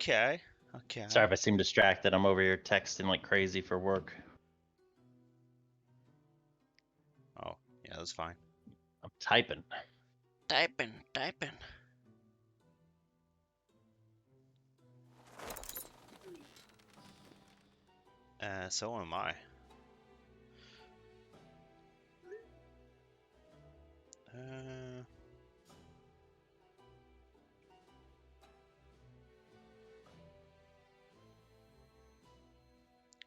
Okay. Okay. Sorry if I seem distracted. I'm over here texting like crazy for work. Oh, yeah, that's fine. I'm typing. Typing. So am I.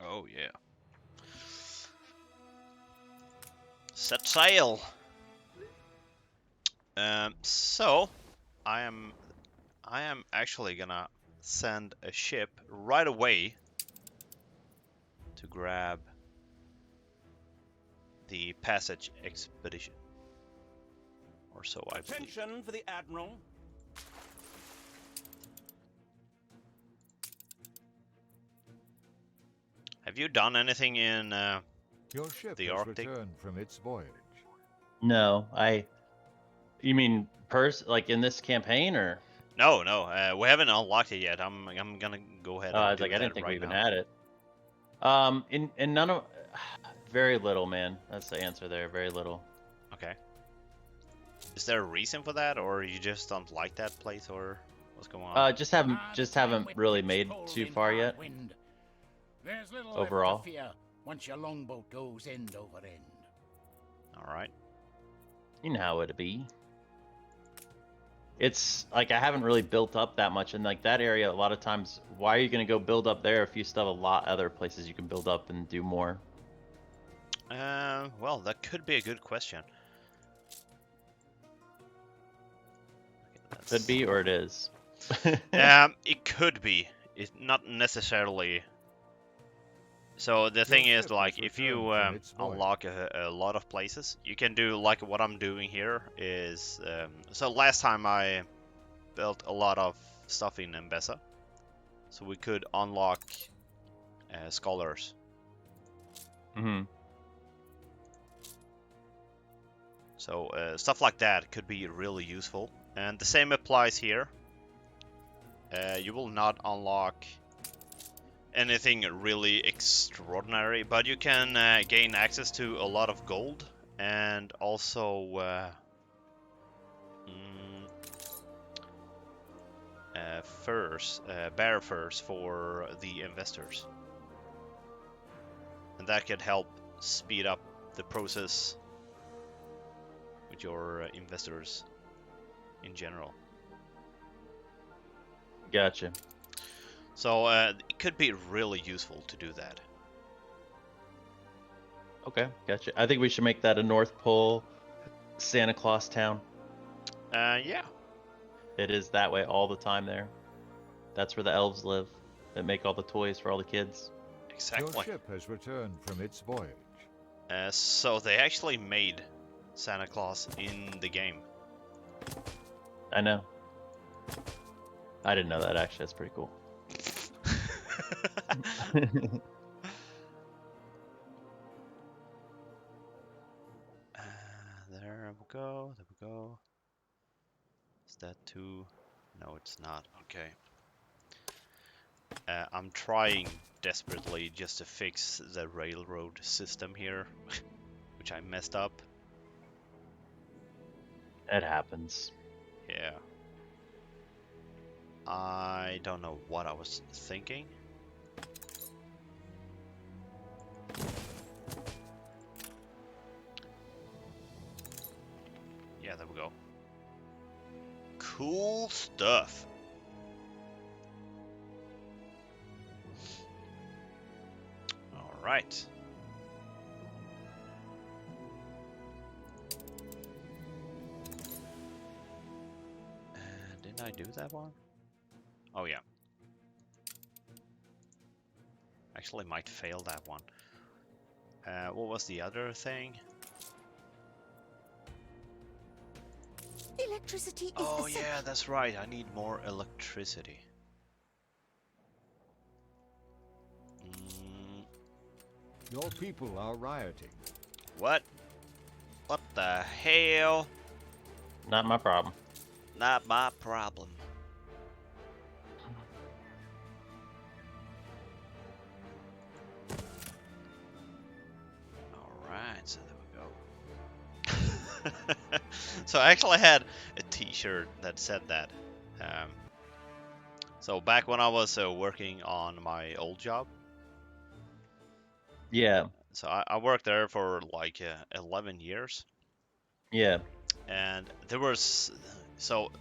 Oh yeah. Set sail. So I am actually gonna send a ship right away to grab the passage expedition. Or so I believe. Attention for the Admiral. Have you done anything in Your ship the has Arctic? returned from its voyage. No, you mean like in this campaign or? No, we haven't unlocked it yet. I'm gonna go ahead and I was do like, I that didn't think we right even now. had it. In none of, very little, man. That's the answer there. Very little. Okay. Is there a reason for that, or you just don't like that place, or what's going on? Just haven't really made too far yet. There's little Overall. left to fear once your longboat goes end over end. All right. You know how it'd be. It's like I haven't really built up that much, and like that area, a lot of times, why are you gonna go build up there if you still have a lot other places you can build up and do more? Well, that could be a good question. Okay, Could be, or it is. it could be. It's not necessarily. So the thing is, like, if you unlock a lot of places, you can do like what I'm doing here is. So last time I built a lot of stuff in Mbessa, so we could unlock scholars. Mm-hmm. So stuff like that could be really useful, and the same applies here. You will not unlock anything really extraordinary, but you can gain access to a lot of gold and also furs, bear furs for the investors, and that can help speed up the process with your investors in general. Gotcha. So it could be really useful to do that. Okay, gotcha. I think we should make that a North Pole Santa Claus town. Yeah. It is that way all the time there. That's where the elves live that make all the toys for all the kids. Exactly. Your ship has returned from its voyage. So they actually made Santa Claus in the game. I know. I didn't know that, actually. That's pretty cool. There we go. There we go. Is that too? No, it's not. Okay. I'm trying desperately just to fix the railroad system here, which I messed up. It happens. Yeah. I don't know what I was thinking. Yeah, there we go. Cool stuff. All right. Didn't I do that one? Oh yeah. Actually might fail that one. What was the other thing? Electricity is Oh essential. yeah, that's right. I need more electricity. Your people are rioting. What? What the hell? Not my problem. Not my problem. So I actually had a T-shirt that said that. So back when I was working on my old job, Yeah. so I worked there for like 11 years, Yeah. and there was so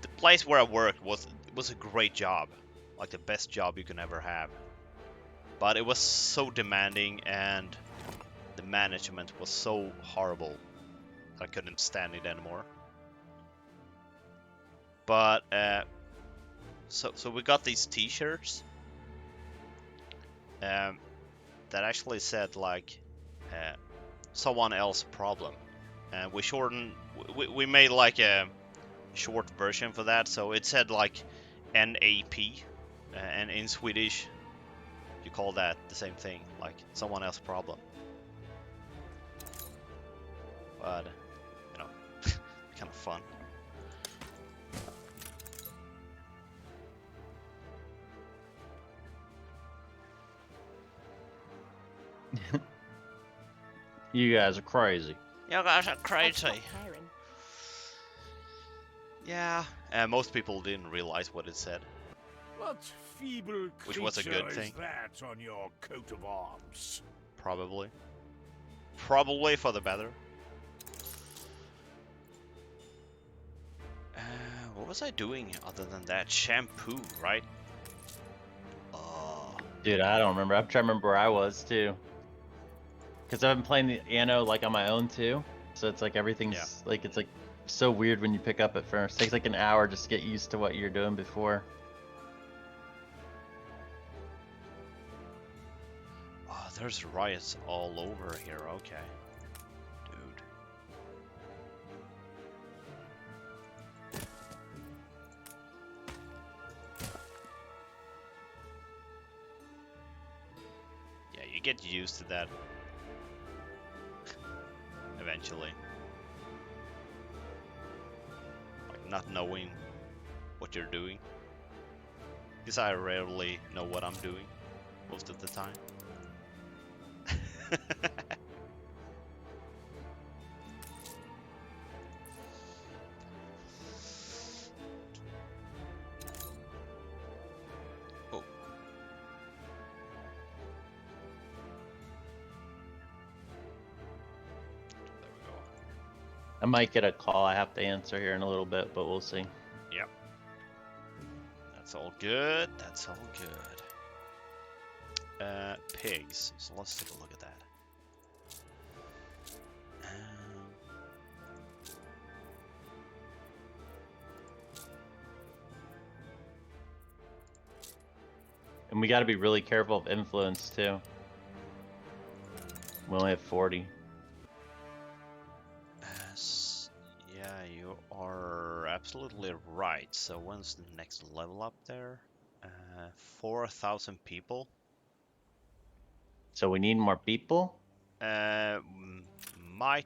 the place where I worked was a great job, like the best job you can ever have. But it was so demanding, and the management was so horrible. I couldn't stand it anymore. But so we got these T-shirts that actually said like someone else problem, and we made like a short version for that. So it said like NAP, and in Swedish you call that the same thing, like someone else problem. But you know, kind of fun. You guys are crazy. You guys are I've crazy. stopped caring. Yeah, most people didn't realize what it said. What feeble Which was a good creature is thing. that on your coat of arms? Probably. Probably for the better. What was I doing other than that? Shampoo, right? Oh. Dude, I don't remember. I'm trying to remember where I was too. Because I've been playing the Anno like on my own too. So it's like everything's like it's like so weird when you pick up at first. It takes like an hour just to get used to what you're doing before. Oh, there's riots all over here. Okay. Dude. Yeah, you get used to that. Eventually. Like not knowing what you're doing. Because I rarely know what I'm doing most of the time. Oh. There we go. I might get a call I have to answer here in a little bit, but we'll see. Yep. That's all good. That's all good. Pigs. So let's take a look at that. And we got to be really careful of influence too. We only have 40. Yeah, you are absolutely right. So when's the next level up there? 4,000 people. So we need more people. Might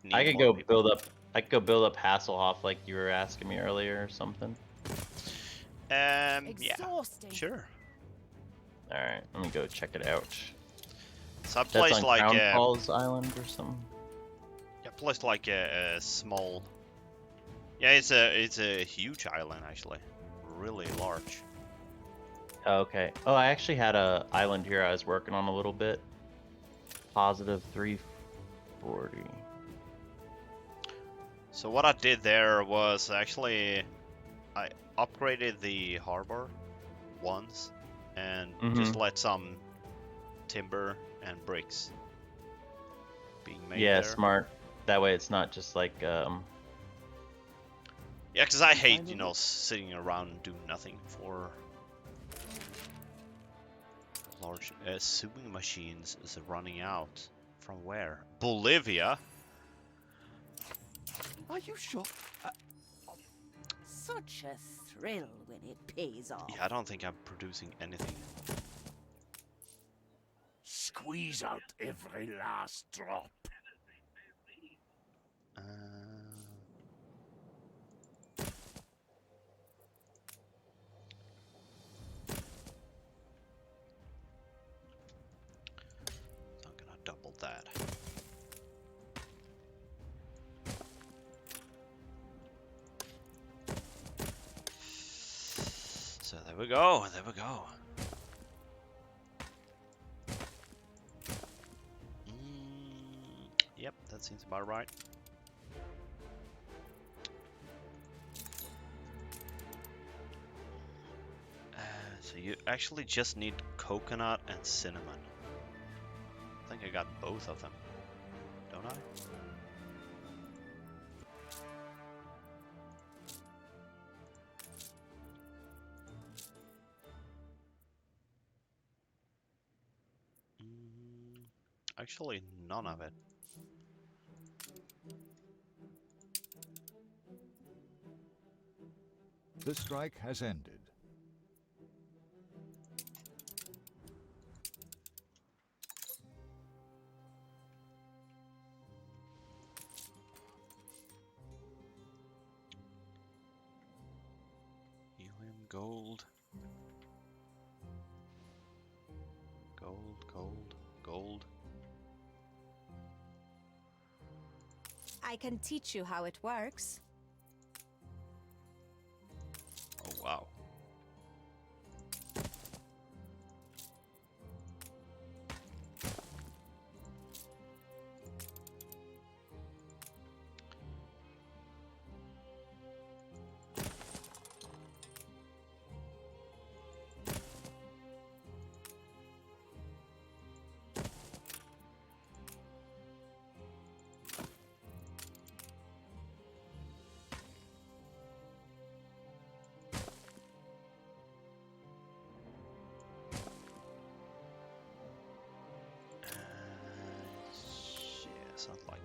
need I could more go people. build up. I could go build up Hasselhoff like you were asking me earlier or something. Yeah, Exhausting. sure. All right, let me go check it out. Some That's place on like Crown Falls Island or something. yeah, place like a small. Yeah, it's a huge island actually, really large. Oh, okay. Oh, I actually had a island here I was working on a little bit. Positive 340. So what I did there was actually I upgraded the harbor once and just let some timber and bricks being made Yeah, there. smart. That way it's not just like Yeah, because I hate, you know, sitting around and doing nothing for large sewing machines is running out. From where? Bolivia? Are you sure? Such a thrill when it pays off. Yeah, I don't think I'm producing anything. Squeeze out every last drop. I'm gonna double that. So there we go, there we go. Yep, that seems about right. So you actually just need coconut and cinnamon. I think I got both of them, don't I? Actually, none of it. The strike has ended. Helium, gold. Gold, gold, gold. I can teach you how it works. Oh, wow. Yeah, sounds like.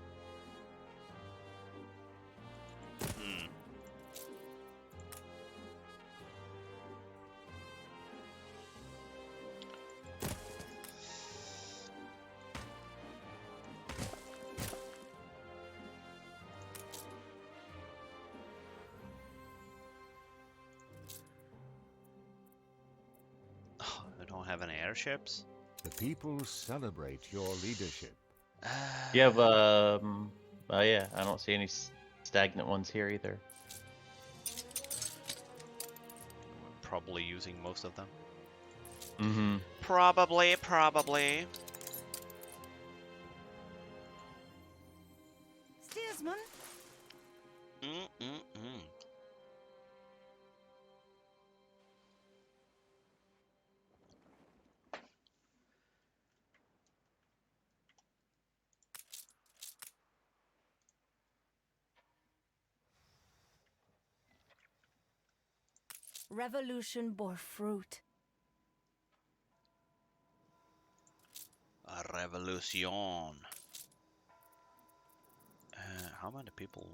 Oh, they don't have any airships? The people celebrate your leadership. You have oh yeah, I don't see any stagnant ones here either. Probably using most of them. Mm-hmm. Probably, probably. Steersman, revolution bore fruit. A revolution. How many people?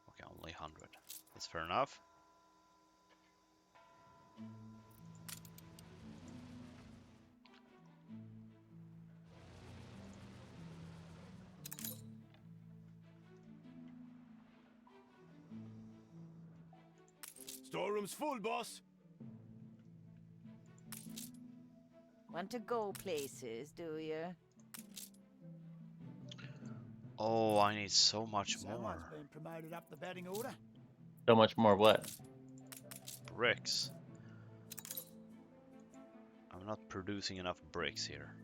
Okay, only 100. That's fair enough. Storeroom's full, boss. Want to go places, do you? Oh, I need so much Someone's more been promoted up the batting order. So much more what? bricks. I'm not producing enough bricks here.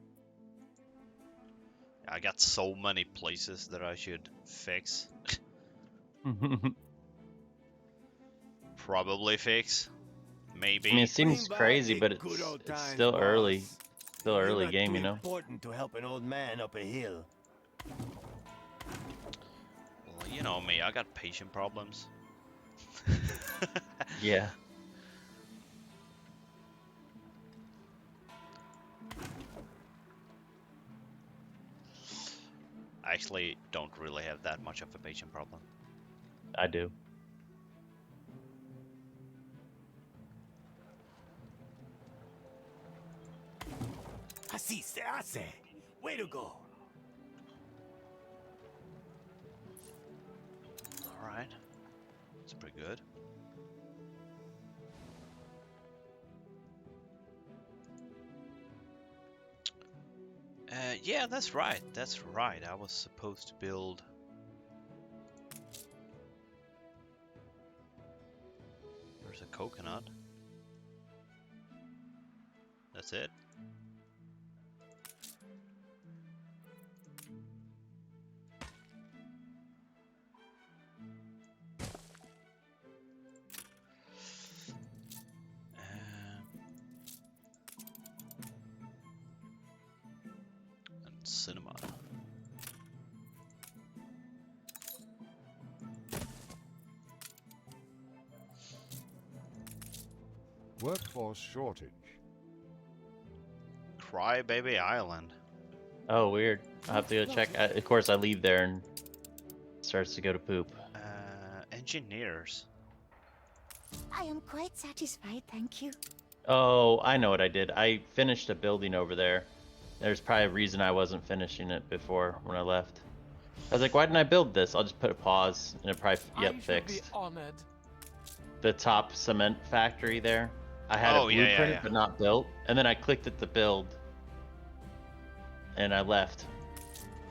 I got so many places that I should fix. Probably fix. Maybe. I mean, it seems Bring crazy, back but the good old it's times, still early. boss. Still You're early not game, too you know? important to help an old man up a hill. Well, you know me, I got patient problems. Yeah. I actually don't really have that much of a patient problem. I do. Así se hace. Way to go. Alright. That's pretty good. Yeah, that's right. That's right. I was supposed to build... There's a coconut. That's it. And cinema. Workforce shortage. Crybaby Island. Oh, weird. I'll have to go check. Of course, I leave there and it starts to go to poop. Engineers. I am quite satisfied, thank you. Oh, I know what I did. I finished a building over there. There's probably a reason I wasn't finishing it before when I left. I was like, why didn't I build this? I'll just put a pause and it probably, yep, fixed. The top cement factory there. I had a blueprint but not built. And then I clicked it to build. And I left.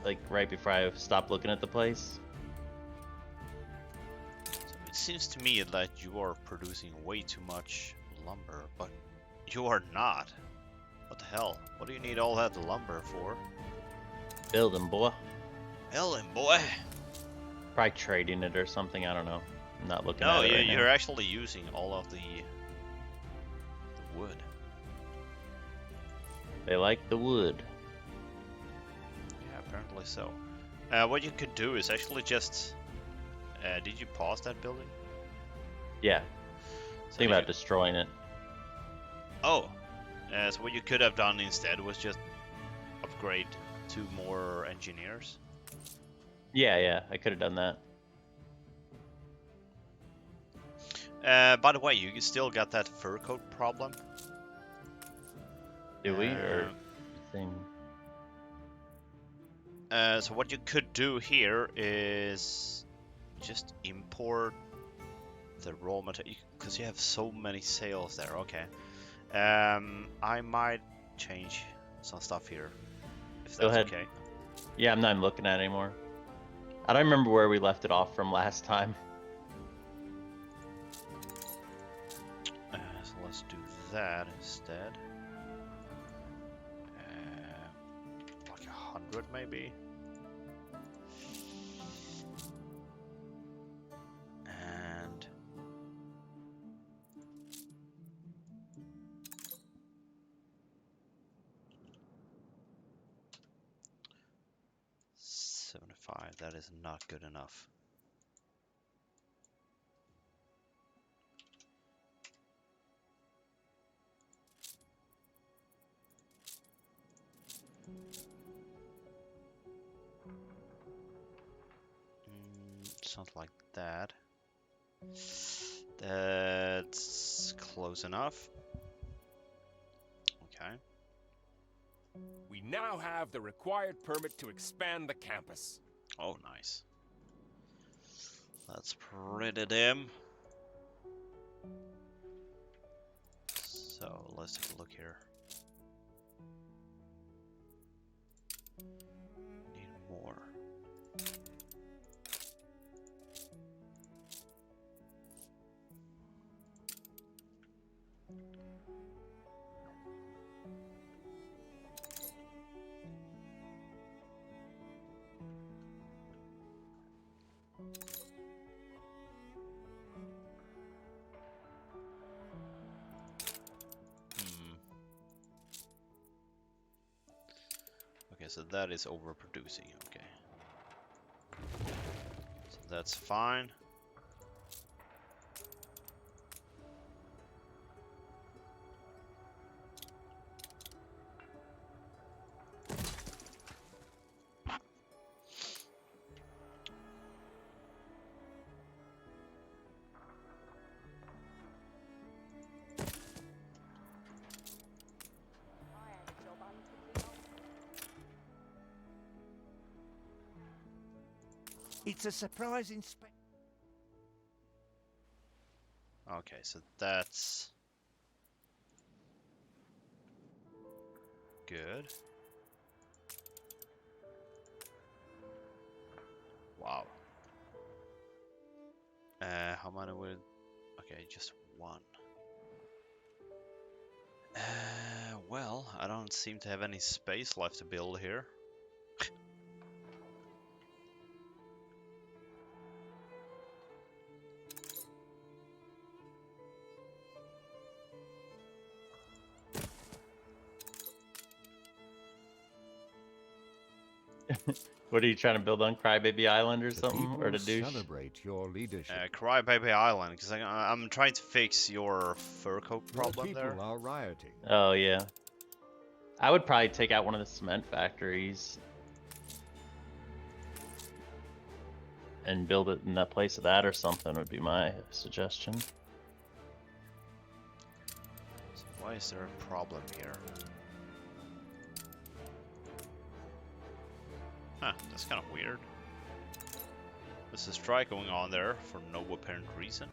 Like right before I stopped looking at the place. So it seems to me that you are producing way too much lumber, but you are not. What the hell? What do you need all that lumber for? Building, boy. Building, boy. Probably trading it or something. I don't know. I'm not looking No, at it right you're now. actually using all of the wood. They like the wood. Yeah, apparently so. What you could do is actually just... did you pause that building? Yeah. So Think about destroying it. Oh. So what you could have done instead was just upgrade 2 more engineers. Yeah, I could have done that. By the way, you still got that fur coat problem. Do we? Or thing? So what you could do here is just import the raw material, because you have so many sales there. Okay. I might change some stuff here, if Go that's ahead. okay. Yeah, I'm not even looking at it anymore. I don't remember where we left it off from last time. So let's do that instead. Like 100 maybe. And $75. That is not good enough. Something like that. That's close enough. Okay. We now have the required permit to expand the campus. Oh, nice. That's pretty dim. So let's take a look here. Need more. Okay, so that is overproducing, okay. So that's fine. It's a surprising Okay, so that's good. Wow. How many would... Okay, just one. Well, I don't seem to have any space left to build here. What are you trying to build on Crybaby Island or The something? Or people to douche? celebrate your leadership. Crybaby Island, because I'm trying to fix your fur coat Your problem people there. are rioting. Oh, yeah. I would probably take out one of the cement factories and build it in that place of that or something would be my suggestion. So why is there a problem here? Huh, that's kind of weird. There's a strike going on there for no apparent reason.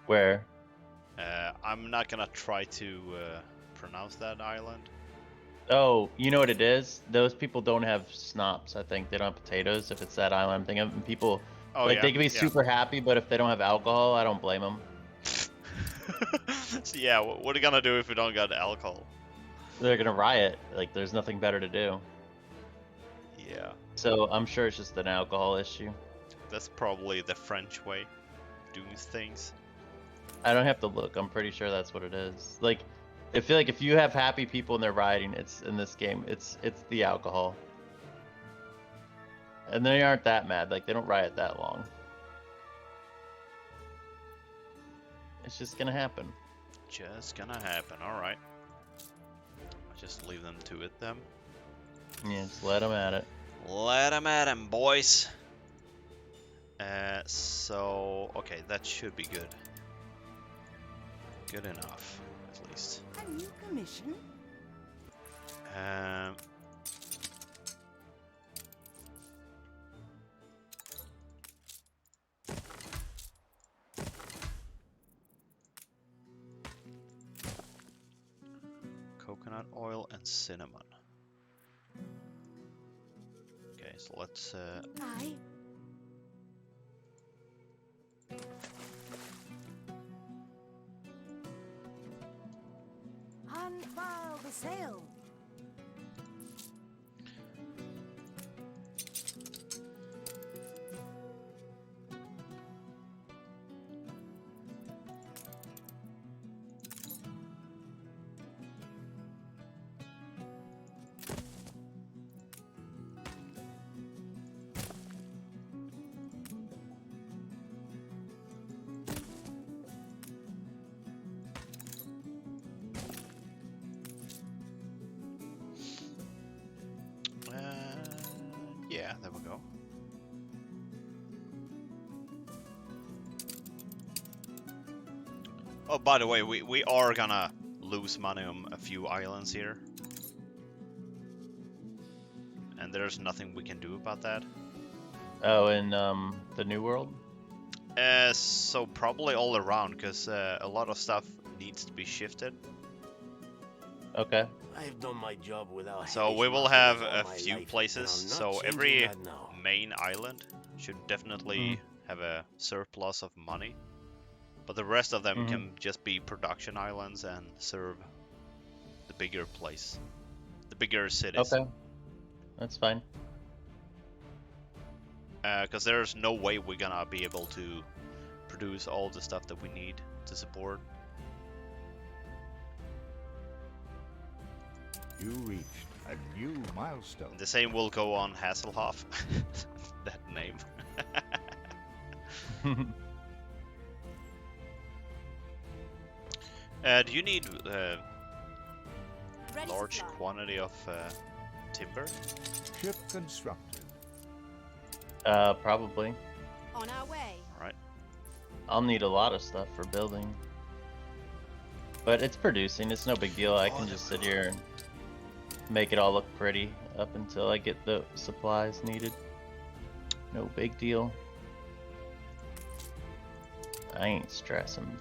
Where? I'm not gonna try to pronounce that island. Oh, you know what it is? Those people don't have snops, I think. They don't have potatoes, if it's that island I'm thinking of. And people, Oh like, yeah, they can be yeah. super happy, but if they don't have alcohol, I don't blame them. So yeah, what are you gonna do if we don't got alcohol? They're gonna riot. Like, there's nothing better to do. Yeah, So I'm sure it's just an alcohol issue. that's probably the French way of doing things. I don't have to look. I'm pretty sure that's what it is. Like, I feel like if you have happy people and they're rioting, it's in this game. It's the alcohol, and they aren't that mad. Like, they don't riot that long. It's just gonna happen. Just gonna happen. All right. Just leave them to it then. Yeah, just let them at it. Let them at 'em, boys. So okay, that should be good. Good enough, at least. A new commission? Um. Coconut oil and cinnamon. Okay, so let's Aye. Unfurl the sail. yeah, there we go. Oh, by the way, we are gonna lose money on a few islands here. And there's nothing we can do about that. Oh, in the New World? So probably all around, because a lot of stuff needs to be shifted. Okay. I've done my job without. So we will have a few places. So every main island should definitely have a surplus of money. But the rest of them can just be production islands and serve the bigger place, the bigger cities. Okay. That's fine. Because there's no way we're gonna be able to produce all the stuff that we need to support. You reached a new milestone. The same will go on Hasselhoff. That name. Do you need Ready to large fly. quantity of timber? Ship constructed. Probably. On our way. Alright. I'll need a lot of stuff for building. But it's producing, it's no big deal. I can just sit here and make it all look pretty up until I get the supplies needed. No big deal. I ain't stressing.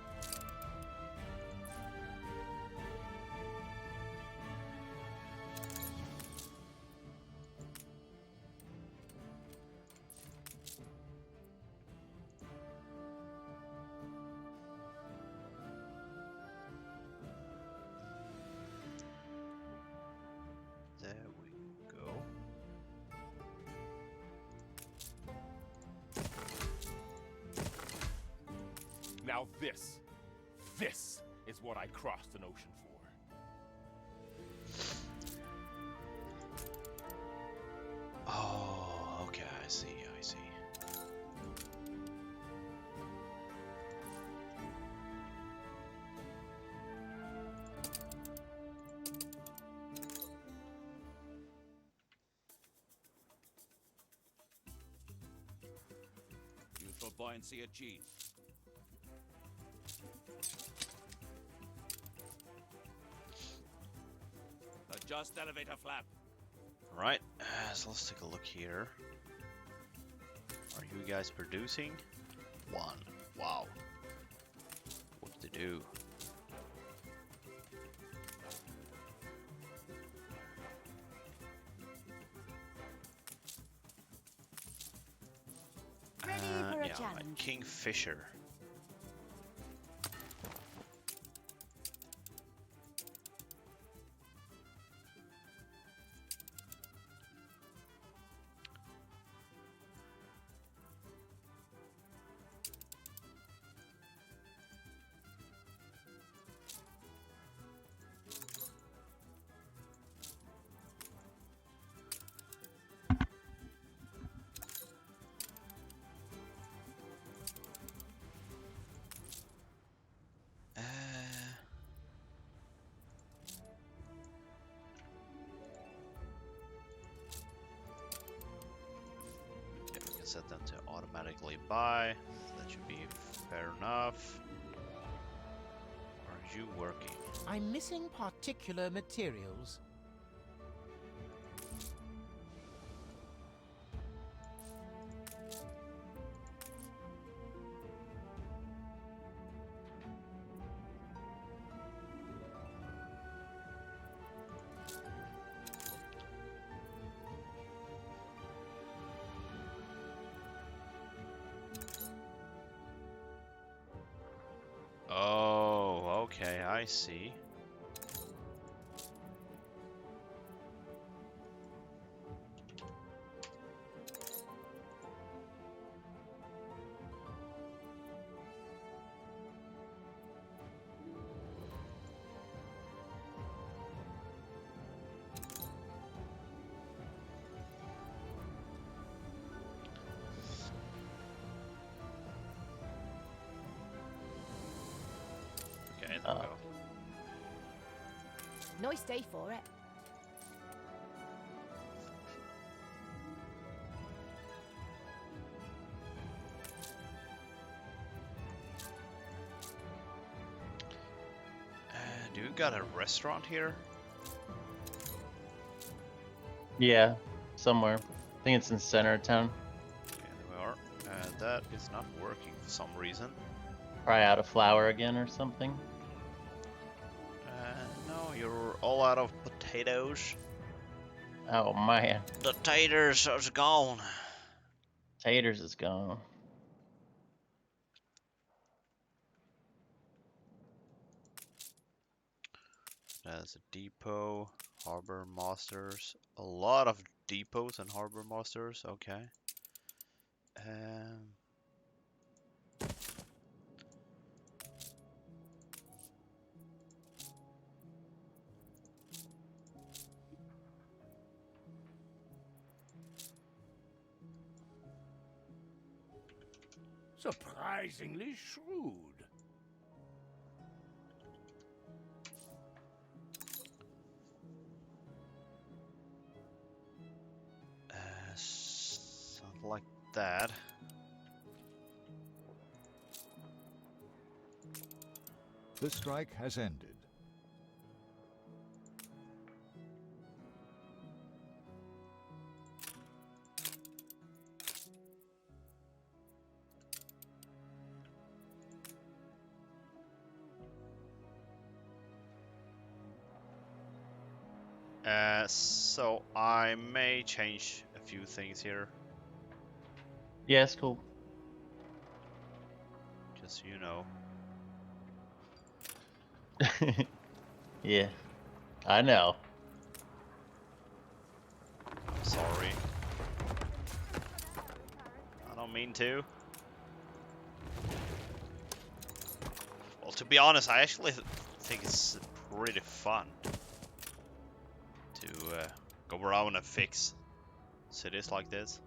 Now this is what I crossed an ocean for. Oh, okay, I see. Useful buoyancy achieved. Adjust elevator flap. Right, so let's take a look here. Are you guys producing? 1. Wow. What to do? Ready for a Yeah, challenge. Kingfisher. Set them to automatically buy. That should be fair enough. Are you working? I'm missing particular materials. Oh, okay, I see. Okay, there we go. Nice day for it. Do you got a restaurant here? Yeah, somewhere. I think it's in the center of town. Yeah, there we are. That is not working for some reason. Probably out of flour again or something. No, you're all out of potatoes. Oh man, The taters are gone. taters is gone. There's a depot, harbor masters. A lot of depots and harbor masters. Okay. Surprisingly shrewd. Something like that. The strike has ended. So I may change a few things here, Yeah, it's cool. just so you know. Yeah, I know. I'm sorry. I don't mean to. to be honest, I actually think it's pretty fun to go around and fix cities like this.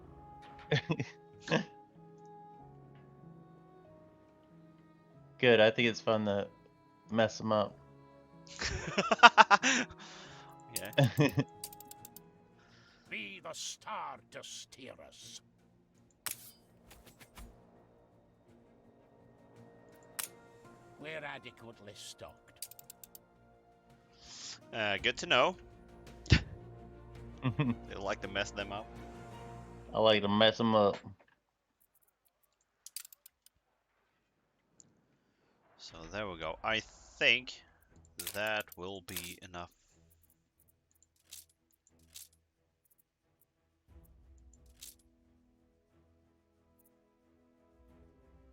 Good. I think it's fun to mess them up. Yeah. Be the star to steer us. We're adequately stocked. Good to know. They like to mess them up. I like to mess them up. So there we go. I think that will be enough.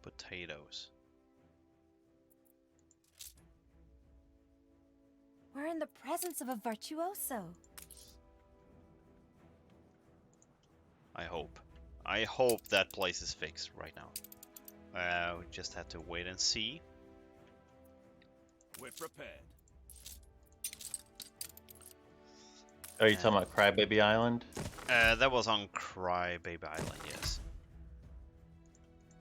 Potatoes. We're in the presence of a virtuoso. I hope. I hope that place is fixed right now. We just have to wait and see. We're prepared. Are you talking about Crybaby Island? That was on Crybaby Island, yes.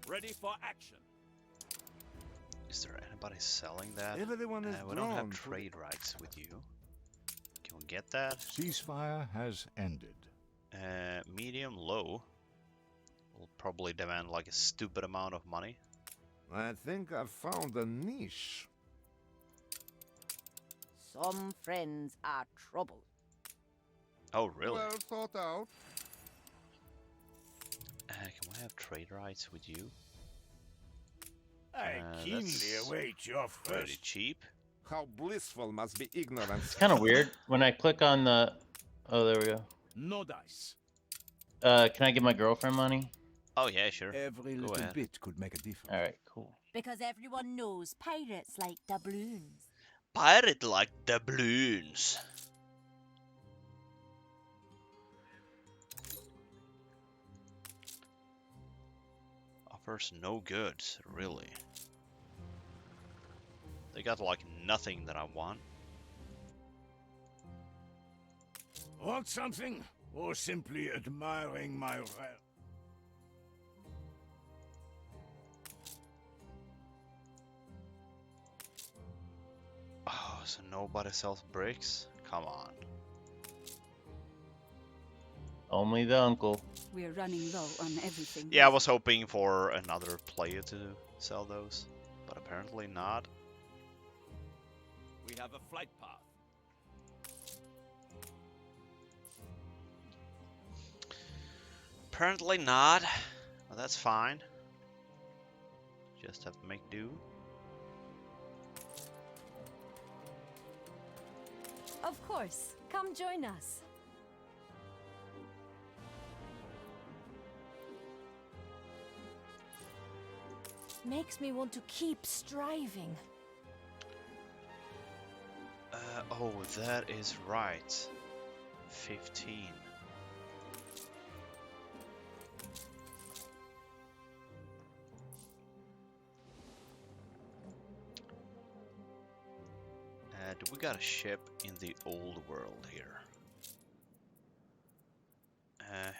Ready for action. Is there anybody selling that? Everyone is We don't have drawn to trade rights with you. Can we get that? Ceasefire has ended. Medium low. Will probably demand like a stupid amount of money. I think I've found a niche. Some friends are trouble. Oh, really? Well thought out. Can we have trade rights with you? I keenly that's await your Pretty first. cheap. How blissful must be ignorance. It's kind of weird. When I click on the... Oh, there we go. No dice. Can I give my girlfriend money? Oh yeah, sure. Every Go little ahead. bit could make a difference. Alright, cool. Because everyone knows pirates like doubloons. Pirate like doubloons. Offers no goods, really. They got like nothing that I want. Want something? Or simply admiring my Oh, so nobody sells bricks? Come on. Only the uncle. We're running low on everything. Yeah, I was hoping for another player to sell those, but apparently not. We have a flight path. Apparently not. Well, that's fine. Just have to make do. Of course. Come join us. Makes me want to keep striving. Oh, that is right. 15. Do we got a ship in the old world here?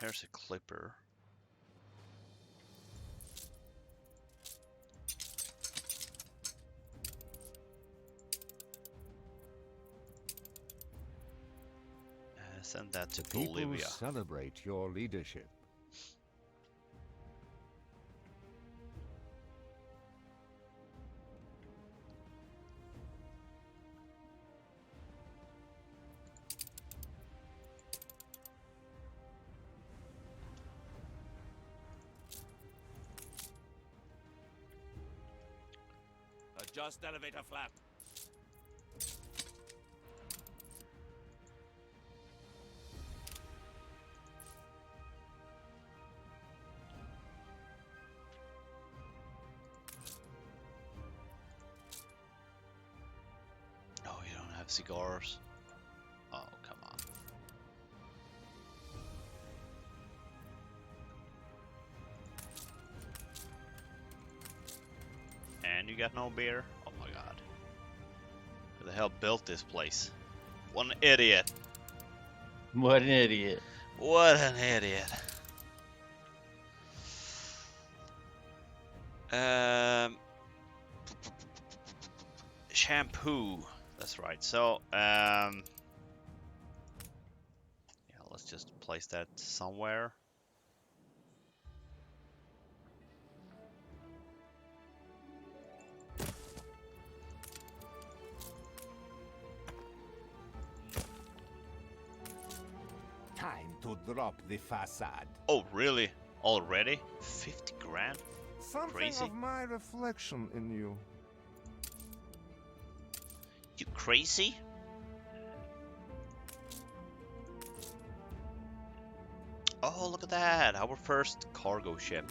Here's a clipper. Send that to People Bolivia. celebrate your leadership. Adjust elevator flap. No, you don't have cigars. Oh, come on. And you got no beer? Oh my god. hell built this place? What an idiot. What an idiot. What an idiot. Shampoo. That's right. So, yeah, let's just place that somewhere. Time to drop the facade. Oh, really? Already? 50 grand? Something Crazy. of my reflection in you. You crazy? Oh, look at that! Our first cargo ship.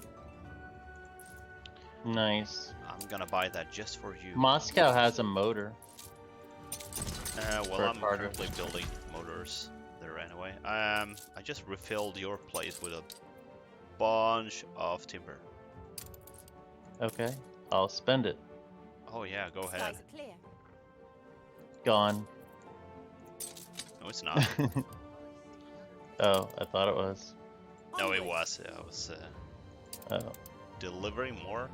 Nice. I'm gonna buy that just for you. Moscow has a motor. Well, for I'm cargo. currently building motors there anyway. I just refilled your place with a bunch of timber. Okay, I'll spend it. Oh yeah, go ahead. Skies are clear. Gone. No, it's not. Oh, I thought it was. No, it Onwards. was. I was Oh. delivering more.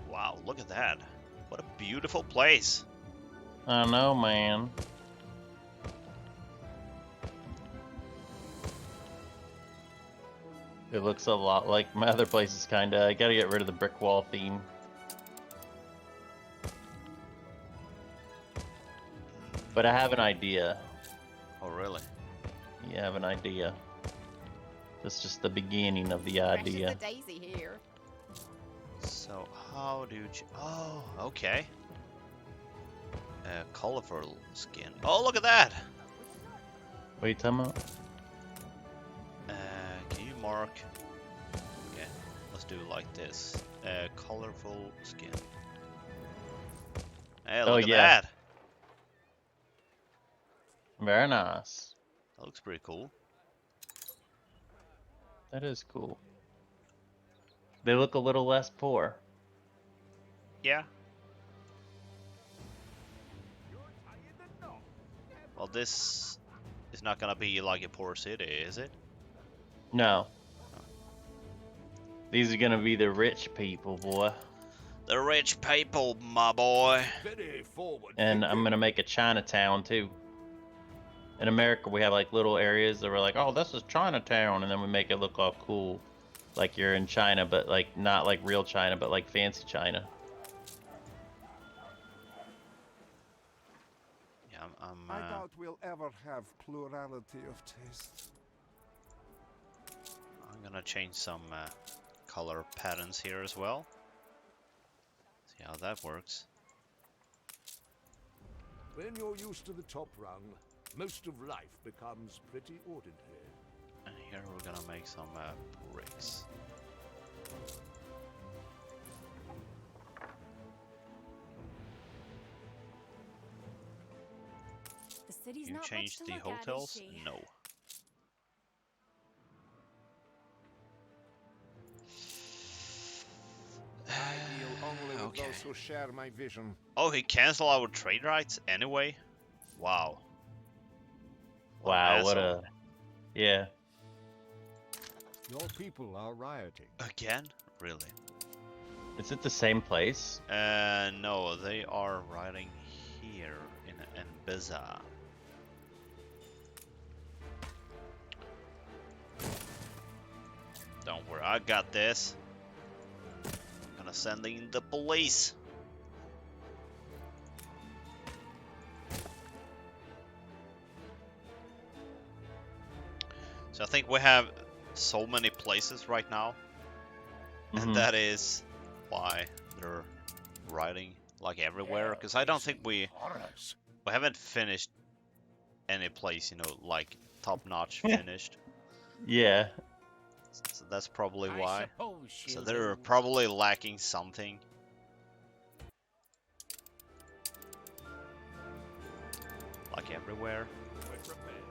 Wow, look at that. What a beautiful place. I know, man. It looks a lot like my other places, kinda. I gotta get rid of the brick wall theme. But I have an idea. Oh, really? You have an idea. That's just the beginning of the Fresh idea. as a daisy here. So, how do you... Oh, okay. Colorful skin. Oh, look at that! What are you talking about? Can you mark... Okay, let's do it like this. Colorful skin. Hey, look at yeah. that! Very nice. That looks pretty cool. That is cool. They look a little less poor. Yeah. Well, this is not gonna be like a poor city, is it? No. These are gonna be the rich people, boy. The rich people, my boy. Very forward. And I'm gonna make a Chinatown too. In America, we have like little areas that we're like, oh, this is Chinatown, and then we make it look all cool, like you're in China, but like not like real China, but like fancy China. Yeah, I doubt we'll ever have plurality of taste. I'm gonna change some color patterns here as well. See how that works. When you're used to the top rung, most of life becomes pretty ordinary. And here we're gonna make some bricks. The city's You not much changed to the look at, is hotels? she? No. I deal only with Okay. those who share my vision. Oh, he canceled our trade rights anyway? Wow. What an Wow, what asshole. a... Yeah. Your people are rioting. Again? Really? Is it the same place? No, they are riding here in Biza. Don't worry, I got this. I'm gonna send in the police. So I think we have so many places right now, Mhm. and that is why they're riding like everywhere. Because I don't think we haven't finished any place, you know, like top-notch finished. Yeah. So that's probably why. suppose So she'll they're do. probably lacking something. Like everywhere. We're prepared.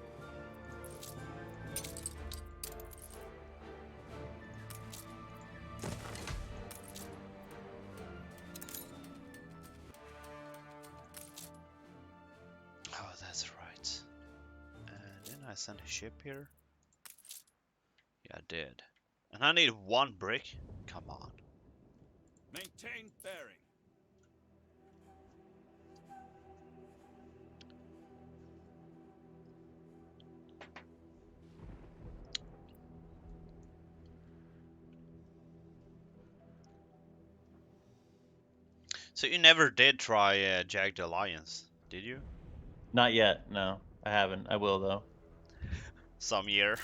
send a ship here? Yeah, I did. And I need 1 brick? Come on. Maintain bearing. So you never did try Jagged Alliance, did you? Not yet. No, I haven't. I will though. Some year.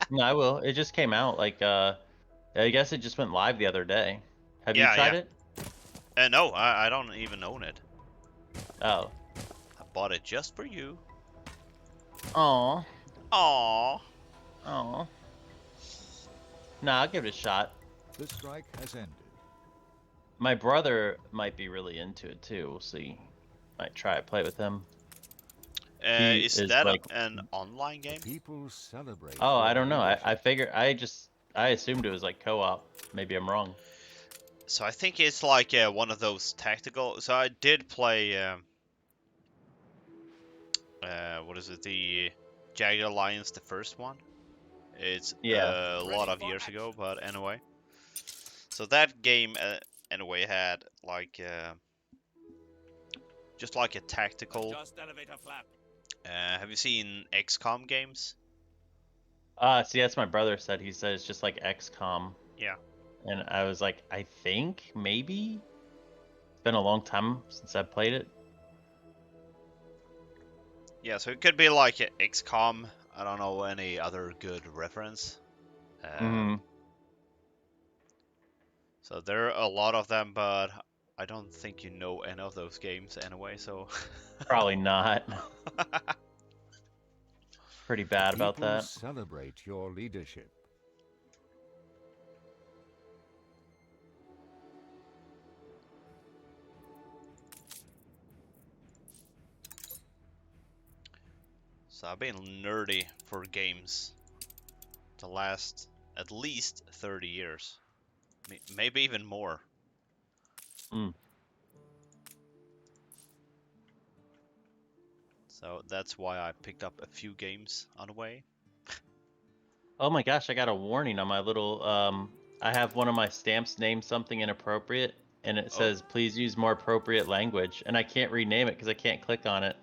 No, I will. It just came out like I guess it just went live the other day. Have you Yeah, tried yeah. it? No, I don't even own it. Oh. I bought it just for you. Aw. Aww. Aw. Nah, I'll give it a shot. The strike has ended. My brother might be really into it too. We'll see. Might try it, play with him. He Is is that like, an online game? People celebrate. oh, I your don't know. I leadership. figure I assumed it was like co-op. Maybe I'm wrong. So I think it's like one of those tactical. So I did play. What is it? The Jagged Alliance, the first one. It's Yeah. a lot of years ago, but anyway. So that game, anyway, had like just like a tactical. Adjust elevator flap. Have you seen XCOM games? See, that's my brother said. He said it's just like XCOM. Yeah. And I was like, I think maybe. It's been a long time since I played it. Yeah, so it could be like XCOM. I don't know any other good reference. So there are a lot of them, but I don't think you know any of those games anyway, so... Probably not. Pretty bad about People that. celebrate your leadership. So I've been nerdy for games the last at least 30 years. Maybe even more. Mm. So that's why I picked up a few games on the way. Oh my gosh, I got a warning on my little I have one of my stamps named something inappropriate and it says please use more appropriate language and I can't rename it because I can't click on it.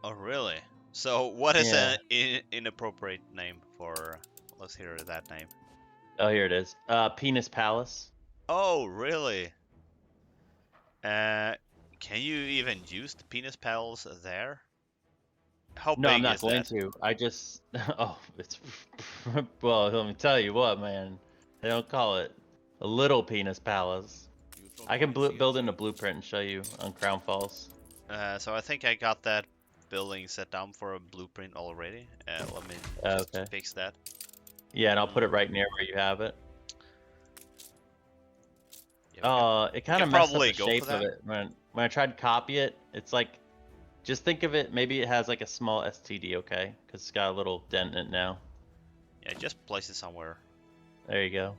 Oh really? So what is an inappropriate name for... Let's hear that name. Oh, here it is. Penis Palace. Oh really? Can you even use the penis pals there? How No, big I'm not is going that? to. I just oh, it's well, let me tell you what, man. They don't call it a little penis palace. I can build in a blueprint and show you on Crown Falls. So I think I got that building set down for a blueprint already. Let me just fix that. Yeah, and I'll put it right near where you have it. Yeah, it kind of messed up the go shape for of it. When I tried to copy it, it's like, just think of it, maybe it has like a small STD, okay? Because it's got a little dent in it now. Yeah, just place it somewhere. There you go.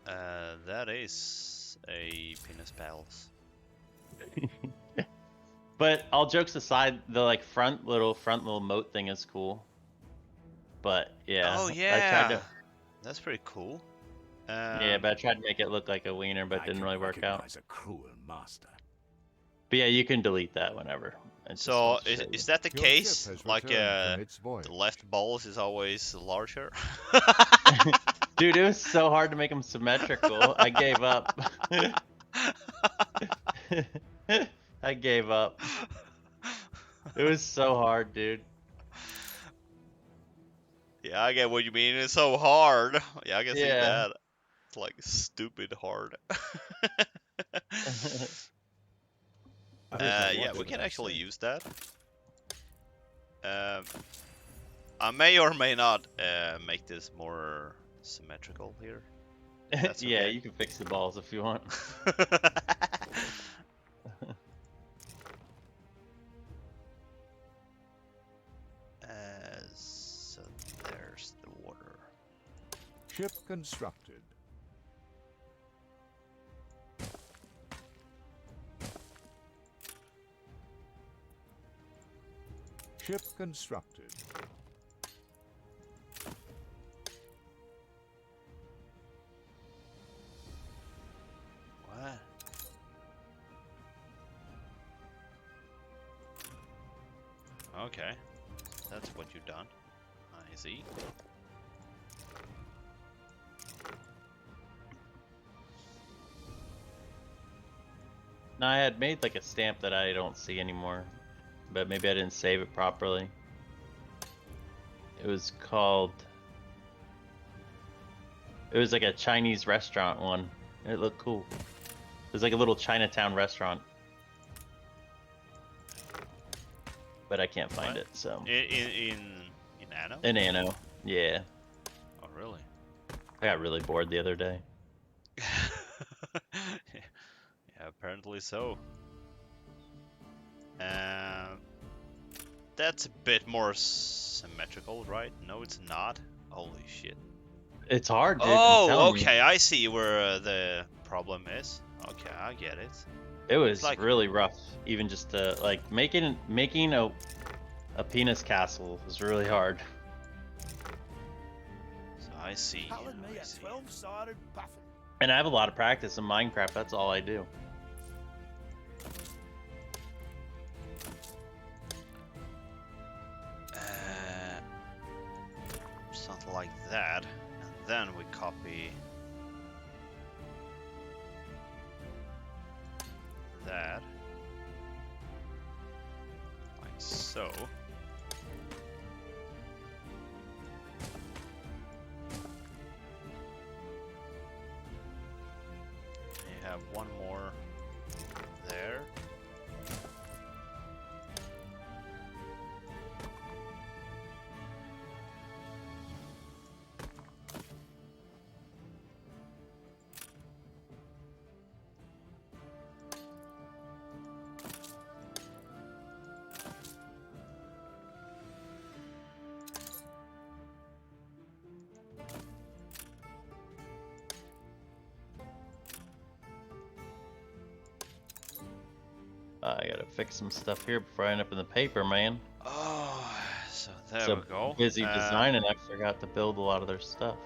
That is a penis palace. But all jokes aside, the front little moat thing is cool. But yeah. Oh yeah, that's pretty cool. Yeah, but I tried to make it look like a wiener, but it didn't really work out. A cruel master. But yeah, you can delete that whenever. So is that the case? Like the left balls is always larger? Dude, it was so hard to make them symmetrical. I gave up. I gave up. It was so hard, dude. Yeah, I get what you mean. It's so hard. Yeah, I can see that. It's like stupid hard. Yeah, we can actually use that. I may or may not make this more symmetrical here. Yeah, you can fix the balls if you want. So there's the water. Ship constructed. Ship constructed. What? Okay, that's what you've done. I see. No, I had made like a stamp that I don't see anymore, but maybe I didn't save it properly. It was called. It was like a Chinese restaurant one. It looked cool. It was like a little Chinatown restaurant. But I can't find it, so. In Anno? In Anno, yeah. Oh, really? I got really bored the other day. Yeah, apparently so. That's a bit more symmetrical, right? No, it's not. Holy shit. It's hard, dude. Oh, okay, I see where the problem is. Okay, I get it. It was like, really rough, even just to like making a penis castle was really hard. So I see. Calling me a 12-sided buffet. And I have a lot of practice in Minecraft. That's all I do. Something like that, and then we copy that, like so. You have one more there. I gotta fix some stuff here before I end up in the paper, man. Oh, so there we go. Busy designing, I forgot to build a lot of their stuff.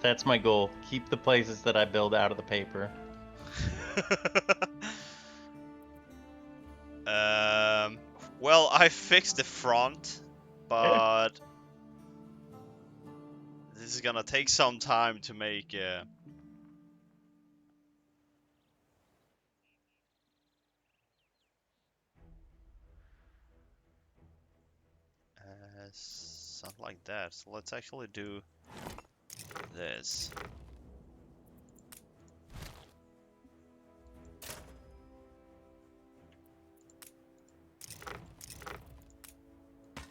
That's my goal. Keep the places that I build out of the paper. Well, I fixed the front, but this is gonna take some time to make. Something like that. So let's actually do this.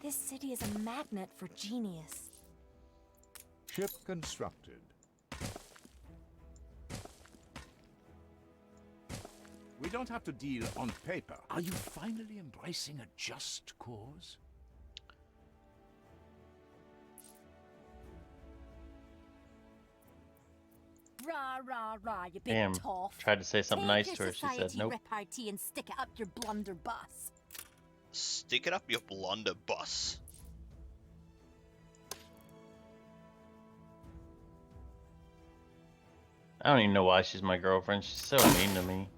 This city is a magnet for genius. Ship constructed. We don't have to deal on paper. Are you finally embracing a just cause? Rah, rah, rah, you big Damn. toff. Tried to say something nice Take to your her. She said society nope. repartee and stick it up your blunderbuss. Stick it up your blunderbuss. I don't even know why she's my girlfriend. She's so mean to me.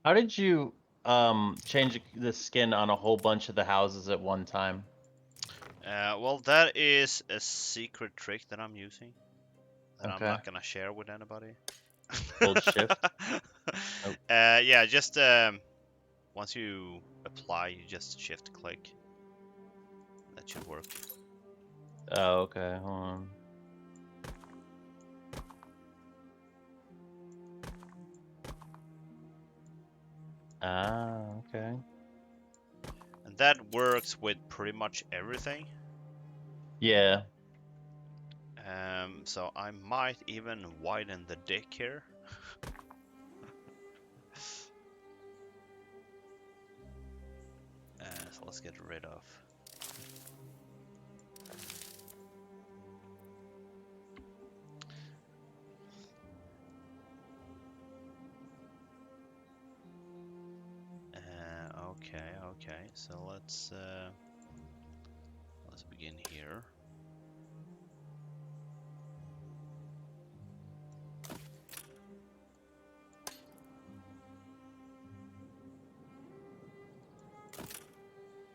How did you change the skin on a whole bunch of the houses at one time? Well, that is a secret trick that I'm using that Okay. I'm not gonna share with anybody. Hold shift? Nope. Yeah, just once you apply, you just shift click. That should work. Oh, okay. Hold on. 。Ah, okay. And that works with pretty much everything. Yeah. So I might even widen the deck here. So let's get rid of. Okay. So let's begin here.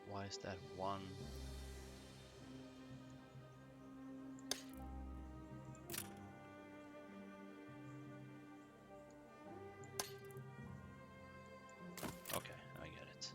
Why is that one? Okay, I get it.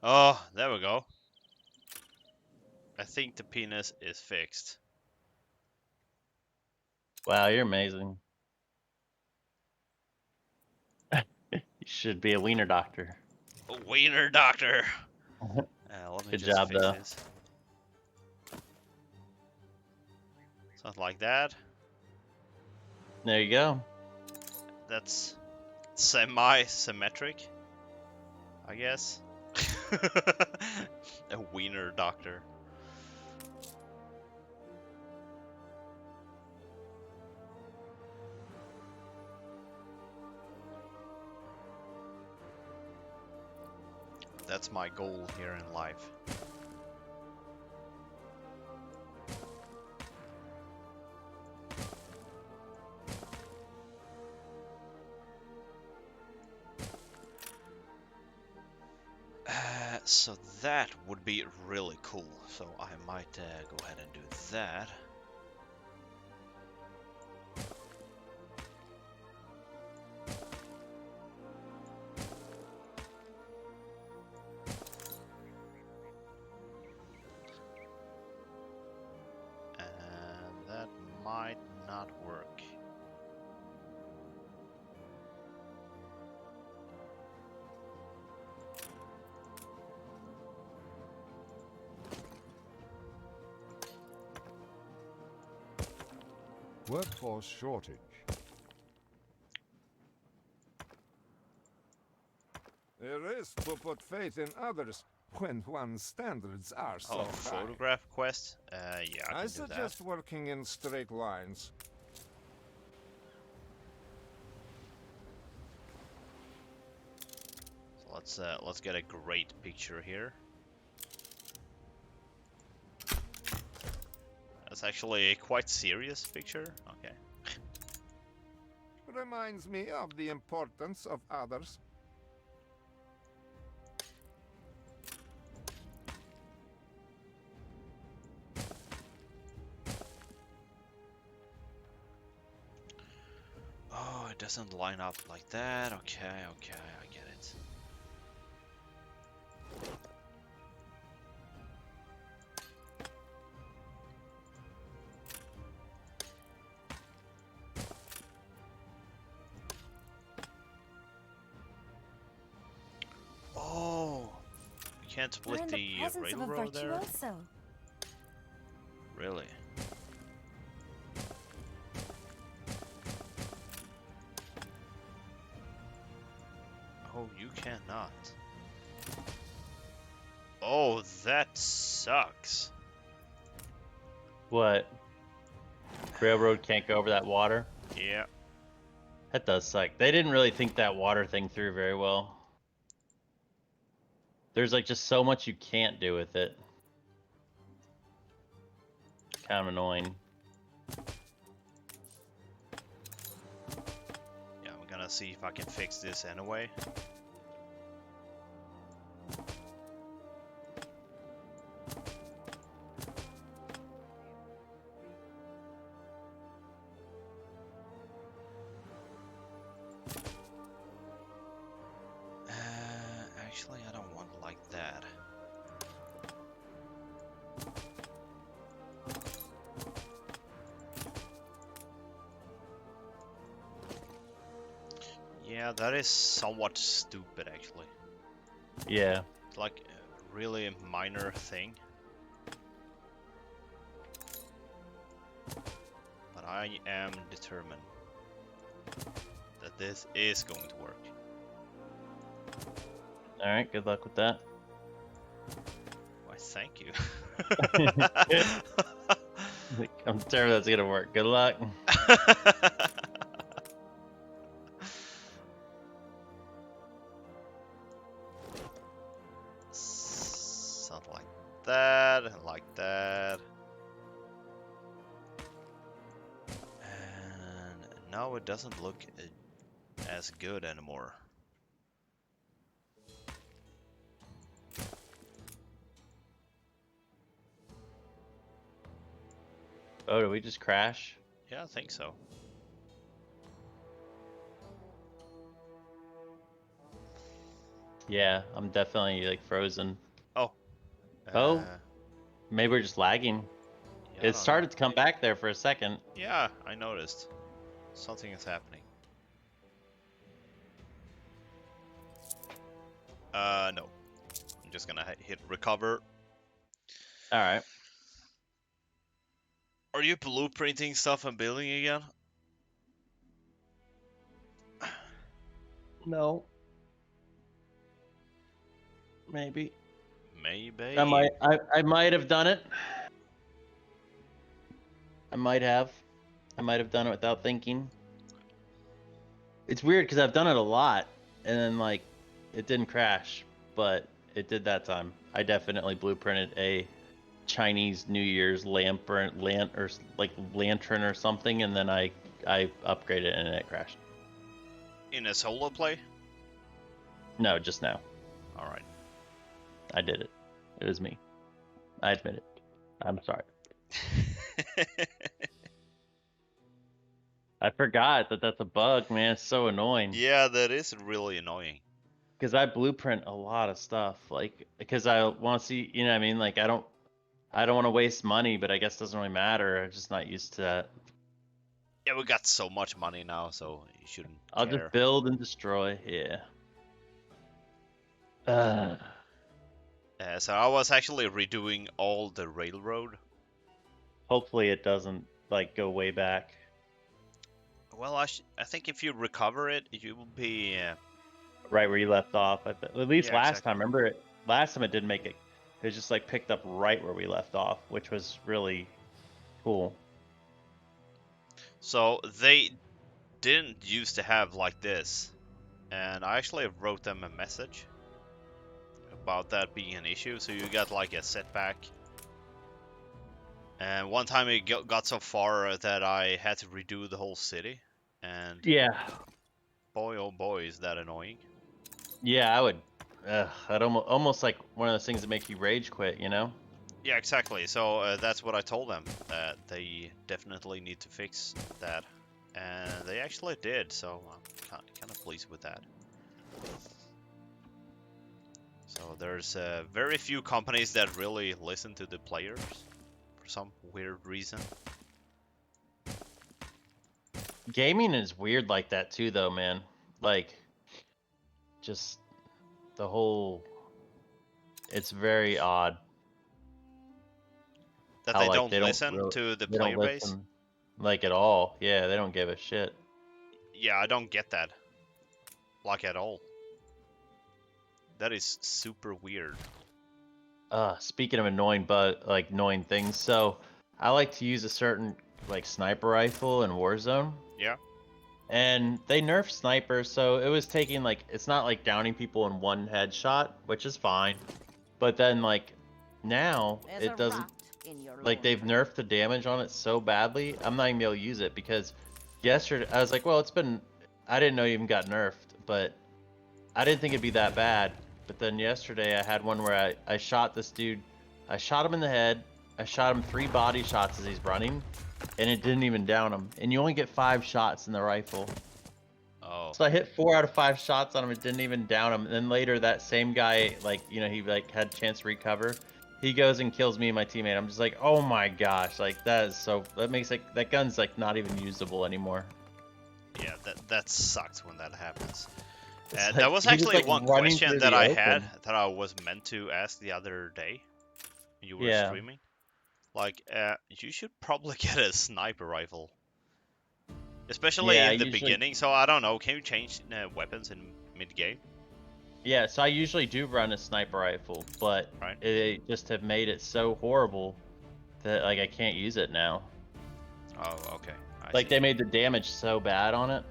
Oh, there we go. I think the penis is fixed. Wow, you're amazing. You should be a wiener doctor. A wiener doctor. Let me Good just job, fix though. this. Something like that. There you go. That's semi-symmetric, I guess. A wiener doctor. That's my goal here in life. So that would be really cool. So I might go ahead and do that. And that might not work. Workforce shortage. There is to put faith in others when one's standards are so Oh, high. photograph quest? Yeah, I I can do suggest that. working in straight lines. So let's get a great picture here. That's actually a quite serious picture. Okay. Reminds me of the importance of others. Oh, it doesn't line up like that. Okay, I get it. Oh, you can't We're split in the the presence of a railroad there? virtuoso. Really? Oh, you cannot. Oh, that sucks. What? Railroad can't go over that water? Yeah. That does suck. They didn't really think that water thing through very well. There's like just so much you can't do with it. Kind of annoying. Yeah, I'm gonna see if I can fix this anyway. that is somewhat stupid actually. Yeah. It's like a really minor thing. But I am determined that this is going to work. Alright, good luck with that. Why, thank you. I'm determined that's gonna work. Good luck. Something like that, and like that. And now it doesn't look as good anymore. Oh, did we just crash? Yeah, I think so. Yeah, I'm definitely like frozen. Oh. Oh, maybe we're just lagging. Yeah, It started to come back there for a second. Yeah, I noticed. Something is happening. No. I'm just gonna hit recover. Alright. Are you blueprinting stuff and building again? No. Maybe. Maybe. I might have done it. I might have done it without thinking. It's weird because I've done it a lot and then like it didn't crash, but it did that time. I definitely blueprinted a Chinese New Year's lantern or something, and then I upgraded it and it crashed. In a solo play? No, just now. Alright. I did it. It was me. I admit it. I'm sorry. I forgot that that's a bug, man. It's so annoying. Yeah, that is really annoying. Because I blueprint a lot of stuff, like because I want to see, you know what I mean? Like I don't want to waste money, but I guess it doesn't really matter. I'm just not used to that. Yeah, we got so much money now, so you shouldn't I'll care. just build and destroy. Yeah. So I was actually redoing all the railroad. Hopefully it doesn't like go way back. Well, I think if you recover it, you will be right where you left off. At least yeah, last exactly. time. Remember it? Last time it didn't make it. It just like picked up right where we left off, which was really cool. So they didn't used to have like this, and I actually wrote them a message about that being an issue. So you got like a setback. And one time it got so far that I had to redo the whole city. And yeah, boy, oh boy, is that annoying. Yeah, I would. I'd almost like one of those things that make you rage quit, you know? Yeah, exactly. So that's what I told them, that they definitely need to fix that. And they actually did, so I'm kind of pleased with that. So there's very few companies that really listen to the players for some weird reason. Gaming is weird like that too, though, man. Like, just the whole... It's very odd. That they don't listen to the player base? Like, at all. Yeah, they don't give a shit. Yeah, I don't get that. Like, at all. That is super weird. Speaking of annoying things, so I like to use a certain like sniper rifle in Warzone. Yeah. And they nerfed snipers, so it was taking like, it's not like downing people in one headshot, which is fine. But then like now it doesn't, like they've nerfed the damage on it so badly, I'm not even able to use it because yesterday I was like, well, I didn't know it even got nerfed, but I didn't think it'd be that bad. But then yesterday I had one where I shot this dude. I shot him in the head. I shot him 3 body shots as he's running, and it didn't even down him. And you only get 5 shots in the rifle. Oh. So I hit 4 out of 5 shots on him. It didn't even down him. And then later that same guy, like, you know, he like had a chance to recover. He goes and kills me and my teammate. I'm just like, oh my gosh, like that makes like that gun's like not even usable anymore. Yeah, that sucks when that happens. It's That like- was he actually like, one running question through that the I open. had that I was meant to ask the other day. You were Yeah. streaming. Like, you should probably get a sniper rifle. Especially Yeah, in the usually- beginning, so I don't know, can you change weapons in mid-game? Yeah, so I usually do run a sniper rifle, but Right. they just have made it so horrible that like I can't use it now. Oh, okay. I Like see. they made the damage so bad on it.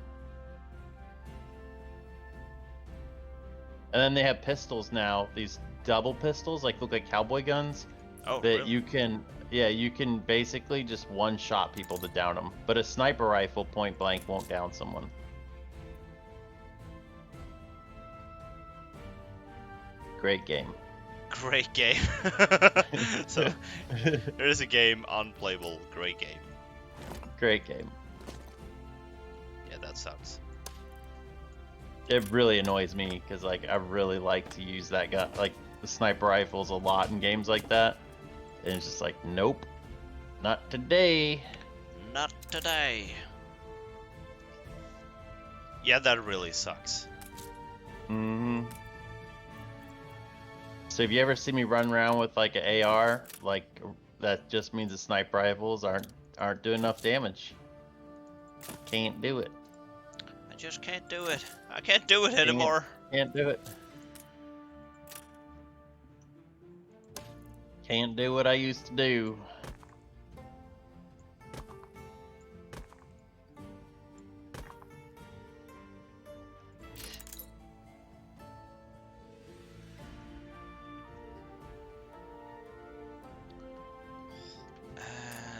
And then they have pistols now, these double pistols, like look like cowboy guns. Oh, that really? you can, yeah, you can basically just one-shot people to down them. But a sniper rifle point blank won't down someone. Great game. Great game. So, there's a game, unplayable, great game. Great game. Yeah, that sucks. It really annoys me because like I really like to use that gun, like the sniper rifles a lot in games like that, and it's just like nope, not today. Not today. Yeah, that really sucks. Hmm. So if you ever see me run around with like an AR, like that just means the sniper rifles aren't doing enough damage. Can't do it. I just can't do it. I can't do it anymore. Can't do it. Can't do what I used to do.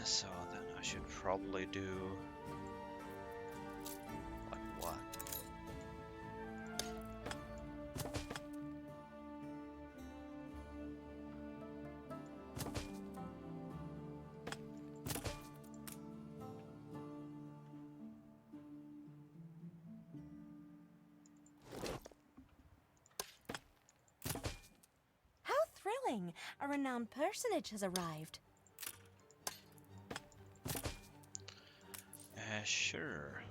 So then I should probably do like what? How thrilling! A renowned personage has arrived. Sure.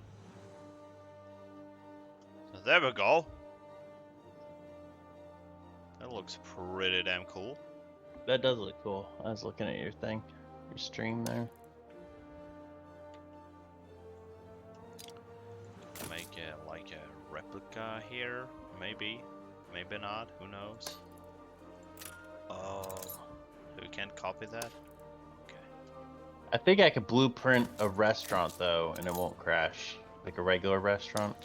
So there we go. That looks pretty damn cool. That does look cool. I was looking at your thing, your stream there. Make like a replica here, maybe, maybe not. Who knows? Oh, we can't copy that. I think I could blueprint a restaurant though, and it won't crash like a regular restaurant.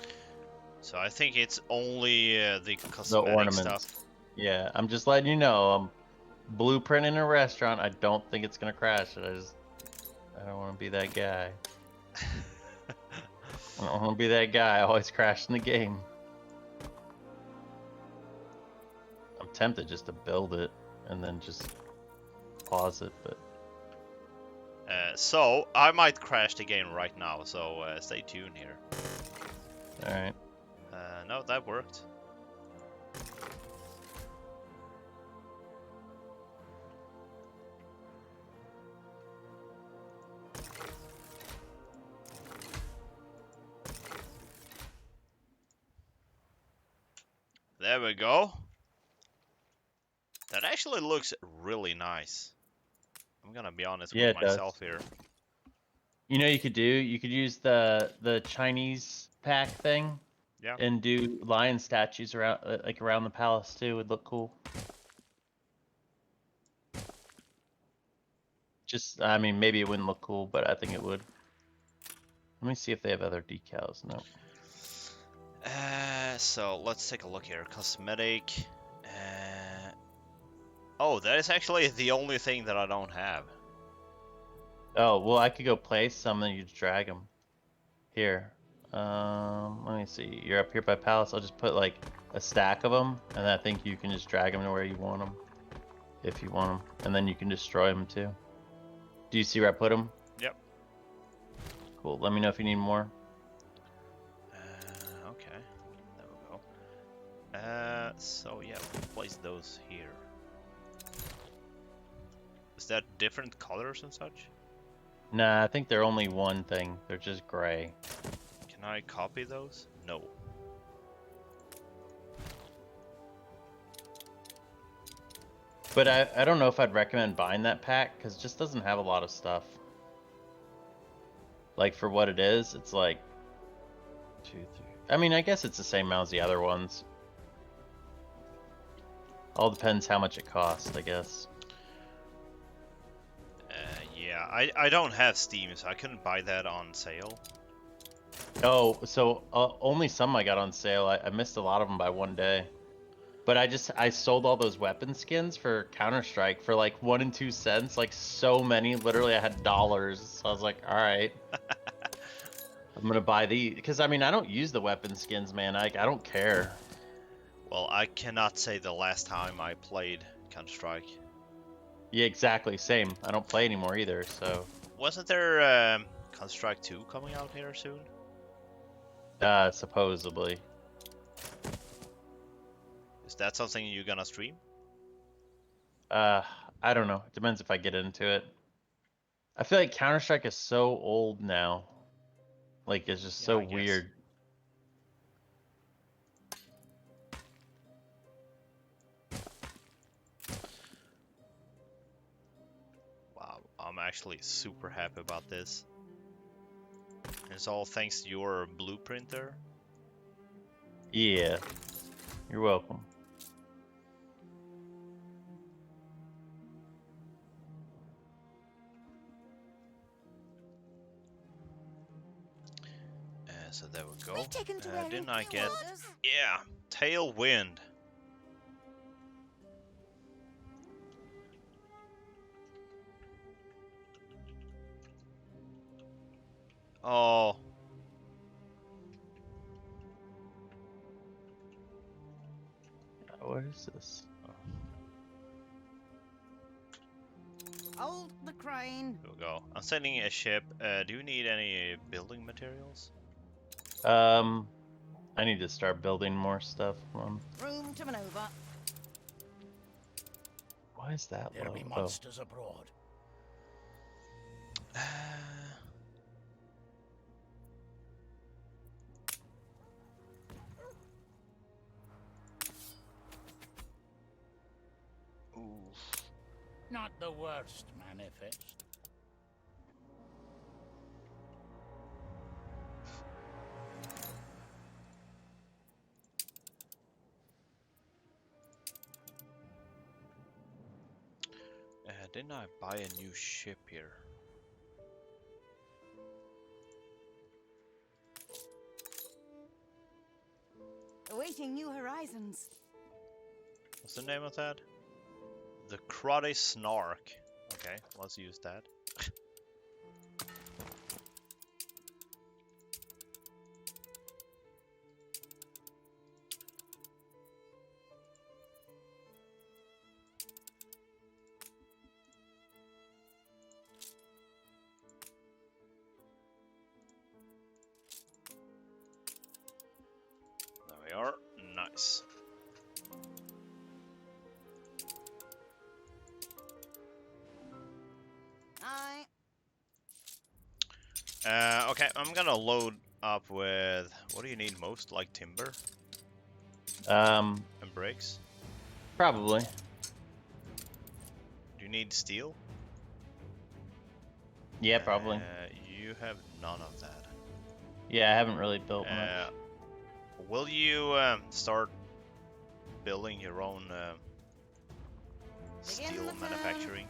So I think it's only the The cosmetic ornaments. stuff. Yeah, I'm just letting you know. I'm blueprinting a restaurant. I don't think it's gonna crash. I don't want to be that guy. I don't want to be that guy always crashing the game. I'm tempted just to build it and then just pause it, but So I might crash the game right now. So stay tuned here. all right. No, that worked. There we go. That actually looks really nice. I'm gonna be honest Yeah, with it does. myself here. You know what you could do? You could use the Chinese pack thing. Yeah. And do lion statues around like around the palace too. Would look cool. Just, I mean, maybe it wouldn't look cool, but I think it would. Let me see if they have other decals. No. So let's take a look here. Cosmetic. Oh, that is actually the only thing that I don't have. Oh, well, I could go place some and you just drag them. Here. Let me see. You're up here by palace. I'll just put like a stack of them, and I think you can just drag them to where you want them, if you want them, and then you can destroy them too. Do you see where I put them? Yep. Cool. Let me know if you need more. Okay. There we go. So yeah, we'll place those here. Is that different colors and such? Nah, I think they're only one thing. They're just gray. Okay. Can I copy those? No. But I don't know if I'd recommend buying that pack, because it just doesn't have a lot of stuff. Like, for what it is, it's like 2, 3. I mean, I guess it's the same amount as the other ones. All depends how much it costs, I guess. Yeah, I don't have Steam, so I couldn't buy that on sale. Oh, so only some I got on sale. I missed a lot of them by one day. But I sold all those weapon skins for Counter-Strike for like 1 and 2 cents, like so many. Literally, I had dollars. So I was like, all right, I'm gonna buy these because I mean I don't use the weapon skins, man. I don't care. Well, I cannot say the last time I played Counter-Strike. Yeah, exactly. Same. I don't play anymore either. So. Wasn't there Counter-Strike 2 coming out here soon? Supposedly. Is that something you're gonna stream? I don't know. It depends if I get into it. I feel like Counter-Strike is so old now. Like, it's just so weird. Wow, I'm actually super happy about this. It's all thanks to your blueprint there. Yeah. You're welcome. So there we go. Didn't I get... Orders? Yeah, Tailwind. Oh. What is this? Hold the crane. Here we go. I'm sending a ship. Do you need any building materials? I need to start building more stuff. Room to maneuver. Why is that There low? be monsters abroad. Oof. Not the worst manifest. Didn't I buy a new ship here? Awaiting new horizons. What's the name of that? The Crotty Snark. Okay, let's use that. There we are. Nice. Okay, I'm gonna load up with... What do you need most? Like timber? And bricks? Probably. Do you need steel? Yeah, probably. You have none of that. Yeah, I haven't really built much. Will you start building your own steel manufacturing?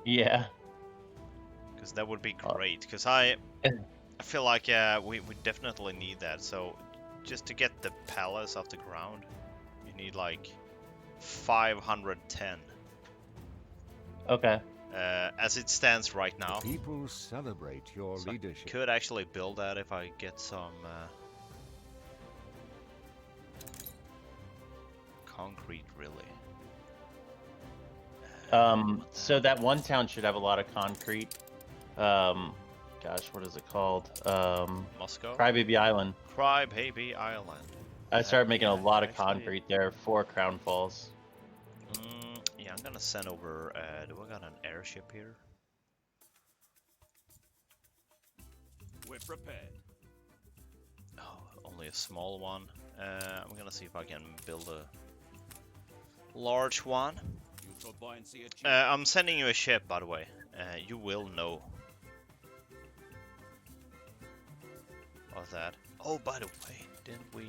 Yeah. Because that would be great. Because I feel like we definitely need that. So just to get the palace off the ground, you need like 510. Okay. As it stands right now. People celebrate your So leadership. I could actually build that if I get some concrete, really. So that one town should have a lot of concrete. Gosh, what is it called? Moscow? Crybaby Island. Crybaby Island. I started making a lot of actually- concrete there for Crown Falls. Yeah, I'm gonna send over. Do I got an airship here? We're prepared. only a small one. I'm gonna see if I can build a large one. I'm sending you a ship, by the way. You will know of that. Oh, by the way, didn't we?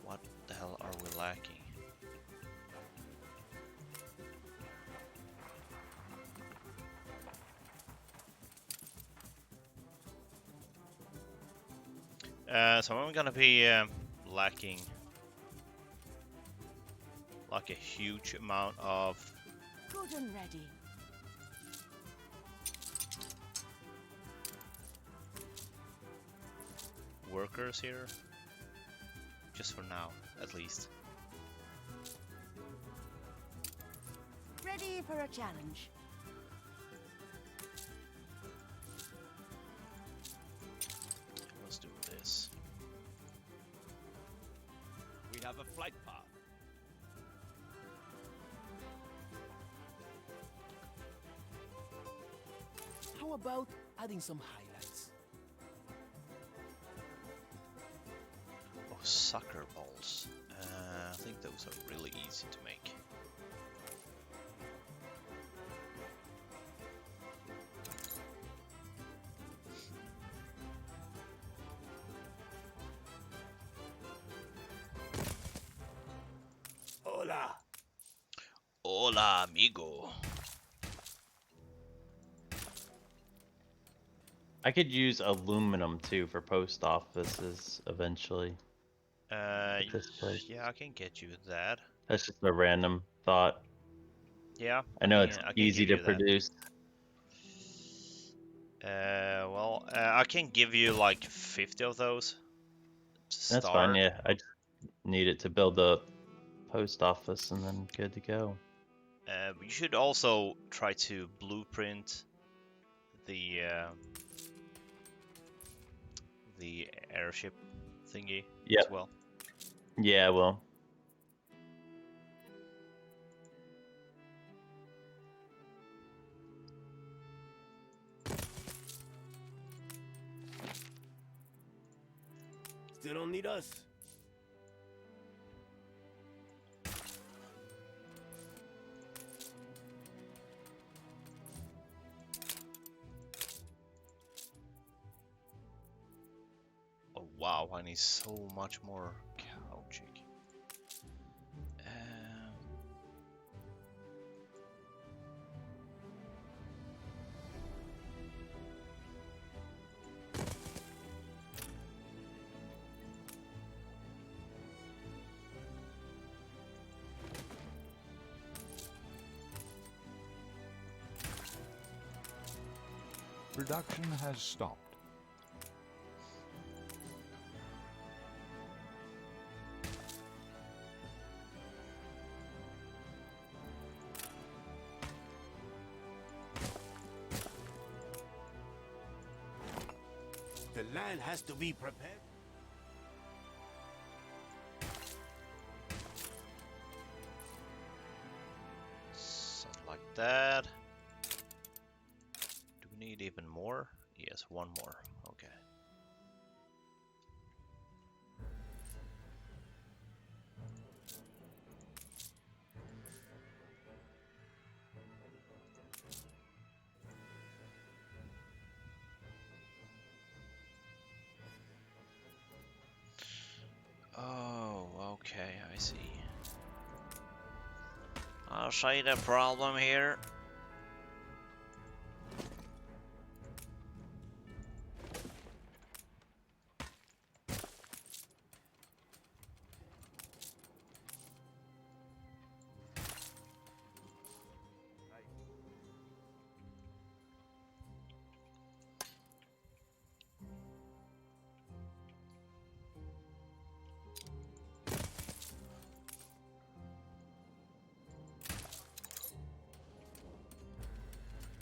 What the hell are we lacking? So I'm gonna be lacking like a huge amount of Good and ready. workers here, just for now, at least. Ready for a challenge. Let's do this. We have a flight path. How about adding some highlights? Oh, sucker balls. I think those are really easy to make. Hola! Hola, amigo. I could use aluminum too for post offices eventually. At this place. Yeah, I can get you that. That's just a random thought. Yeah, I know can- it's I can easy give to you that. produce. Well, I can give you like 50 of those. To That's fine, start. yeah. I just need it to build a post office and then good to go. You should also try to blueprint the airship thingy as well. Yeah, well. Still don't need us. Oh wow, I need so much more cow chicken. Production has stopped. The land has to be prepared. Something like that. Do we need even more? Yes, one more. Okay. Oh, okay, I see. I'll see the problem here.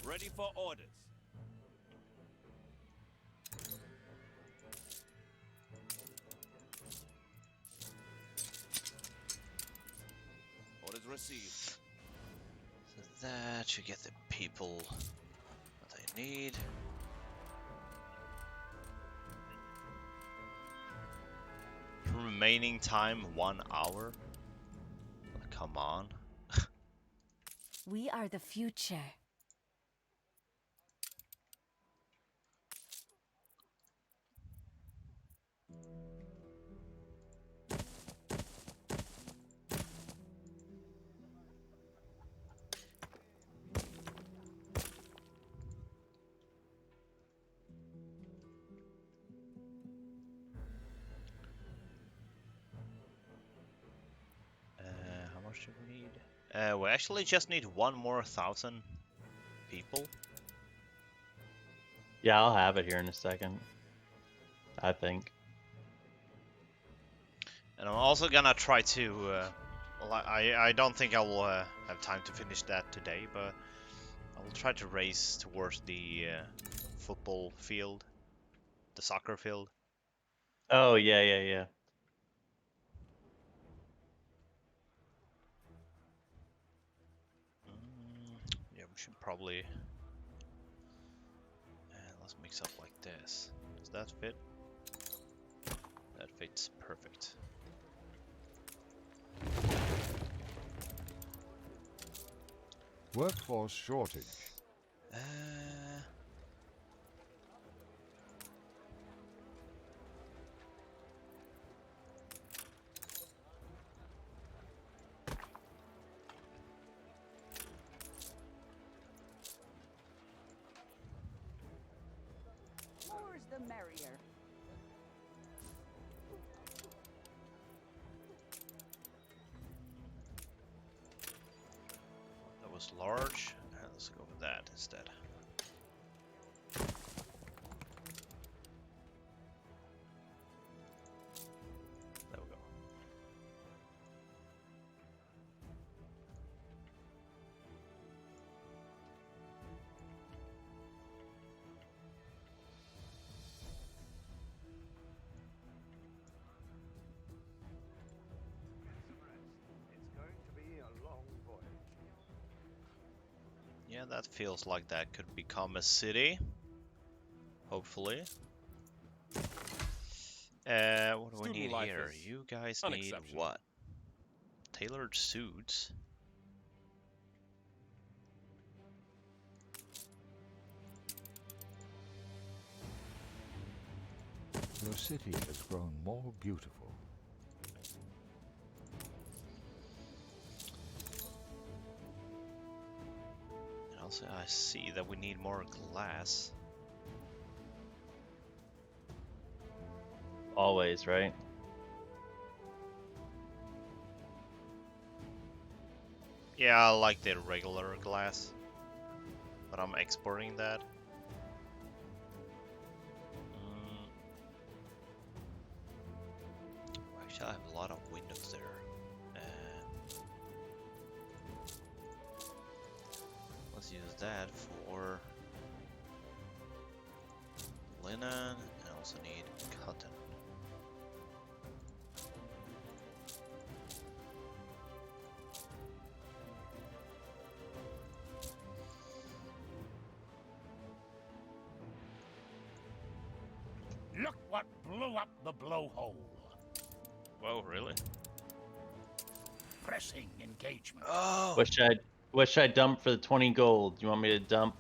Ready for orders. Orders received. So that should get the people what they need. remaining time 1 hour. Come on. We are the future. How much do we need? We actually just need 1 more 1,000 people. Yeah, I'll have it here in a second. I think. And I'm also gonna try to. Well, I don't think I will have time to finish that today, but I will try to race towards the football field, the soccer field. Oh yeah, yeah, yeah. Yeah, we should probably. Let's mix up like this. Does that fit? That fits perfect. Workforce shortage. More's the merrier. That was large. Let's go with that instead. There we go. It's going to be a long voyage. Yeah, that feels like that could become a city. Hopefully. What do we Student need life here? is You guys need unexceptional. what? Tailored suits. Your city has grown more beautiful. And also, I see that we need more glass. Always, right? Yeah, I like the regular glass, but I'm exporting that. Actually, I have a lot of windows there. Let's use that for linen, and I also need cotton. Look what blew up the blowhole. Whoa, really? Pressing engagement. Oh! What should I dump for the 20 gold? You want me to dump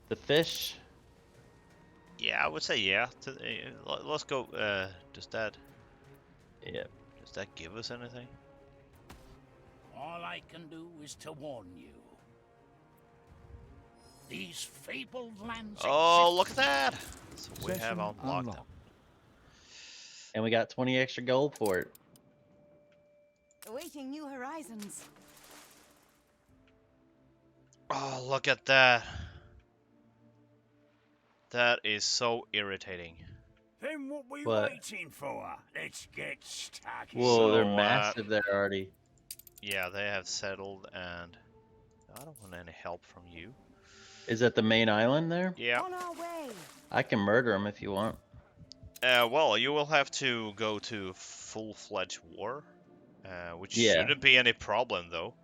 the fish? Yeah, I would say yeah. Let's go. Does that give us anything? All I can do is to warn you. These fabled lands Oh, exist. look at that! So we have Session unlocked them. unlocked. And we got 20 extra gold for it. Awaiting new horizons. Oh, look at that! That is so irritating. Then what we What? waiting for? Let's get stuck. Whoa, they're So, massive there already. Yeah, they have settled, and I don't want any help from you. Is that the main island there? Yeah. On our way. I can murder them if you want. Well, you will have to go to full-fledged war, which Yeah. shouldn't be any problem, though.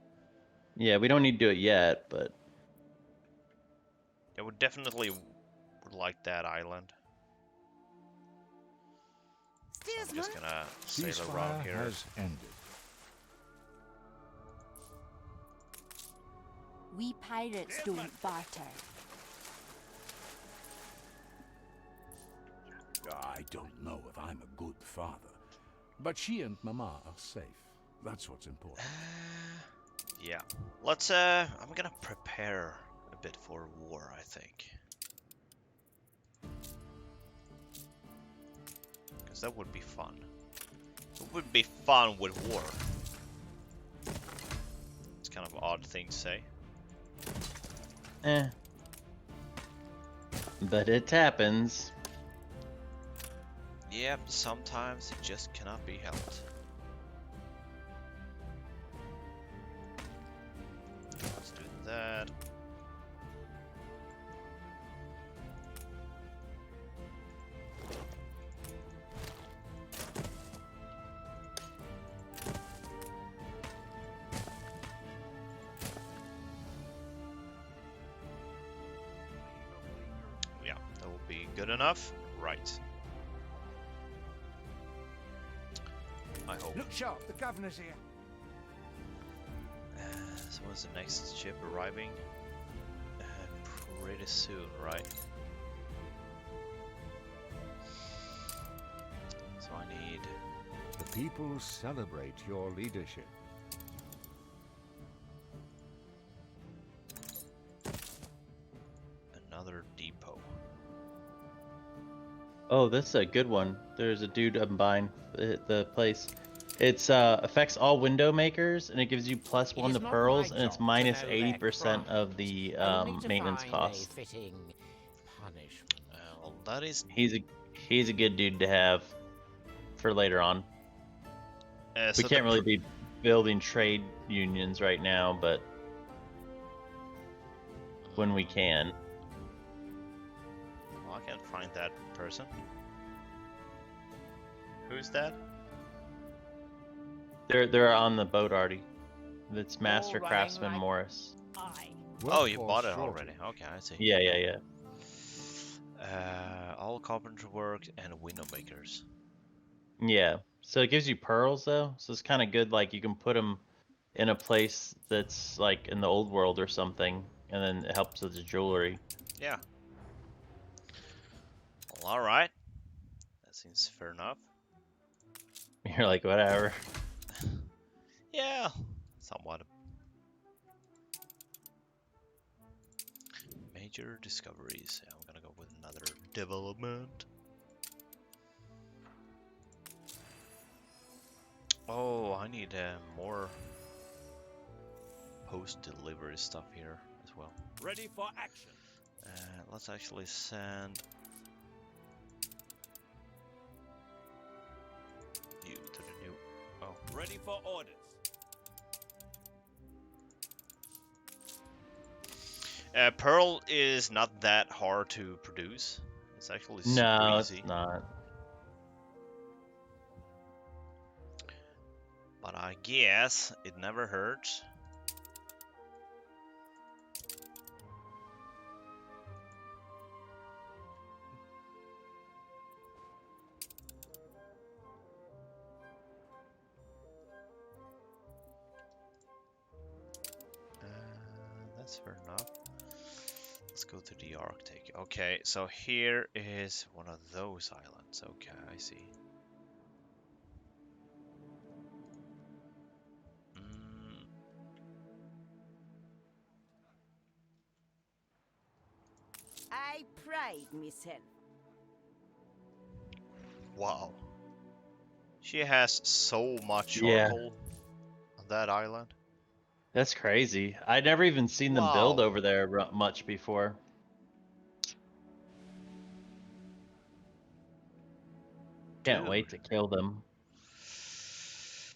Yeah, we don't need to do it yet, but I would definitely would like that island. I'm just gonna sail around Ceasefire here. has ended. We pirates don't barter. I don't know if I'm a good father, but she and Mama are safe. That's what's important. Yeah. Let's I'm gonna prepare a bit for war, I think. Because that would be fun. It would be fun with war. It's kind of an odd thing to say. But it happens. Yep, sometimes it just cannot be helped. Let's do that. Yeah, that will be good enough. Right. I hope. Look sharp, the governor's here. So when's the next ship arriving? Pretty soon, right? So I need... The people celebrate your leadership. another depot. Oh, this is a good one. There's a dude I'm buying the place. It's affects all window makers, and it gives you +1 to pearls, and it's minus 80% of the maintenance cost. Well, that is... He's a good dude to have for later on. We so can't really be building trade unions right now, but when we can. Well, I can't find that person. Who's that? They're on the boat already. It's Master Craftsman Morris. Oh, you bought it already. Okay, I see. Yeah. All carpenter work and window makers. Yeah. So it gives you pearls though, so it's kind of good. Like you can put them in a place that's like in the old world or something, and then it helps with the jewelry. Yeah. Well, all right. That seems fair enough. You're like, whatever. Yeah, somewhat. Major discoveries. Yeah, I'm gonna go with another development. Oh, I need more post-delivery stuff here as well. Ready for action. Let's actually send you to the new. Oh, ready for orders. Pearl is not that hard to produce. It's actually super easy. It's not. But I guess it never hurts. That's fair enough. Let's go to the Arctic. Okay, so here is one of those islands. Okay, I see. I pride myself. Wow. She has so much charcoal on that island. That's crazy. I'd never even seen them build over there much before. Can't wait to kill them.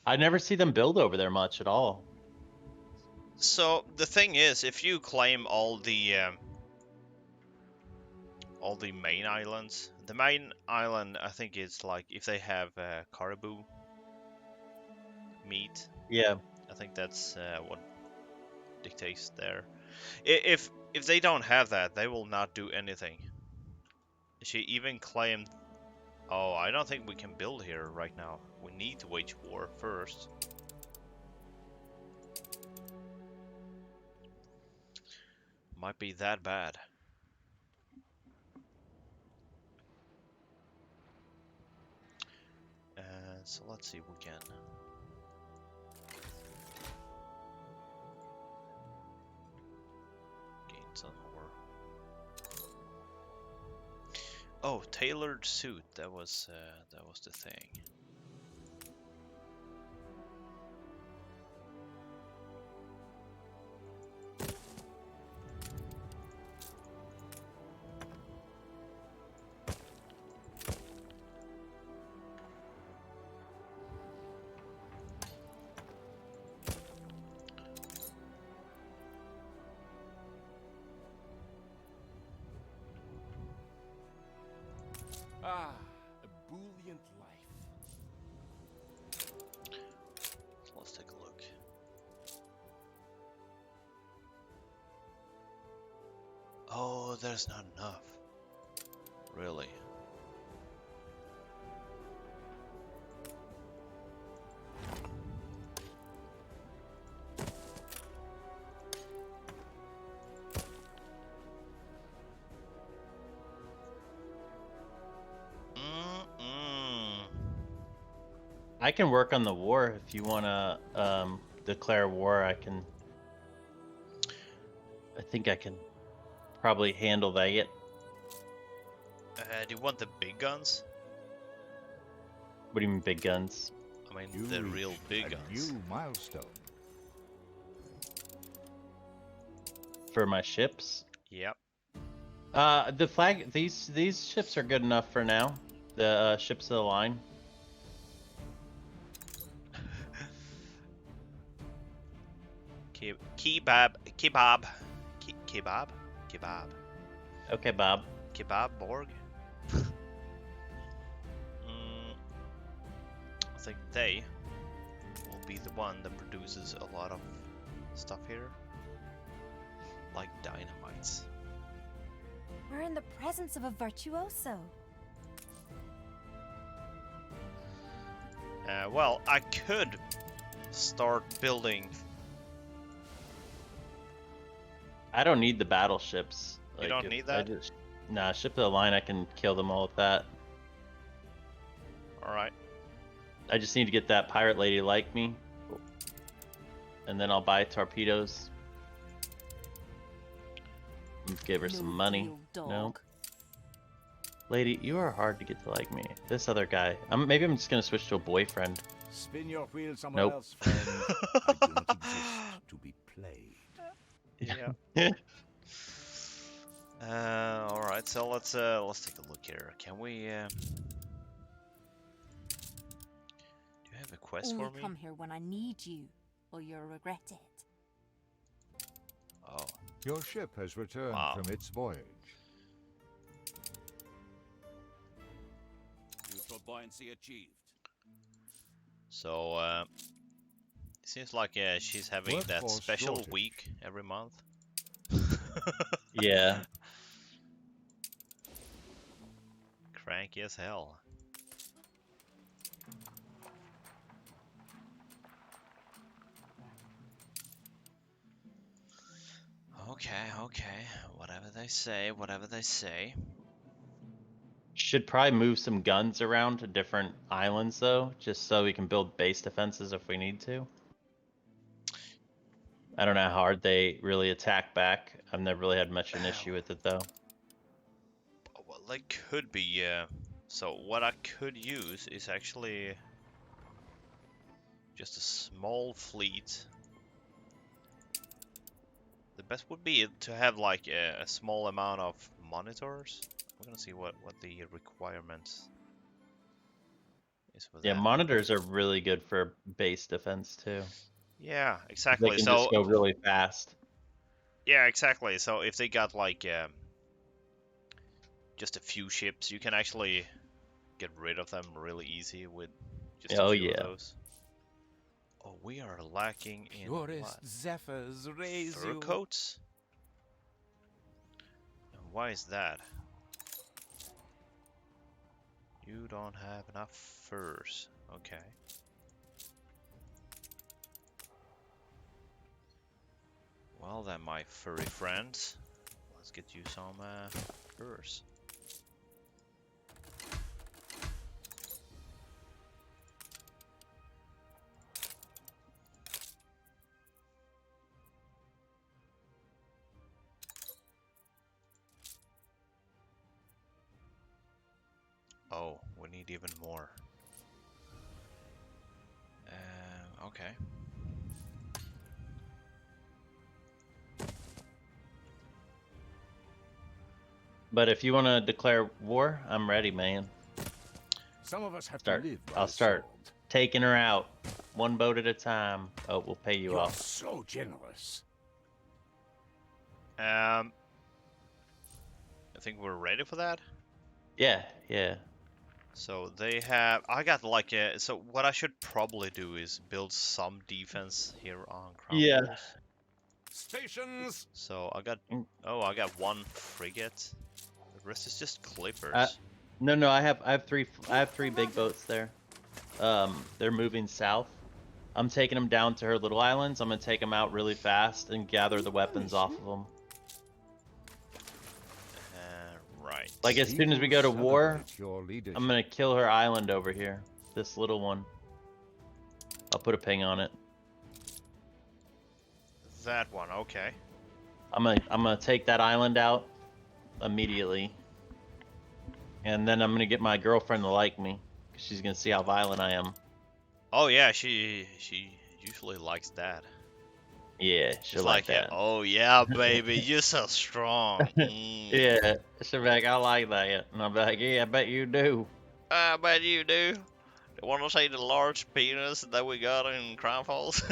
I never see them build over there much at all. So the thing is, if you claim all the main islands, the main island, I think it's like if they have caribou meat. Yeah. I think that's what dictates there. If they don't have that, they will not do anything. She even claimed Oh, I don't think we can build here right now. We need to wage war first. Might be that bad. So let's see if we can. Gain some more. Oh, tailored suit. That was the thing. Ah, ebullient life. Let's take a look. Oh, there's not enough. Really? I can work on the war if you want to declare war. I think I can probably handle that. Do you want the big guns? What do you mean big guns? I mean You the reach real big a guns. new milestone. For my ships? Yep. The flag. These ships are good enough for now. The ships of the line. Kebab. Okay, Bob. Kebab Borg. I think they will be the one that produces a lot of stuff here, like dynamites. We're in the presence of a virtuoso. Well, I could start building. I don't need the battleships. You don't need that? Nah, ship of the line, I can kill them all with that. Alright. I just need to get that pirate lady to like me. And then I'll buy torpedoes. Give her some money. No. Lady, you are hard to get to like me. This other guy. Maybe I'm just gonna switch to a boyfriend. Spin your wheel somewhere Nope. else, friend. I do not exist to be played. Yeah. Alright, so let's take a look here. Can we do you have a quest Only for me? come here when I need you, or you'll regret it. Oh. Your ship has returned Wow. from its voyage. Neutral buoyancy achieved. So it seems like she's having that Workforce special shortage. week every month. Yeah. Cranky as hell. Okay. Whatever they say. Should probably move some guns around to different islands though, just so we can build base defenses if we need to. I don't know how hard they really attack back. I've never really had much of an issue with it though. Well, they could be, so what I could use is actually just a small fleet. The best would be to have like a small amount of monitors. I'm gonna see what the requirements is for Yeah, that. monitors are really good for base defense too. Yeah, They exactly. can So just go really fast. yeah, exactly. So if they got like just a few ships, you can actually get rid of them really easy with just a few of those. Oh, we are lacking in what? Zephyrs raise Fur you. coats? And why is that? You don't have enough furs. Okay. Well then, my furry friends, let's get you some furs. Oh, we need even more. Okay. But if you want to declare war, I'm ready, man. Some of us have to live by I'll the start sword. taking her out, one boat at a time. Oh, we'll pay you You're off. so generous. I think we're ready for that. Yeah, yeah. So they have. I got like a. So what I should probably do is build some defense here on Crown Yeah. Falls. Stations. So I got. Oh, I got one frigate. The rest is just clippers. No, I have three big boats there. They're moving south. I'm taking them down to her little islands. I'm gonna take them out really fast and gather the weapons off of them. Right. Like as soon as we go to war, I'm gonna kill her island over here. This little one. I'll put a ping on it. That one, okay. I'm gonna take that island out immediately, and then I'm gonna get my girlfriend to like me, 'cause she's gonna see how violent I am. Oh yeah, she usually likes that. Yeah, she'll It's like that. Oh yeah, baby, you're so strong. Yeah, she'll be like, I like that, and I'll be like, yeah, I bet you do. I bet you do. Want to see the large penis that we got in Crown Falls?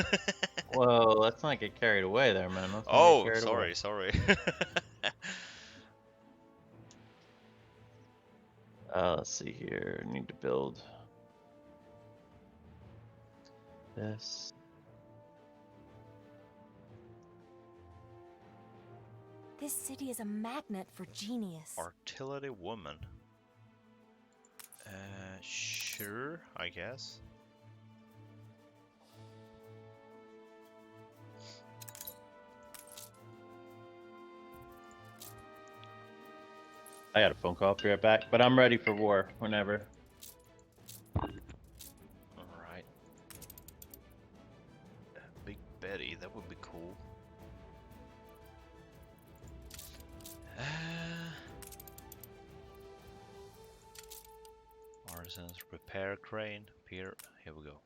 Whoa, let's not get carried away there, man. Let's not Oh, get carried away. sorry. Let's see here. Need to build this. This city is a magnet for genius. Artillery woman. Sure, I guess. I got a phone call. I'll be right back. But I'm ready for war whenever. Alright. Big Betty, that would be cool. Artisans repair crane. Here we go.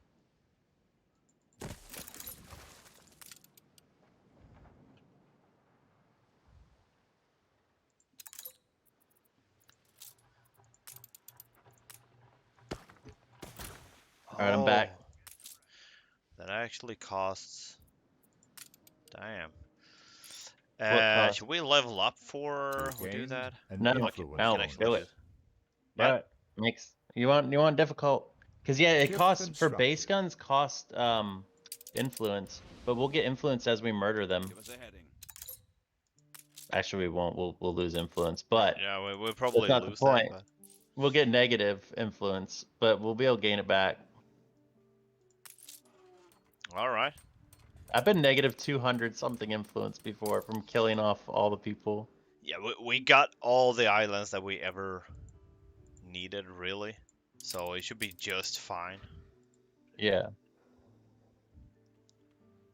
Alright, I'm back. That actually costs. Damn. What Should we level up for we do that? No, do it. Yeah. Makes you want difficult, because yeah, it costs for base guns cost influence, but we'll get influence as we murder them. Give us a heading. Actually, we won't. We'll lose influence, but Yeah, we'll probably that's not lose the point. that. But... We'll get negative influence, but we'll be able to gain it back. All right. I've been negative 200 something influence before from killing off all the people. Yeah, we got all the islands that we ever needed, really. So it should be just fine. Yeah.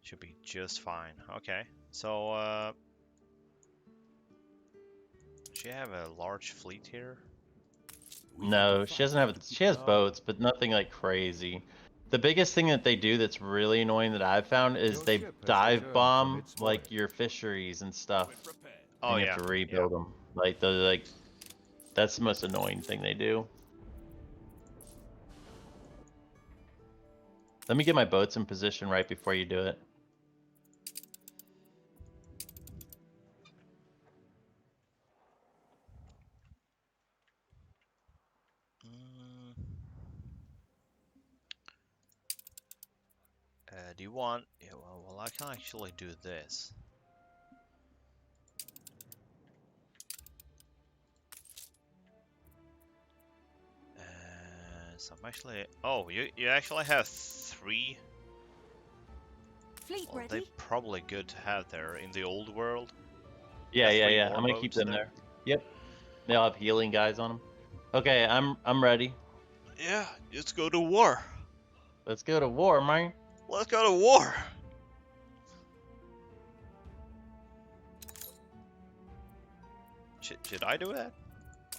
Should be just fine. Okay. So, she have a large fleet here? No, she doesn't have. She has boats, but nothing like crazy. The biggest thing that they do that's really annoying that I've found is they dive bomb like your fisheries and stuff. Oh and you have to rebuild them. Like that's the most annoying thing they do. Let me get my boats in position right before you do it. Do you want... Yeah, well, I can actually do this. So I'm actually. Oh, you actually have 3. Fleet Well, ready? they probably good to have there in the old world. Yeah, Got 3 yeah. more I'm gonna keep boats them there. Yep. They'll have healing guys on them. Okay, I'm ready. Yeah, let's go to war. Let's go to war, man. Let's go to war. Should I do that?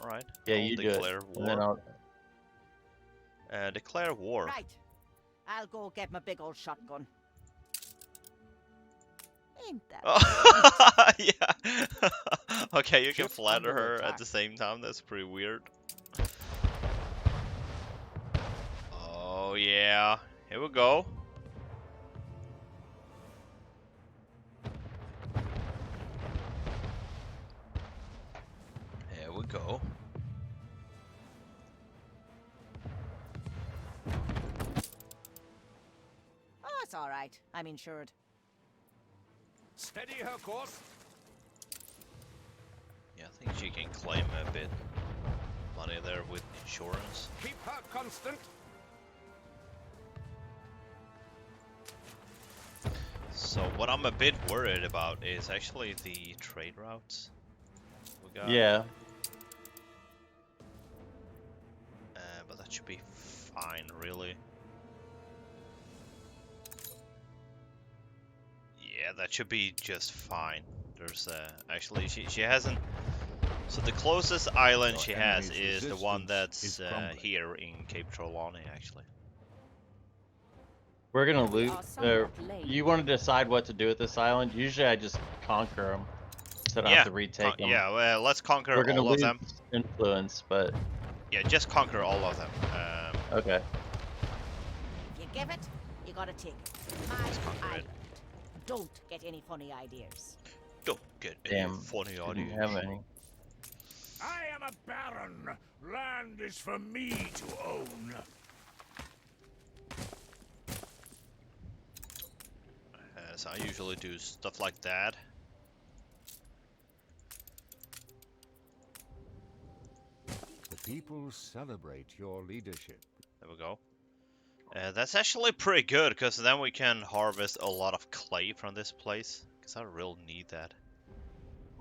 All right. Yeah, I'll you do it. declare And then war. I'll... Declare war. Right. I'll go get my big old shotgun. Ain't that Oh, yeah. Okay, you can Ship flatter under her attack. at the same time. That's pretty weird. Oh yeah. Here we go. Here we go. Oh, it's all right. I'm insured. Steady her course. Yeah, I think she can claim a bit money there with insurance. Keep her constant. So what I'm a bit worried about is actually the trade routes we got. Yeah. But that should be fine, really. Yeah, that should be just fine. There's actually she hasn't. So the closest island Your she has enemy's is the one resistance that's is crumbling. here in Cape Trelawney, actually. We're gonna We loot. are somewhat late. You want to decide what to do with this island? Usually I just conquer them, so I don't have to retake them. Yeah, well, let's conquer We're gonna all of lose them. influence, but Yeah, just conquer all of them. okay. If you give it, you gotta take it. My conquer it. island. Don't get any funny ideas. Don't get any Damn, funny didn't ideas. have any. I am a baron. Land is for me to own. So I usually do stuff like that. The people celebrate your leadership. There we go. That's actually pretty good, because then we can harvest a lot of clay from this place. Because I really need that.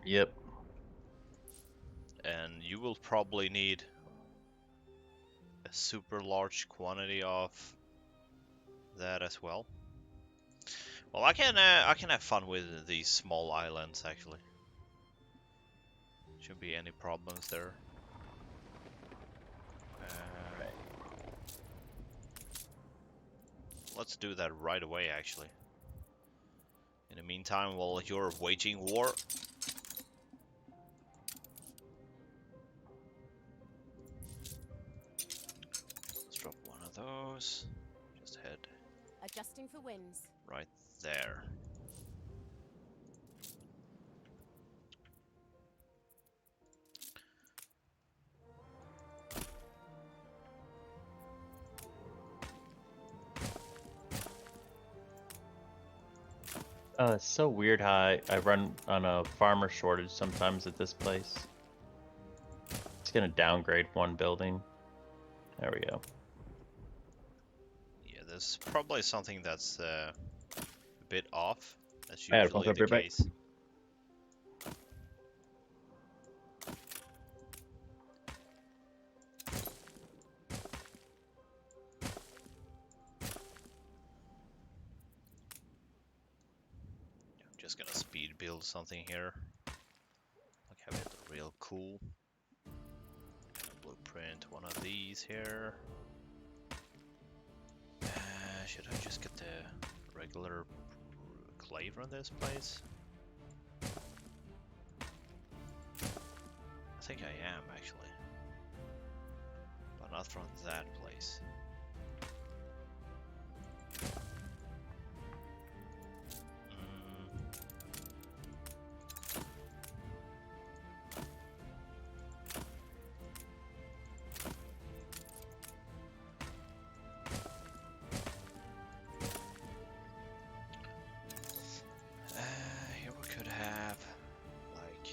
Yep. And you will probably need a super large quantity of that as well. Well, I can have fun with these small islands, actually. Shouldn't be any problems there. Let's do that right away, actually. In the meantime, while you're waging war, let's drop one of those. Just head Adjusting for winds. right there. It's so weird how I run on a farmer shortage sometimes at this place. It's gonna downgrade one building. There we go. Yeah, there's probably something that's a bit off. That's Yeah, usually the everybody. case. I'm just gonna speed build something here. Like have it real cool. Blueprint one of these here. Should I just get the regular clay from this place? I think I am, actually. But not from that place. Here we could have like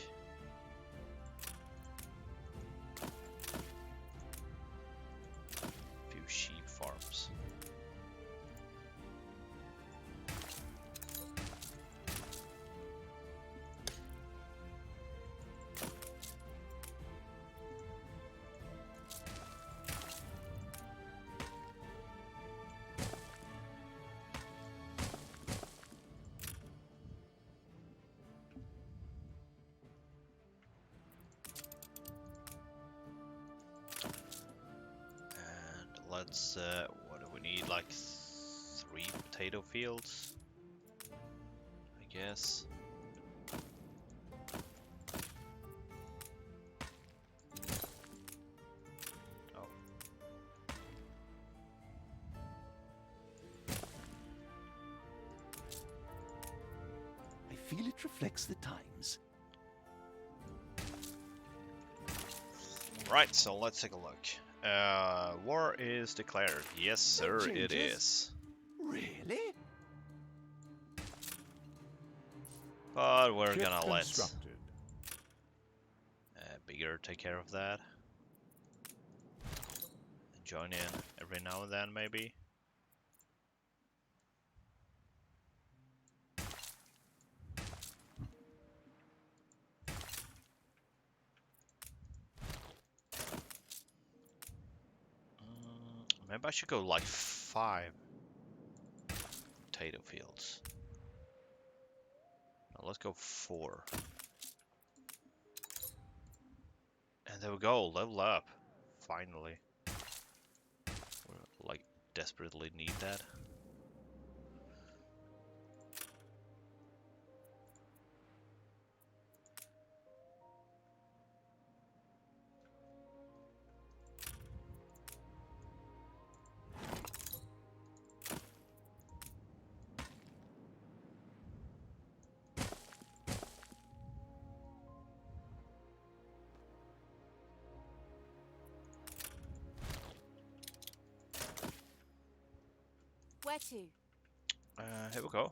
a few fields. What do we need? Like 3 potato fields, I guess. Oh. I feel it reflects the times. Right, so let's take a look. War is declared. Yes, sir, it is. Really? But we're Ship gonna let constructed. Bigor take care of that. Join in every now and then, maybe. Maybe I should go like 5 potato fields. No, let's go 4. And there we go, level up. Finally. We like desperately need that. Where to? Here we go.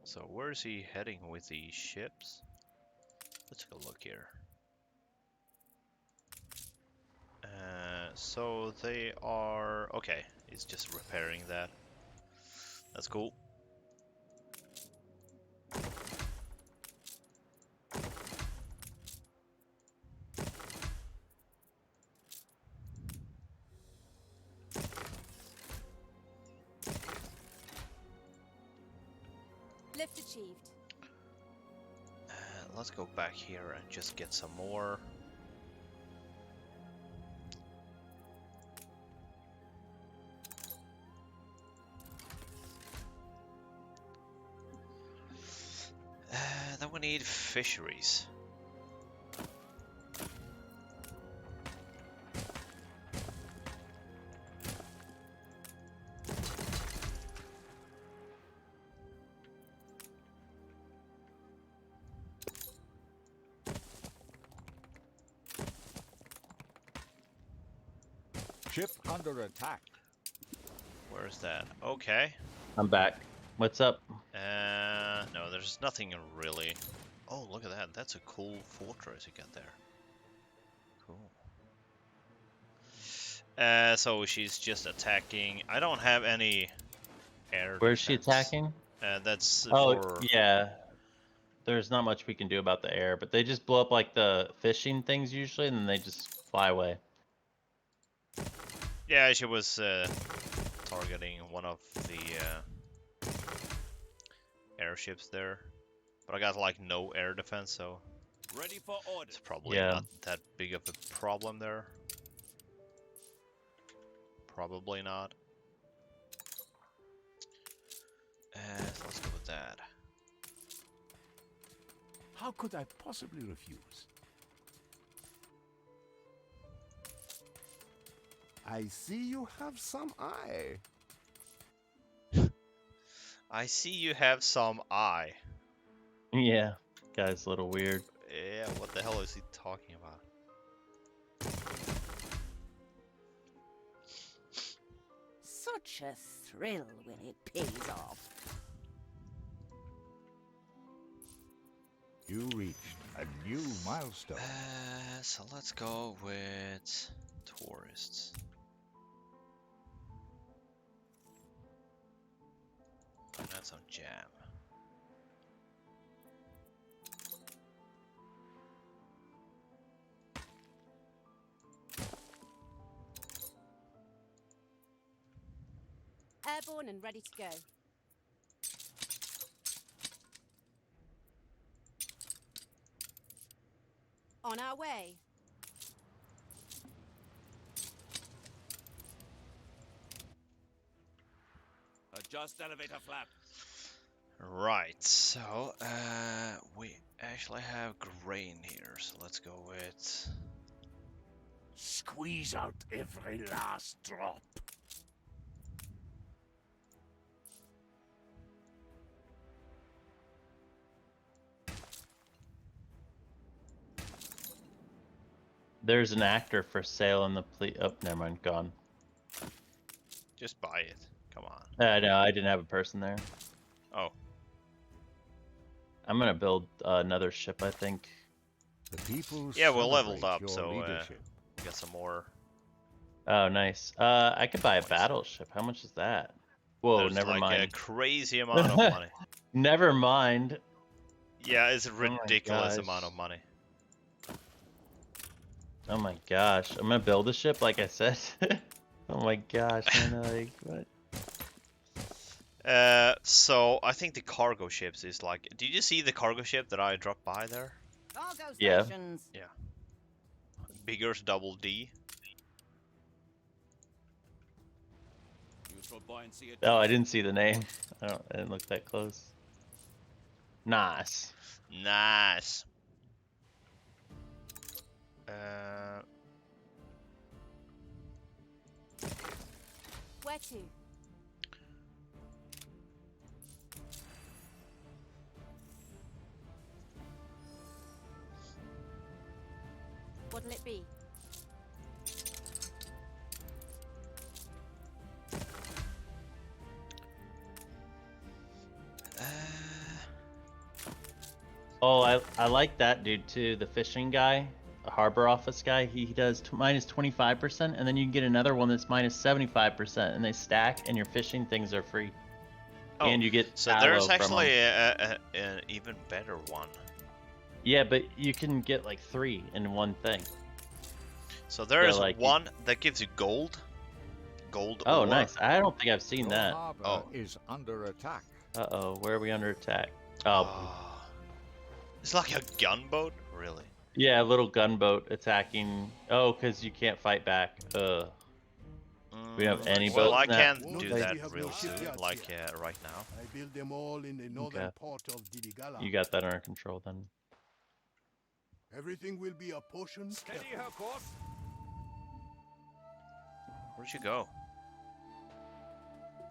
So where is he heading with these ships? Let's take a look here. So they are... Okay, he's just repairing that. That's cool. Lift achieved. Let's go back here and just get some more. Then we need fisheries. Ship under attack. Where's that? Okay. I'm back. What's up? No, there's nothing really. Oh, look at that. That's a cool fortress you got there. Cool. So she's just attacking. I don't have any air Where's she defense. attacking? That's Oh, for... yeah. There's not much we can do about the air, but they just blow up like the fishing things usually, and then they just fly away. Yeah, she was targeting one of the airships there. But I got like no air defense, so Ready for orders. it's probably not that big of a problem there. Probably not. So let's go with that. How could I possibly refuse? I see you have some eye. I see you have some eye. Yeah, guy's a little weird. Yeah, what the hell is he talking about? Such a thrill when it pays off. You reached a new milestone. So let's go with tourists. And that's on jam. Airborne and ready to go. On our way. Just elevator flap. Right, so we actually have grain here, so let's go with... Squeeze out every last drop. There's an actor for sale in the oh, never mind, gone. Just buy it. Come on. No, I didn't have a person there. Oh. I'm gonna build another ship, I think. The people yeah, we're leveled celebrate up, your so leadership. we got some more. Oh, nice. I could buy a battleship. How much is that? Whoa, There's never like mind. a crazy amount of money. Never mind. Yeah, it's a Oh my ridiculous gosh. amount of money. Oh my gosh. I'm gonna build a ship, like I said. Oh my gosh, man, like, what? So I think the cargo ships is like... Did you see the cargo ship that I dropped by there? Cargo Yeah. stations. Yeah. Bigor's double D. Useful buoyancy. Oh, I didn't see the name. I didn't look that close. Nice. Nice. Where to? What'll it be? Oh, I like that dude too. The fishing guy, the harbor office guy. He does minus 25%, and then you can get another one that's minus 75%, and they stack, and your fishing things are free. Oh, and you get so tallow there's from actually them. an even better one. Yeah, but you can get like 3 in one thing. So there is like one that gives you gold. Gold Oh, ore. nice. I don't think I've seen Your that. harbor is under attack. Uh-oh, where are we under attack? Oh, It's like a gunboat? Really? yeah, a little gunboat attacking. Oh, because you can't fight back. We don't have any Well, boats I in that. can't do Like, that real soon, like right now. I build them all in the northern Okay. part of Didigala. You got that under control then. Everything will be a potion. Steady her course. Where'd you go?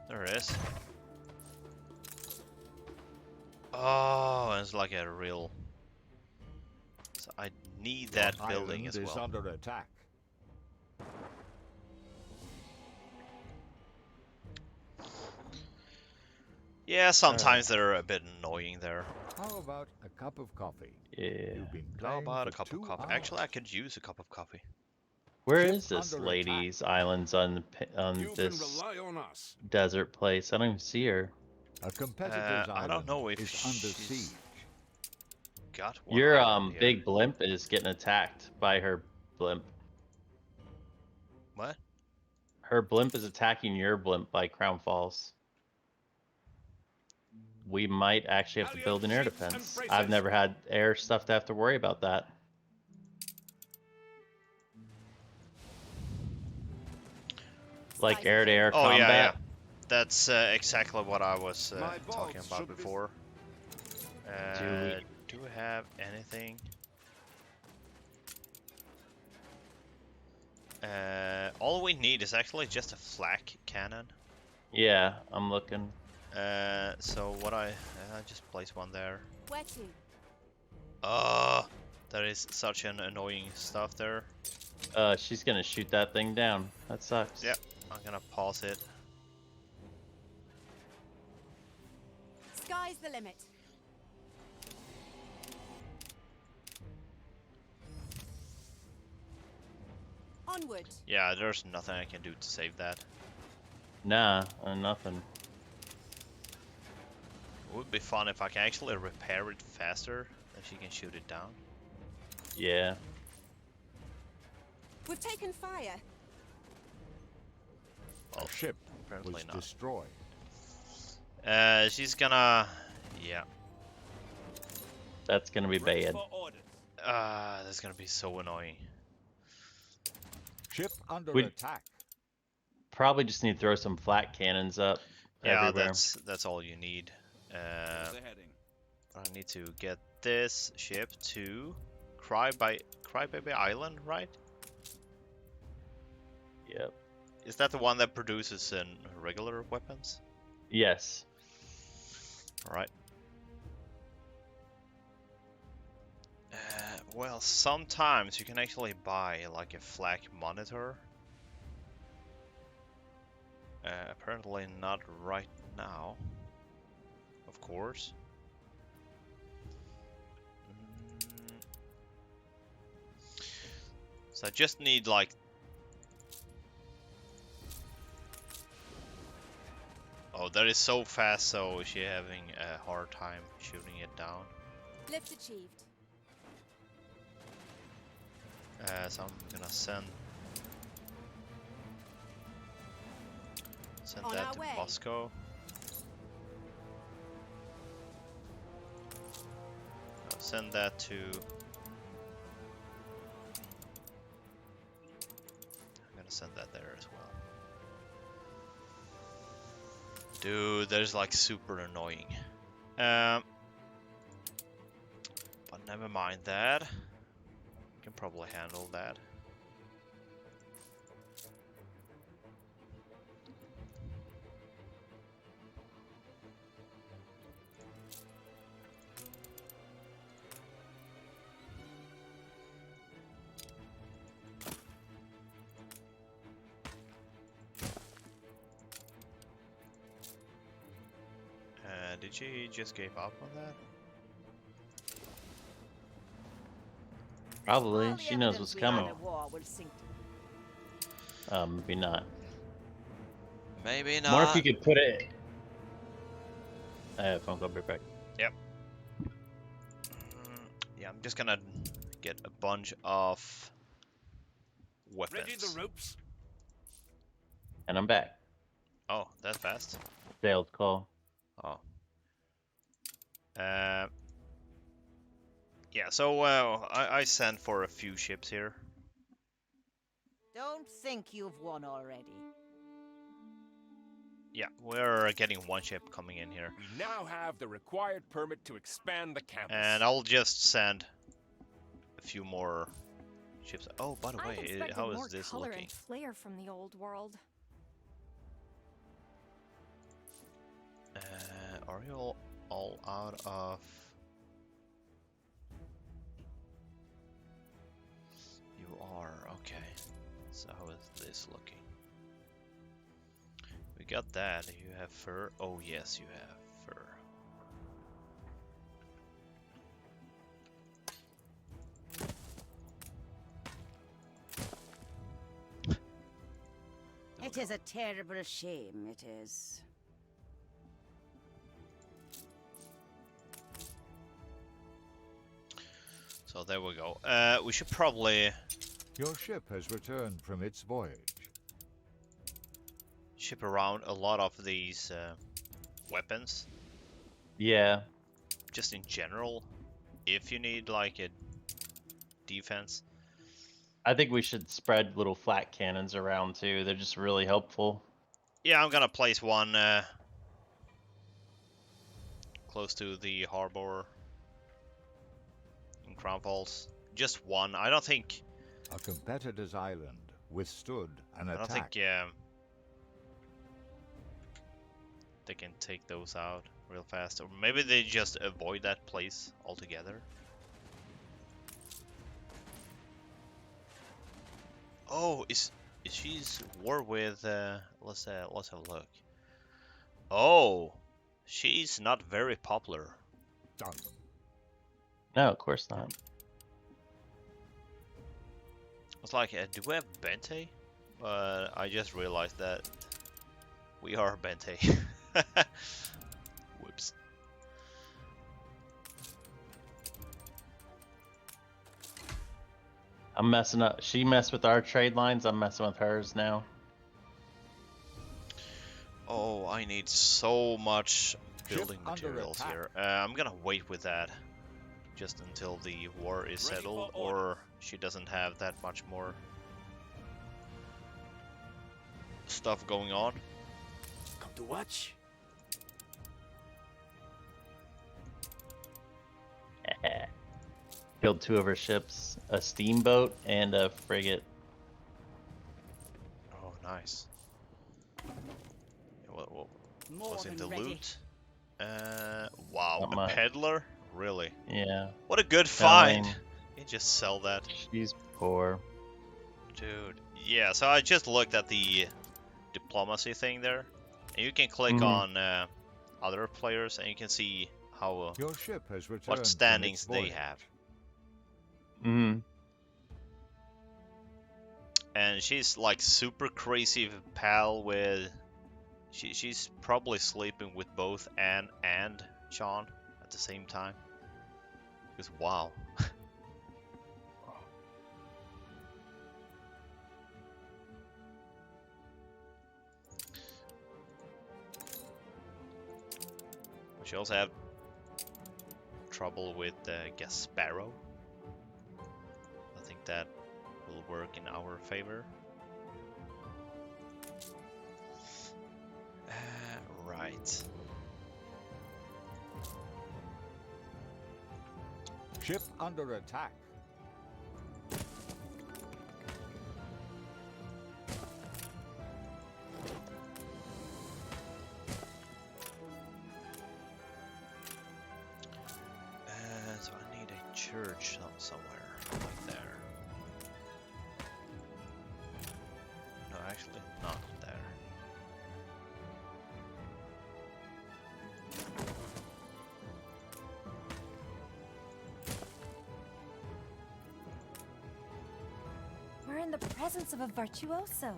There it is. Oh, it's like a real... So I need that Your building island as is well. under attack. Yeah, sometimes they're a bit annoying there. How about a cup of coffee? Yeah. You've been How playing about a for cup of 2 coffee? hours. Actually, I could use a cup of coffee. Where Ship is this under lady's islands on You this can rely on us. desert place? I don't even see her. A competitor's I island don't know if is under she's siege. got one. Your island here. big blimp is getting attacked by her blimp. What? Her blimp is attacking your blimp by Crown Falls. We might actually have to build an air defense. I've never had air stuff to have to worry about that. Like air-to-air Oh, combat. yeah. That's exactly what I was My talking bolts about should be- before. Do Do we have anything? All we need is actually just a flak cannon. Yeah, I'm looking. So what I just place one there. Where to? There is such an annoying stuff there. She's gonna shoot that thing down. That sucks. Yep, I'm gonna pause it. Sky's the limit. Onward. Yeah, there's nothing I can do to save that. Nah, nothing. It would be fun if I can actually repair it faster, then she can shoot it down. Yeah. We've taken fire. Well, A ship apparently was not. destroyed. She's gonna... Yeah. That's gonna be Ready bad. for orders. That's gonna be so annoying. Ship under We- attack. Probably just need to throw some flat cannons up. Yeah, everywhere. that's all you need. I need to get this ship to Crybaby Island, right? Yep. Is that the one that produces regular weapons? Yes. All right. Well, sometimes you can actually buy like a flak monitor. Apparently not right now, of course. So I just need like... Oh, that is so fast, so she's having a hard time shooting it down. Lift achieved. So I'm gonna send On that our to way. Moscow. I'll send that to... I'm gonna send that there as well. Dude, that is like super annoying. But never mind that. I can probably handle that. Did she just give up on that? Probably. She knows what's coming. Maybe not. Maybe not. More if you could put it. Phone call, be back. Yep. Yeah, I'm just gonna get a bunch of weapons. Ready the ropes? And I'm back. Oh, that fast? Sales call. Oh. Yeah, so I sent for a few ships here. Don't think you've won already. Yeah, we're getting one ship coming in here. We now have the required permit to expand the campus. And I'll just send a few more ships. Oh, by the way, how is this color looking? And flair from the old world. Are you all out of... You are, okay. So how is this looking? We got that. You have fur. Oh yes, you have fur. It is a terrible shame, it is. So there we go. We should probably... Your ship has returned from its voyage. Ship around a lot of these weapons. Yeah. Just in general. If you need like a defense. I think we should spread little flat cannons around too. They're just really helpful. Yeah, I'm gonna place one close to the harbor in Crown Falls. Just one. I don't think... A competitor's island withstood an attack. I don't think they can take those out real fast. Or maybe they just avoid that place altogether. Oh, is she's war with let's have a look. Oh, she's not very popular. Done. No, of course not. It's like, do we have Bente? I just realized that we are Bente. Whoops. I'm messing up. She messed with our trade lines. I'm messing with hers now. Oh, I need so much building materials here. I'm gonna wait with that just until the war is settled, or she doesn't have that much more stuff going on. Come to watch? Killed 2 of her ships, a steamboat and a frigate. Oh, nice. What More was in the than ready. loot? Wow, Not a much. peddler? Really? Yeah. What a good I find! mean, You just sell that. she's poor. Dude. Yeah, so I just looked at the diplomacy thing there. And you can click on other players and you can see how Your ship has returned what from standings its they voyage. have. Mm-hmm. And she's like super crazy pal with... She's probably sleeping with both Anne and Sean at the same time. Because wow. She also have trouble with Gasparo. I think that will work in our favor. Right. Ship under attack. So I need a church somewhere like there. No, actually not there. We're in the presence of a virtuoso.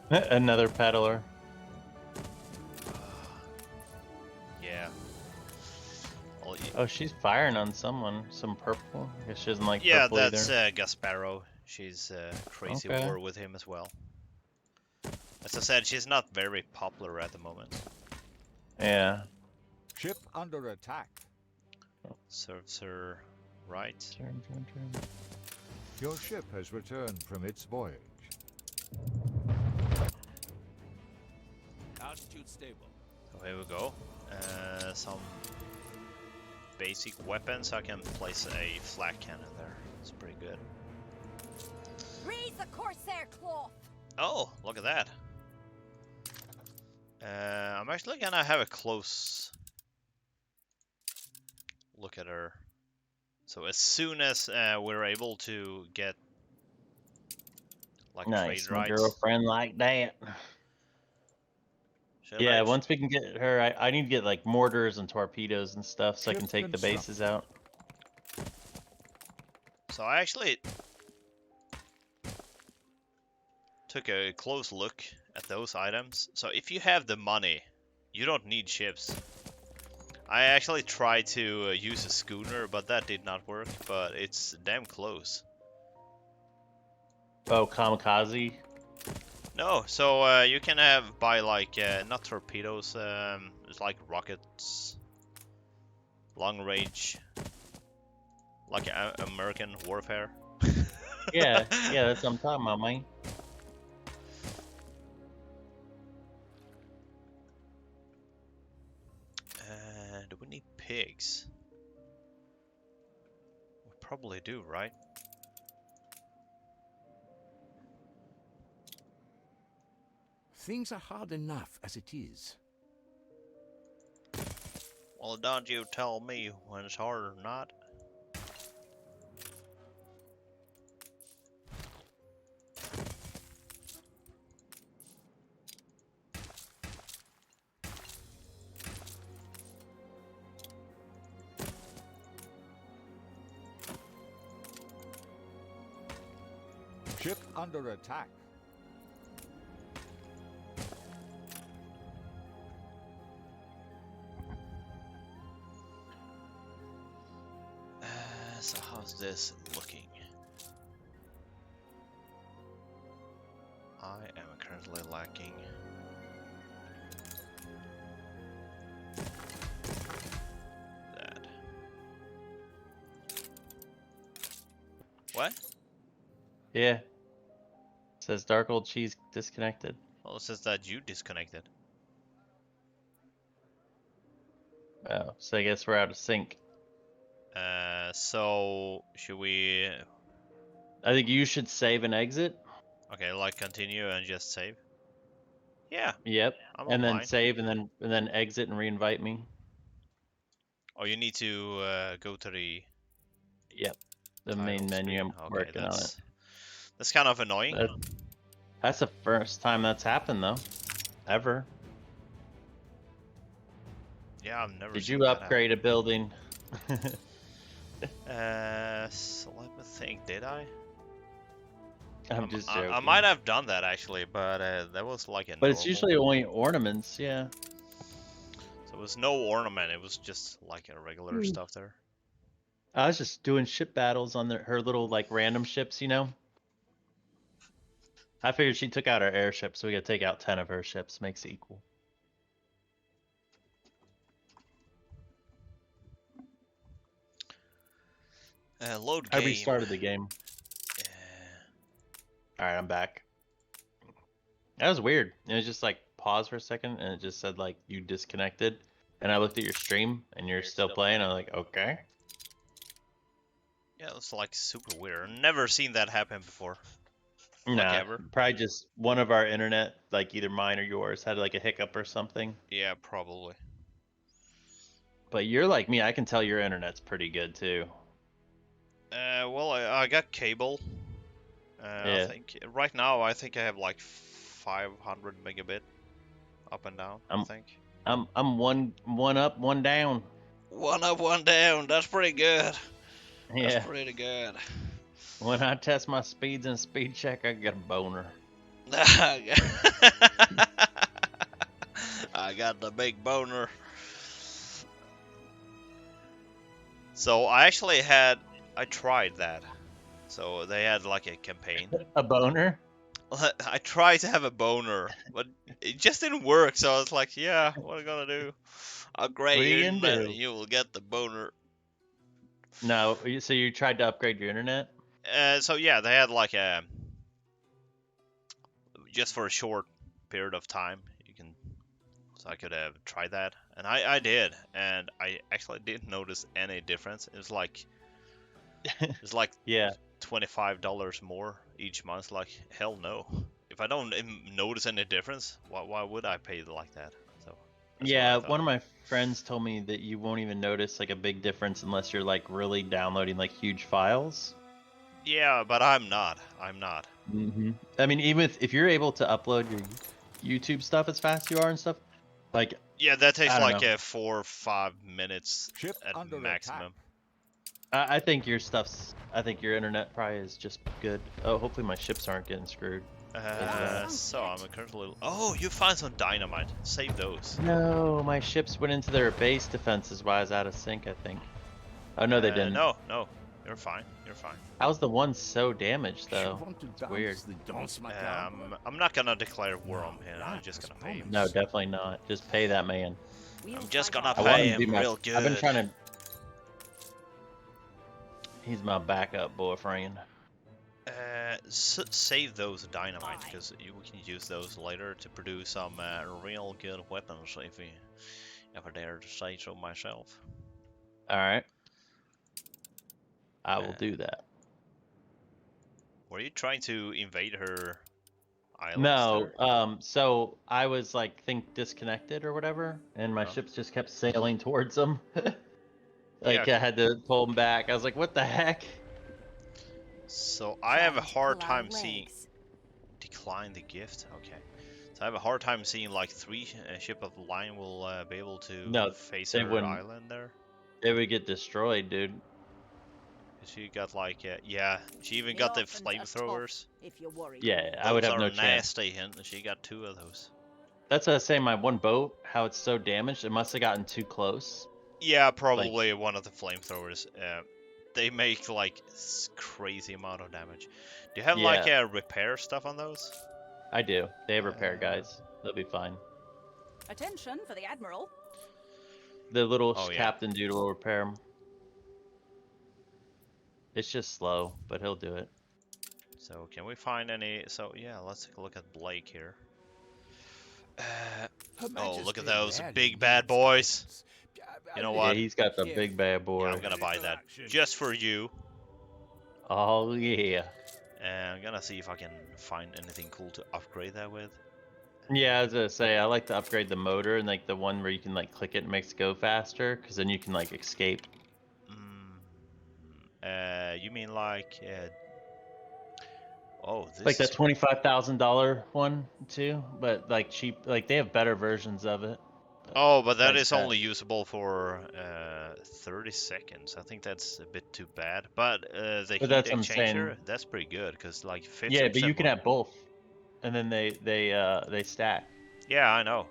Another peddler. Yeah. Well, Oh, she's firing on someone. Some purple. I guess she doesn't like yeah, purple that's either. Gasparo. She's crazy Okay. war with him as well. As I said, she's not very popular at the moment. Yeah. Ship under attack. Serves her right. Turn. Your ship has returned from its voyage. Altitude stable. So here we go. Some basic weapons. I can place a flak cannon there. It's pretty good. Raise the Corsair cloth. Oh, look at that. I'm actually gonna have a close look at her. So as soon as we're able to get like Nice, trade my rights. girlfriend like that. Yeah, once we can get her, I need to get like mortars and torpedoes and stuff so I can take the bases out. So I actually took a close look at those items. So if you have the money, you don't need ships. I actually tried to use a schooner, but that did not work. But it's damn close. Oh, kamikaze. No, so you can have buy like not torpedoes, it's like rockets, long range, like American warfare. Yeah, that's what I'm talking about, man. Do we need pigs? We probably do, right? Things are hard enough as it is. Well, don't you tell me when it's hard or not. Ship under attack. So how's this looking? I am currently lacking that. What? Yeah. It says Darkoldcheese disconnected. Well, it says that you disconnected. Oh, so I guess we're out of sync. So should we? I think you should save and exit. Okay, like continue and just save. Yeah. Yep. I'm And then online. save and then exit and reinvite me. Oh, you need to go to the. Yep. The title main menu. screen. I'm Okay, working on it. That's kind of annoying. That's the first time that's happened though, ever. Yeah, I've never. Did seen you that upgrade a building? So let me think. Did I? I'm just joking. I might have done that actually, but that was like a. But it's usually only ornaments, yeah. So it was no ornament. It was just like a regular stuff there. I was just doing ship battles on her little like random ships, you know. I figured she took out our airship, so we gotta take out 10 of her ships. Makes it equal. Load game. I restarted the game. Alright, I'm back. That was weird. It was just like pause for a second and it just said like you disconnected. And I looked at your stream and you're still playing. I'm like, okay. Yeah, it's like super weird. I've never seen that happen before. Nah, ever. probably just one of our internet, like either mine or yours, had like a hiccup or something. Yeah, probably. But you're like me, I can tell your internet's pretty good too. Well, I got cable. Yeah. I think right now I think I have like 500 megabit up and down. I think. I'm one up, one down. One up, one down. That's pretty good. Yeah. That's pretty good. When I test my speeds in speed check, I get a boner. I got the big boner. So I actually I tried that. So they had like a campaign. A boner? I tried to have a boner, but it just didn't work. So I was like, yeah, what am I gonna do? Upgrade What are you your gonna internet, do? and you will get the boner. No, so you tried to upgrade your internet? So yeah, they had like a just for a short period of time. You can, so I could have tried that, and I did, and I actually didn't notice any difference. It's like yeah, $25 more each month. Like hell no. If I don't notice any difference, why would I pay like that? So yeah, one of my friends told me that you won't even notice like a big difference unless you're like really downloading like huge files. Yeah, but I'm not. I'm not. Mm-hmm. I mean, even if you're able to upload your YouTube stuff as fast as you are and stuff, like yeah, that takes like 4 or 5 minutes at maximum. I think your stuff's. I think your internet probably is just good. Oh, hopefully my ships aren't getting screwed. So I'm currently. Oh, you find some dynamite. Save those. No, my ships went into their base defenses while I was out of sync, I think. Oh no, they didn't. No, you're fine. You're fine. How's the one so damaged though? It's weird. I'm not gonna declare war on him. I'm just gonna pay him. No, definitely not. Just pay that man. I'm just gonna pay him real good. I've been trying to. He's my backup boyfriend. Save those dynamite because we can use those later to produce some real good weapons if I dare to say so myself. All right. I will do that. Were you trying to invade her island? No, so I was like disconnected or whatever, and my ships just kept sailing towards them. Like I had to pull them back. I was like, what the heck? So I have a hard time seeing. Decline the gift. Okay. So I have a hard time seeing like 3 ship of the line will be able to face her island there. They would get destroyed, dude. She got like yeah, she even got the flamethrowers. Yeah, I would have no chance. Nasty, and she got 2 of those. That's what I was saying. My one boat, how it's so damaged, it must have gotten too close. Yeah, probably one of the flamethrowers. They make like crazy amount of damage. Do you have like repair stuff on those? I do. They have repair guys. They'll be fine. Attention for the Admiral. The little captain dude will repair them. It's just slow, but he'll do it. So can we find any? So yeah, let's take a look at Blake here. Oh, look at those big bad boys. You know Yeah, what? he's got the big bad boy. Yeah, I'm gonna buy that just for you. Oh yeah. And I'm gonna see if I can find anything cool to upgrade that with. Yeah, I was gonna say I like to upgrade the motor and like the one where you can like click it and makes it go faster, because then you can like escape. You mean like? Oh, this Like is that $25,000 one too, but like cheap. Like they have better versions of it. Oh, but that Price is tag. only usable for 30 seconds. I think that's a bit too bad. But the But heat that's what I'm saying. exchanger, that's pretty good because like 50%. Yeah, but you can have both, and then they stack. Yeah, I know.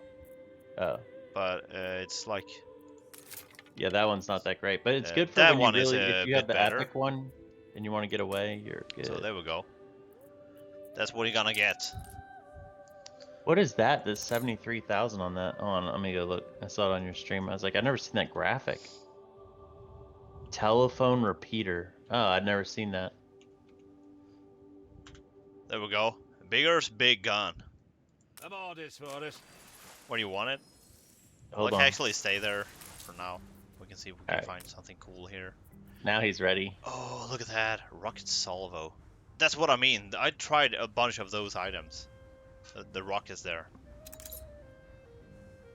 Oh. But it's like. Yeah, that one's not that great, but it's good for that when you one is really, a if you have bit the better. epic one and you want to get away, you're good. So there we go. That's what you're gonna get. What is that? There's 73,000 on that. Oh, let me go look. I saw it on your stream. I was like, I've never seen that graphic. Telephone repeater. Oh, I'd never seen that. There we go. Bigor's big gun. I'm orders for it. What do you want it? Hold Let's on. actually stay there for now. We can see if we can find something cool here. Now he's ready. Oh, look at that. Rocket salvo. That's what I mean. I tried a bunch of those items. The rockets there.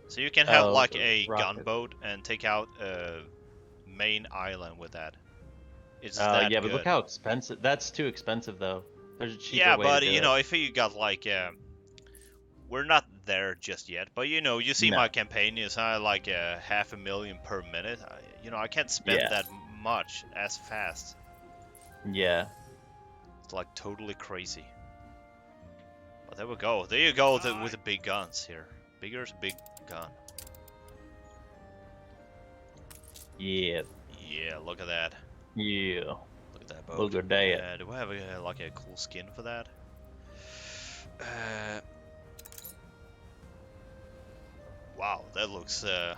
So you can have like a gunboat and take out a main island with that. It's that yeah, good. but look how expensive. That's too expensive though. There's a cheaper yeah, way but to do you know, it. if you got like, we're not there just yet. But you know, you see my campaign is like 500,000 per minute. You know, I can't spend that much as fast. Yeah. It's like totally crazy. But there we go. There you go with the big guns here. Bigor's big gun. Yeah. Yeah, look at that. Yeah. Look at that boat. Look at that. Do I have like a cool skin for that? Wow, that looks well,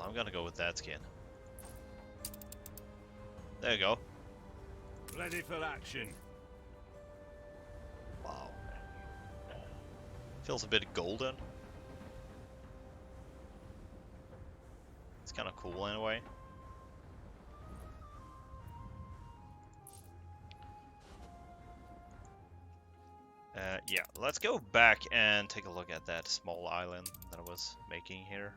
I'm gonna go with that skin. There you go. Ready for action. Wow. Feels a bit golden. It's kind of cool in a way. Yeah, let's go back and take a look at that small island that I was making here.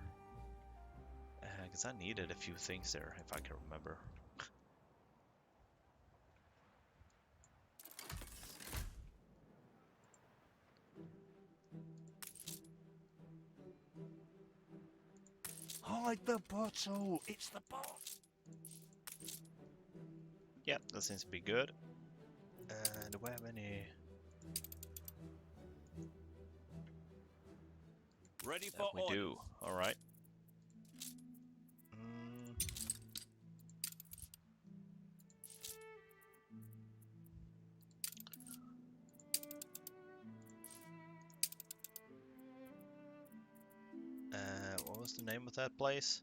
Because I needed a few things there, if I can remember. Hide the bottle. It's the bot. Yeah, that seems to be good. Do we have any? Ready for we do. All right. What was the name of that place?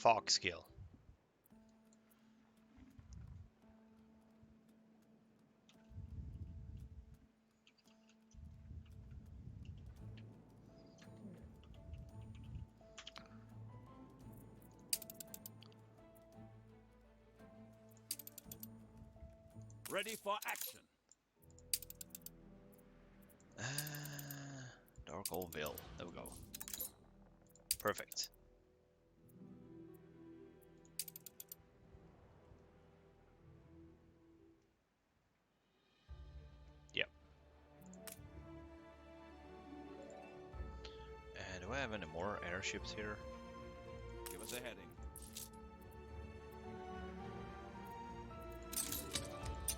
Foxgill. Ready for action. Darkoldcheese. There we go. Perfect. Yep. And do I have any more airships here? Give us a heading.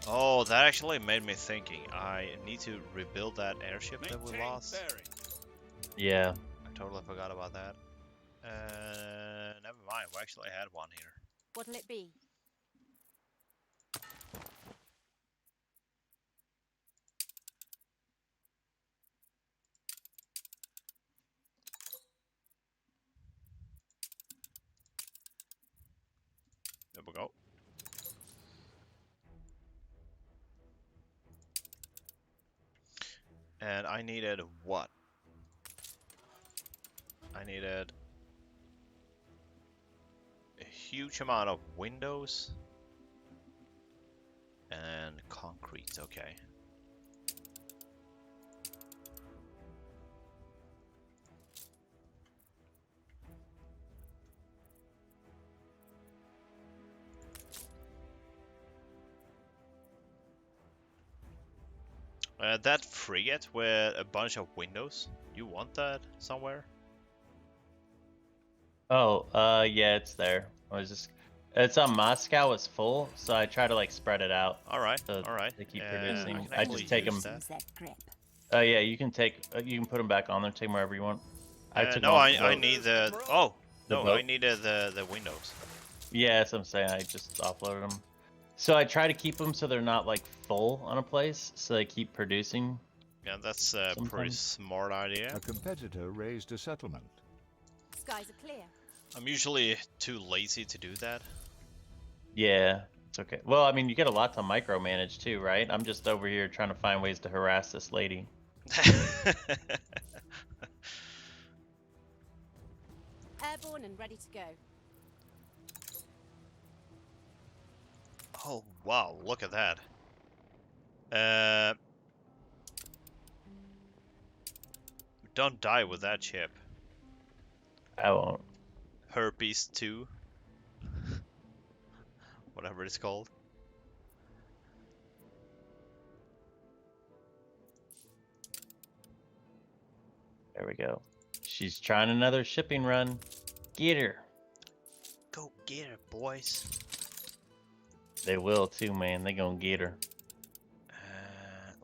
Oh, that actually made me thinking. I need to rebuild that airship that we lost. Yeah. I totally forgot about that. Never mind. We actually had one here. What'll it be? There we go. And I needed what? I needed a huge amount of windows and concrete, okay. That frigate with a bunch of windows, you want that somewhere? Oh, yeah, it's there. It's on Moscow. It's full, so I try to like spread it out. All right, So all right. they keep producing. I I just take them. That grip. Yeah, you can put them back on there. Take them wherever you want. I took no, them off I the boat. need the. Oh no, boat? I needed the windows. Yeah, that's what I'm saying. I just offloaded them. So I try to keep them so they're not like full on a place, so they keep producing. Yeah, that's a pretty Sometimes. smart idea. A competitor raised a settlement. Skies are clear. I'm usually too lazy to do that. Yeah, it's okay. Well, I mean, you get a lot to micromanage too, right? I'm just over here trying to find ways to harass this lady. Airborne and ready to go. Oh wow, look at that. Don't die with that chip. I won't. Herpes 2. Whatever it's called. There we go. She's trying another shipping run. Get her. Go get her, boys. They will too, man. They gonna get her.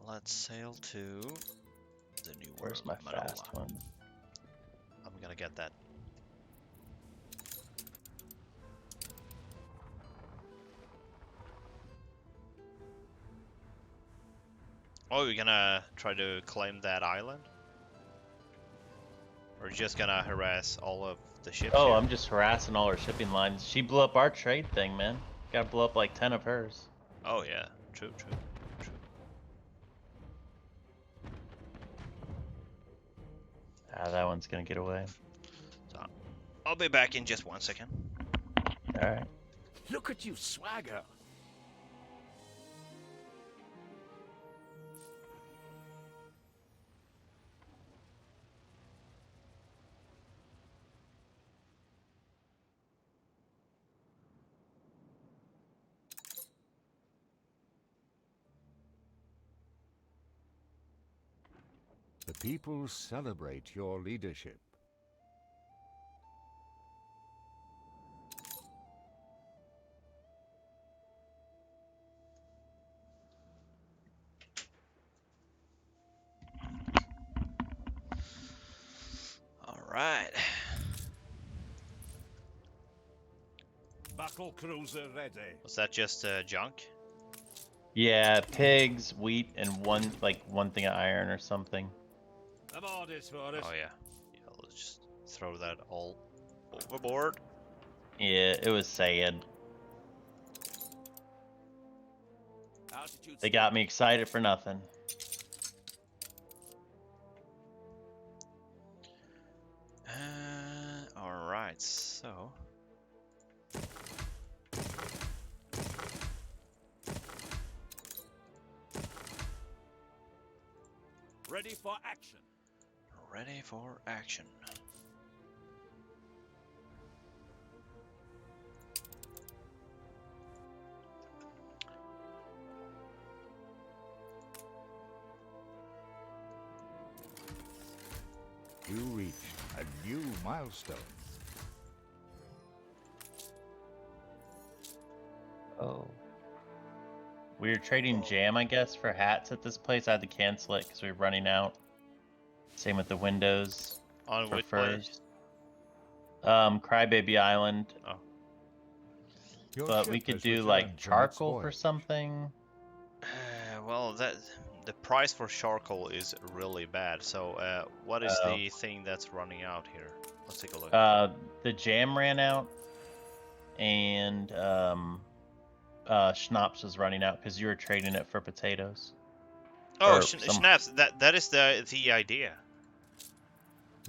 Let's sail to the new Where's world. my fast one? I'm gonna get that. Oh, you're gonna try to claim that island? Or you're just gonna harass all of the ships? Oh, here? I'm just harassing all her shipping lines. She blew up our trade thing, man. Gotta blow up like 10 of hers. Oh yeah, true. Ah, that one's gonna get away. So, I'll be back in just 1 second. Alright. Look at you swagger. The people celebrate your leadership. All right. Battle cruiser ready. Was that just junk? Yeah, pigs, wheat, and one thing of iron or something. I'm orders for it. Oh yeah. Yeah, let's just throw that all overboard. Yeah, it was sad. Altitude They got me excited for nothing. All right, so. ready for action. Ready for action. You reached a new milestone. Oh. We were trading jam, I guess, for hats at this place. I had to cancel it because we were running out. Same with the windows. On for which furs. Crybaby Island. Oh. But we could do like charcoal for something. Well, the price for charcoal is really bad. So, what is the thing that's running out here? Let's take a look. The jam ran out, and schnapps was running out because you were trading it for potatoes. Oh, Or some schnapps. That is the idea.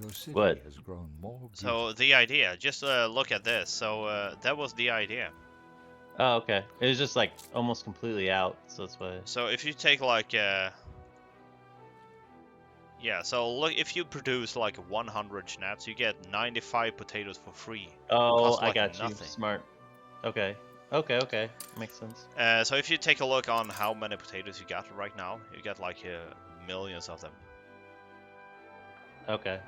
Your city What? has grown more beautiful. So the idea. Just look at this. So that was the idea. Oh, okay. It was just like almost completely out, so that's why. So if you take like yeah, so look, if you produce like 100 schnapps, you get 95 potatoes for free. Oh, Costs I like got you. nothing. Smart. Okay. Okay. Makes sense. So if you take a look on how many potatoes you got right now, you got like millions of them. Okay.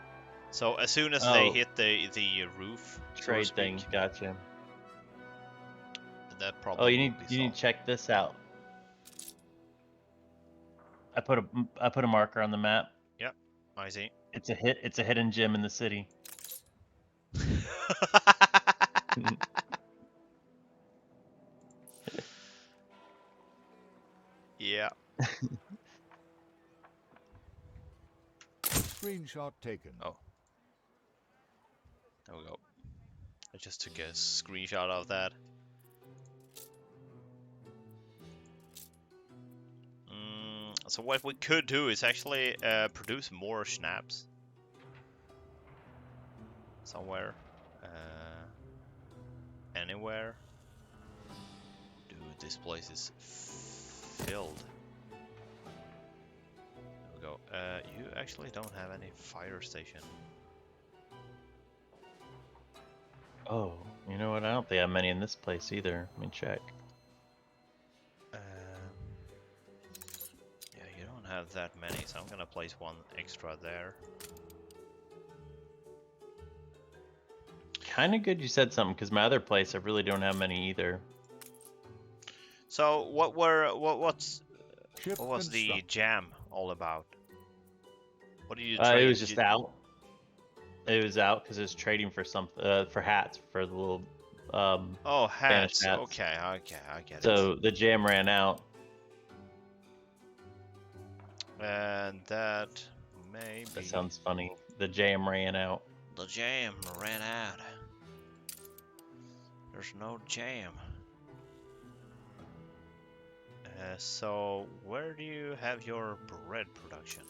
So as soon as they hit the roof, Trade so to speak, thing. Gotcha. that probably Oh, you will need be to solved. check this out. I put a marker on the map. Yep, I see. It's a hidden gem in the city. Yeah. Screenshot taken. Oh. There we go. I just took a screenshot of that. So what we could do is actually produce more schnapps. Somewhere. Anywhere. Dude, this place is filled. There we go. You actually don't have any fire station. Oh, you know what? I don't think I have many in this place either. Let me check. Yeah, you don't have that many, so I'm gonna place one extra there. Kind of good you said something, because my other place I really don't have many either. So what was the jam all about? What did you trade? It was just out. It was out because it was trading for some for hats for the little oh, Spanish hats. hats. Okay, I get it. So the jam ran out. And that may be... That sounds funny. The jam ran out. The jam ran out. There's no jam. So where do you have your bread production?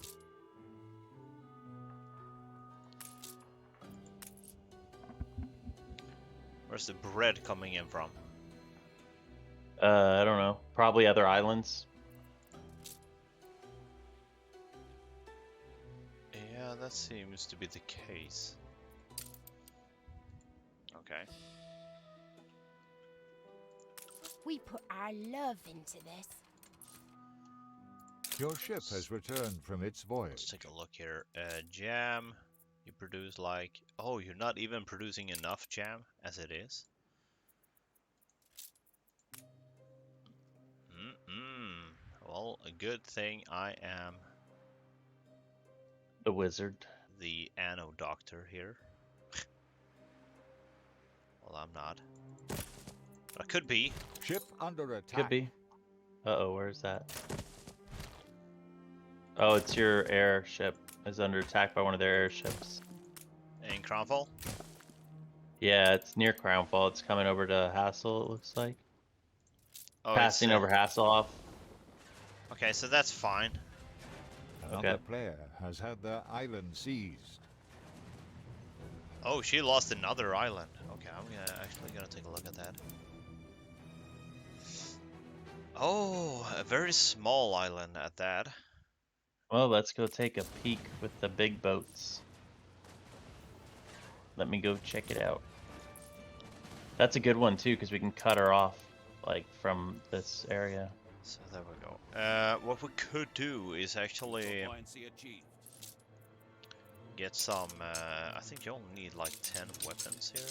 Where's the bread coming in from? I don't know. Probably other islands. Yeah, that seems to be the case. Okay. We put our love into this. Your ship has returned from its voyage. Let's take a look here. Jam. You produce like... Oh, you're not even producing enough jam as it is? Well, a good thing I am... The wizard. The Anno doctor here. Well, I'm not. But I could be. Ship under attack. Could be. Uh-oh, where's that? Oh, it's your airship is under attack by one of their airships. In Crownfall? Yeah, it's near Crownfall. It's coming over to Hassel, it looks like. Oh, Passing over Hasselhoff. Okay, so that's fine. Another player has had their island seized. Oh, she lost another island. Okay, I'm actually gonna take a look at that. Oh, a very small island at that. Well, let's go take a peek with the big boats. Let me go check it out. That's a good one too, because we can cut her off, like, from this area. So there we go. What we could do is actually get some. I think you only need like 10 weapons here.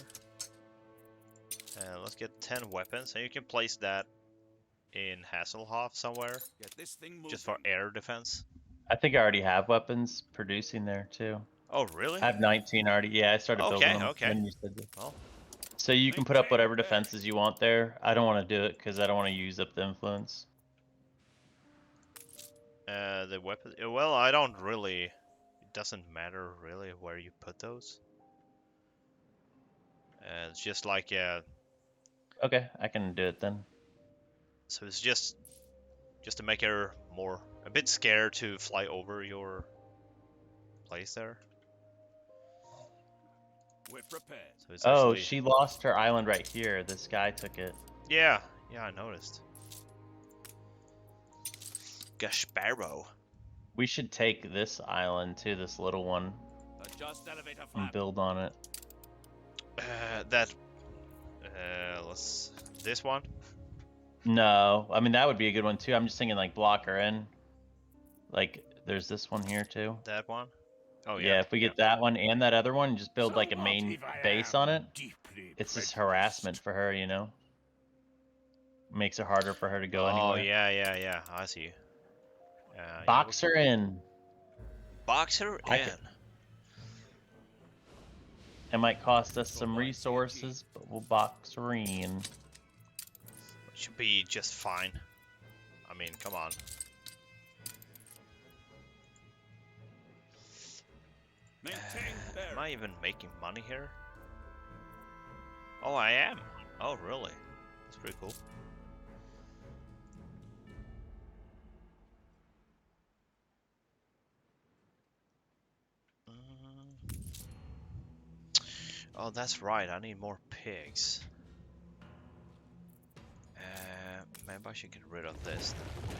Let's get 10 weapons, and you can place that in Hasselhoff somewhere, just for air defense. I think I already have weapons producing there too. Oh, really? I have 19 already. Yeah, I started building them. Okay. When you said that. Well, so you can put up whatever defenses you want there. I don't want to do it because I don't want to use up the influence. the weapon. Well, I don't really. It doesn't matter really where you put those. It's just like Okay, I can do it then. So it's just to make her more a bit scared to fly over your place there. We're prepared. So it's Oh, actually... she lost her island right here. This guy took it. Yeah, I noticed. Gasparro. We should take this island too, this little one, Adjust elevator and flap. build on it. This one? No, I mean that would be a good one too. I'm just thinking like block her in. Like there's this one here too. That one? Oh yeah. Yeah, if we get that one and that other one, just build like a So main what if I base am on it. deeply It's just prejudiced? harassment for her, you know. Makes it harder for her to go Oh anywhere. yeah. I see. Box her in. Box her I in. could- It might cost us some resources, but we'll box her in. Should be just fine. I mean, come on. Maintain bearing. Am I even making money here? Oh, I am. Oh, really? That's pretty cool. Oh, that's right. I need more pigs. Maybe I should get rid of this then.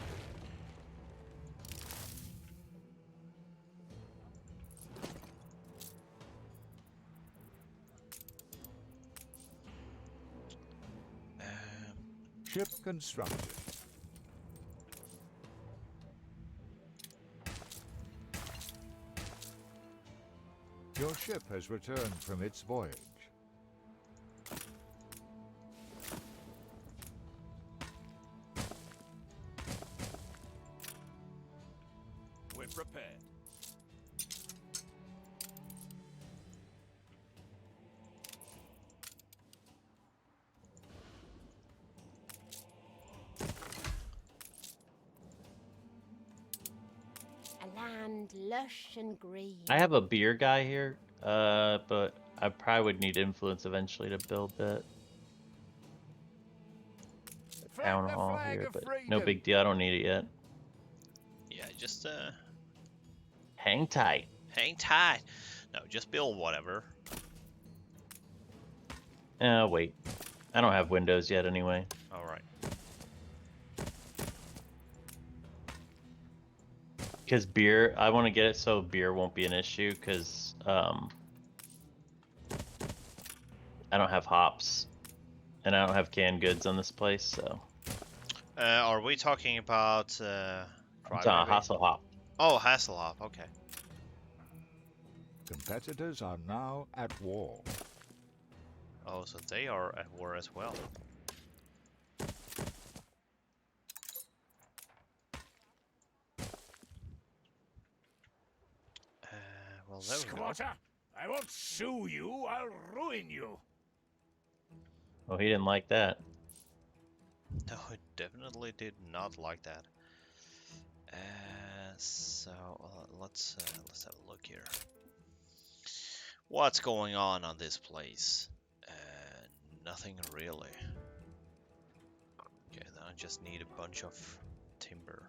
Ship constructed. Your ship has returned from its voyage. We're prepared. A land lush and green. I have a beer guy here, but I probably would need influence eventually to build that town hall here, but no big deal. I don't need it yet. Yeah, just Hang tight. hang tight. No, just build whatever. Wait. I don't have windows yet anyway. All right. Because beer, I want to get it so beer won't be an issue, because I don't have hops, and I don't have canned goods on this place, so. Are we talking about It's Crybaby? Hasselhoff. Oh, Hasselhoff. Okay. Competitors are now at war. Oh, so they are at war as well. Well, there we go. Squatter, I won't sue you, I'll ruin you. Oh, he didn't like that. No, it definitely did not like that. Let's have a look here. What's going on this place? Nothing really. Okay, then I just need a bunch of timber.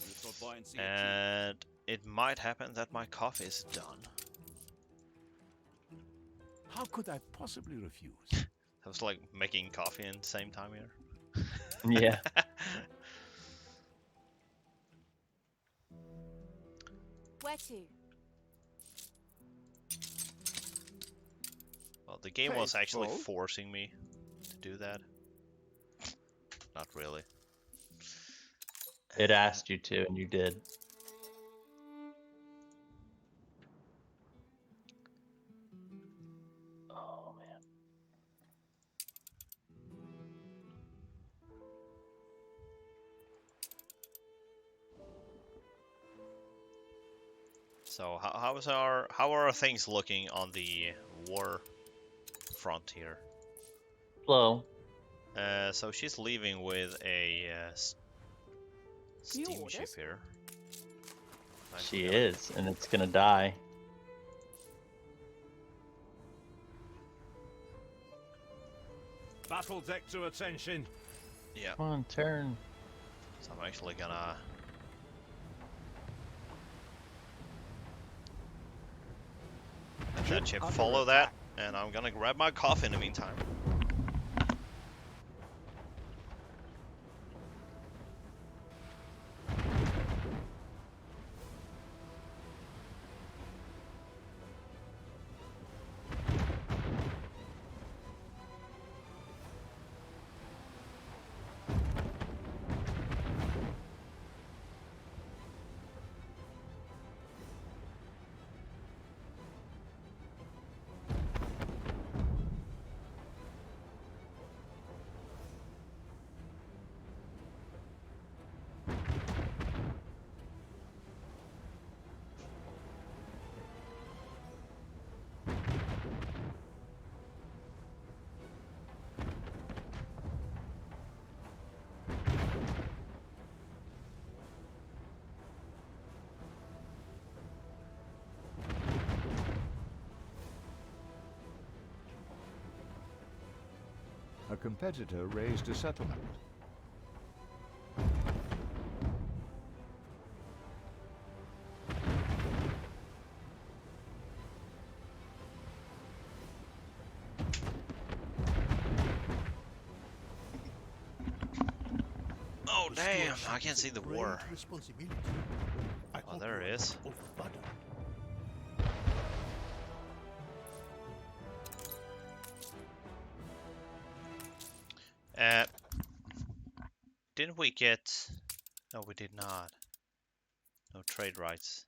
Neutral buoyancy. And it might happen that my coffee is done. How could I possibly refuse? I was like making coffee at the same time here. Yeah. Where to? Well, the game was actually Faithful. forcing me to do that. Not really. It asked you to, and you did. Oh, man. So how are things looking on the war front here? Slow. So she's leaving with a steam ship orders? here. She is, and it's gonna die. Battle deck to attention. Yeah. Come on, turn. So I'm actually gonna that ship follow that, and I'm gonna grab my coffee in the meantime. A competitor raised a settlement. Oh damn, I can't see the war. Oh, there it is. Didn't we get... No, we did not. No trade rights.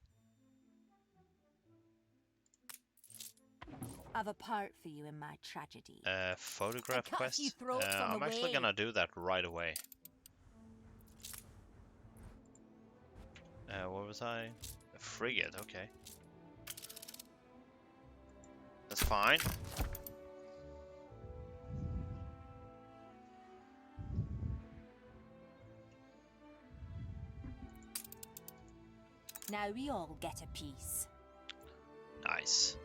I've a part for you in my tragedy. Photograph cut a few quest? throats on I'm the actually way. gonna do that right away. What was I? A frigate, okay. That's fine. Now we all get a piece. Nice.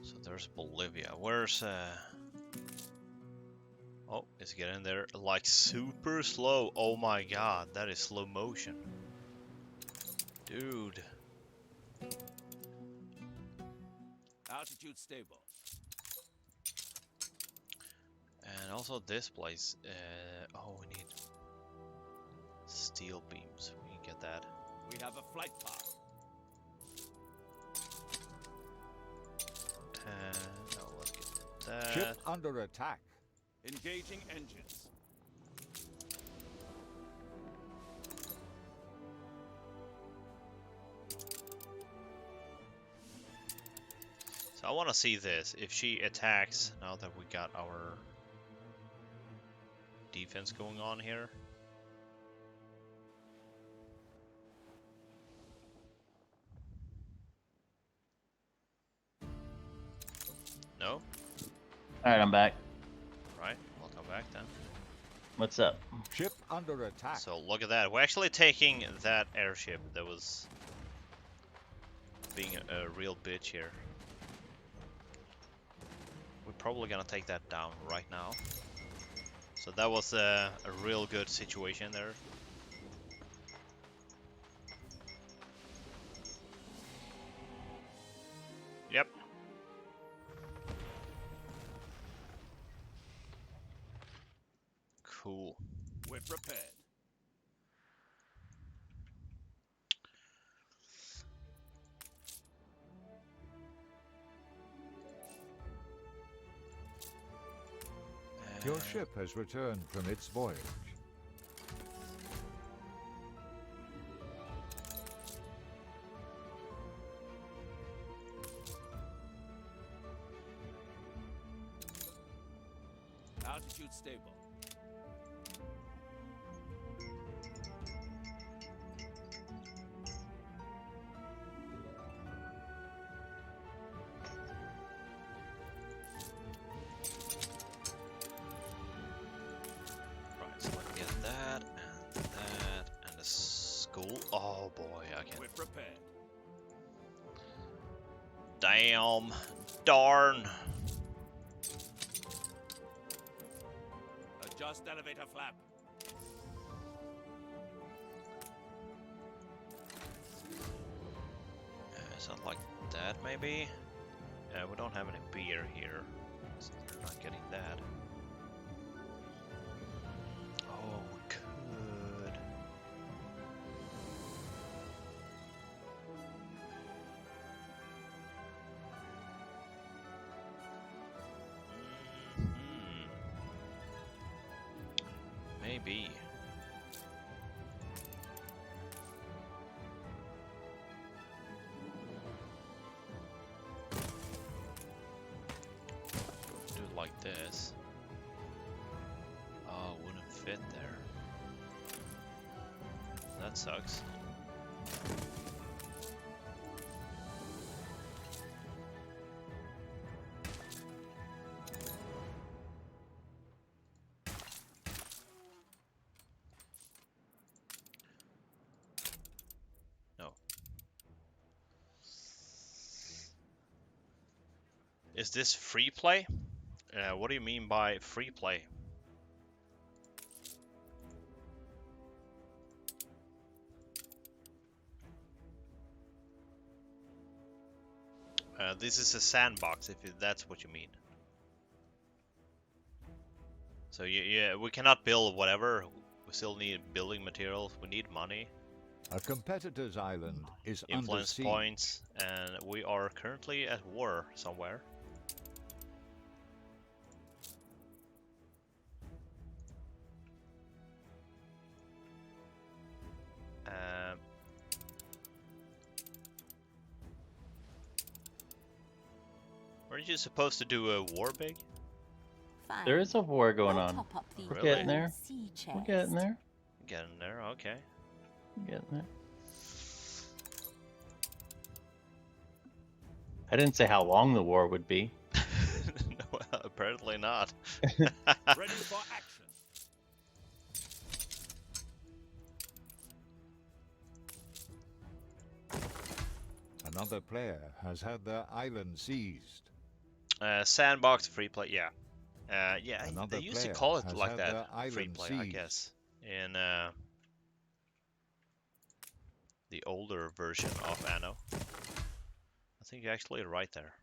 So there's Bolivia. Where's Oh, it's getting there like super slow. Oh my god, that is slow motion. Dude. Altitude stable. And also this place. Oh, we need steel beams. We can get that. We have a flight path. No, let's get that. Ship under attack. Engaging engines. So I want to see this. If she attacks, now that we got our defense going on here. No? Alright, I'm back. Right, we'll come back then. What's up? Ship under attack. So look at that. We're actually taking that airship that was being a real bitch here. We're probably gonna take that down right now. So that was a real good situation there. Yep. Cool. We're prepared. Your ship has returned from its voyage. Altitude stable. Right, so let's get that and the school. Oh boy, I can. We're prepared. Damn. Darn. Adjust elevator flap. Something like that, maybe? We don't have any beer here, so we're not getting that. Oh, we could. Maybe. Do it like this. Oh, wouldn't fit there. That sucks. No. Is this free play? What do you mean by free play? This is a sandbox, if that's what you mean. So yeah, we cannot build whatever. We still need building materials. We need money. A competitor's island is Influence under siege. points, and we are currently at war somewhere. Weren't you supposed to do a war, Big? Fine. There is a war going I'll on. top up the We're Really? getting there. sea We're getting there. Getting there, okay. We're getting there. I didn't say how long the war would be. No, apparently not. Ready for action. Another player has had their island seized. Sandbox free play, yeah. Yeah, Another they used to player call it has like had that, their free island play, I seized. guess. In the older version of Anno. I think you're actually right there.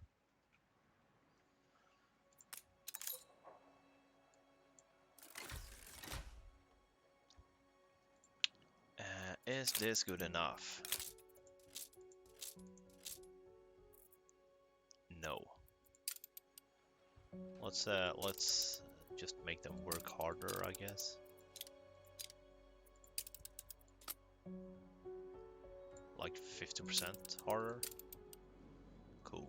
Is this good enough? No. Let's just make them work harder, I guess. Like 50% harder. Cool.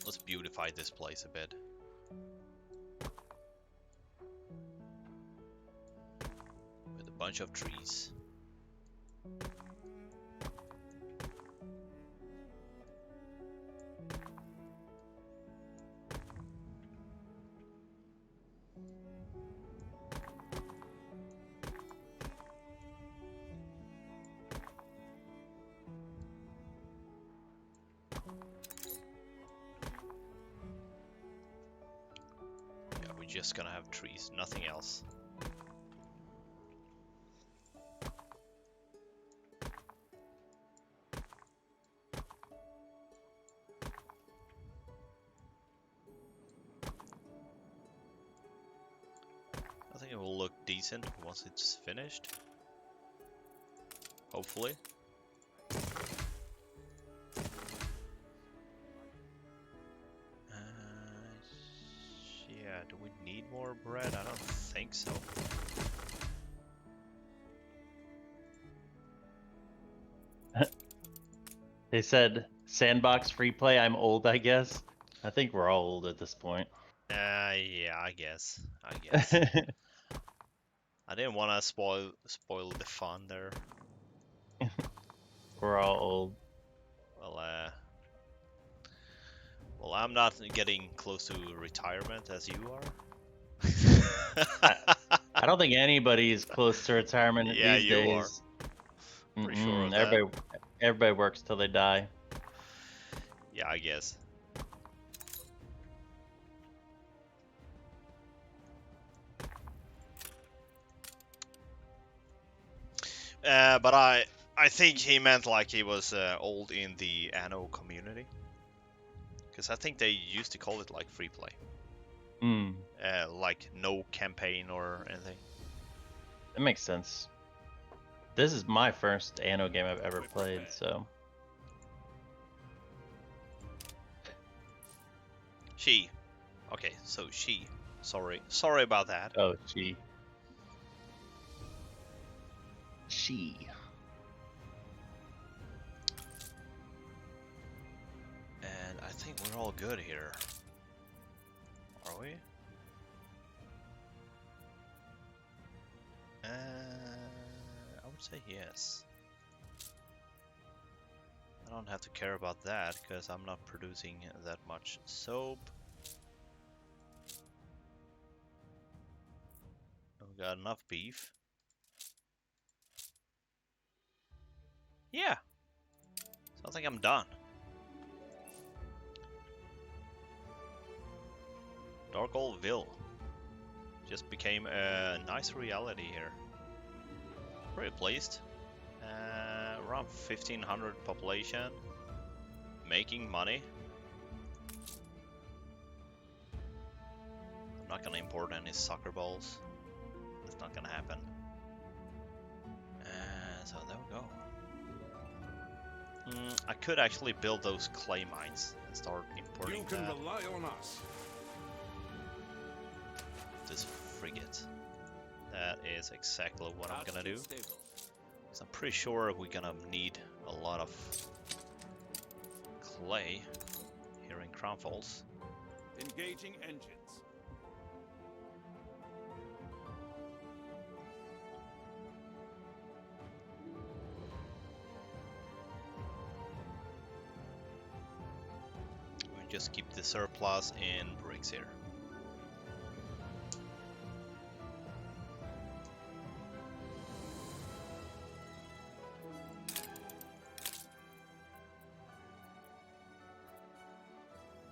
Let's beautify this place a bit. With a bunch of trees. Yeah, we're just gonna have trees, nothing else. I think it will look decent once it's finished. Hopefully. Yeah, do we need more bread? I don't think so. They said sandbox free play. I'm old, I guess. I think we're all old at this point. Yeah, I guess. I didn't want to spoil the fun there. We're all old. Well, I'm not getting close to retirement as you are. I don't think anybody is close to retirement Yeah, these you days. are. Pretty sure of that. Everybody works till they die. Yeah, I guess. But I think he meant like he was old in the Anno community. Because I think they used to call it like free play. Hmm. Like no campaign or anything. That makes sense. This is my first Anno game I've ever played, so. She. Okay, so she. Sorry about that. Oh, she. She. And I think we're all good here. Are we? I would say yes. I don't have to care about that because I'm not producing that much soap. We've got enough beef. Yeah. So I think I'm done. Darkoldville just became a nice reality here. Pretty pleased. Around 1500 population. Making money. I'm not gonna import any soccer balls. That's not gonna happen. So there we go. I could actually build those clay mines and start importing You can rely on us. This frigate. That is exactly what I'm gonna do. So I'm pretty sure we're gonna need a lot of clay here in Crown Falls. Engaging engines. We just keep the surplus in bricks here.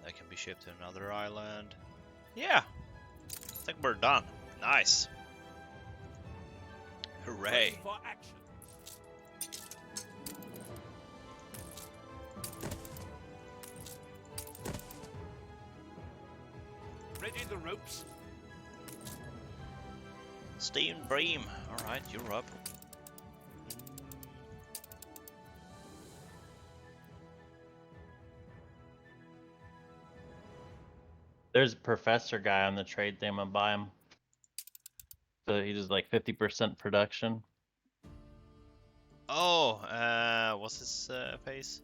That can be shipped to another island. Yeah, I think we're done. Nice. Hooray. Ready for action. Ready the ropes. Steam Bream. Alright, you're up. There's a professor guy on the trade thing. I'm gonna buy him. So he does like 50% production. Oh, what's his face?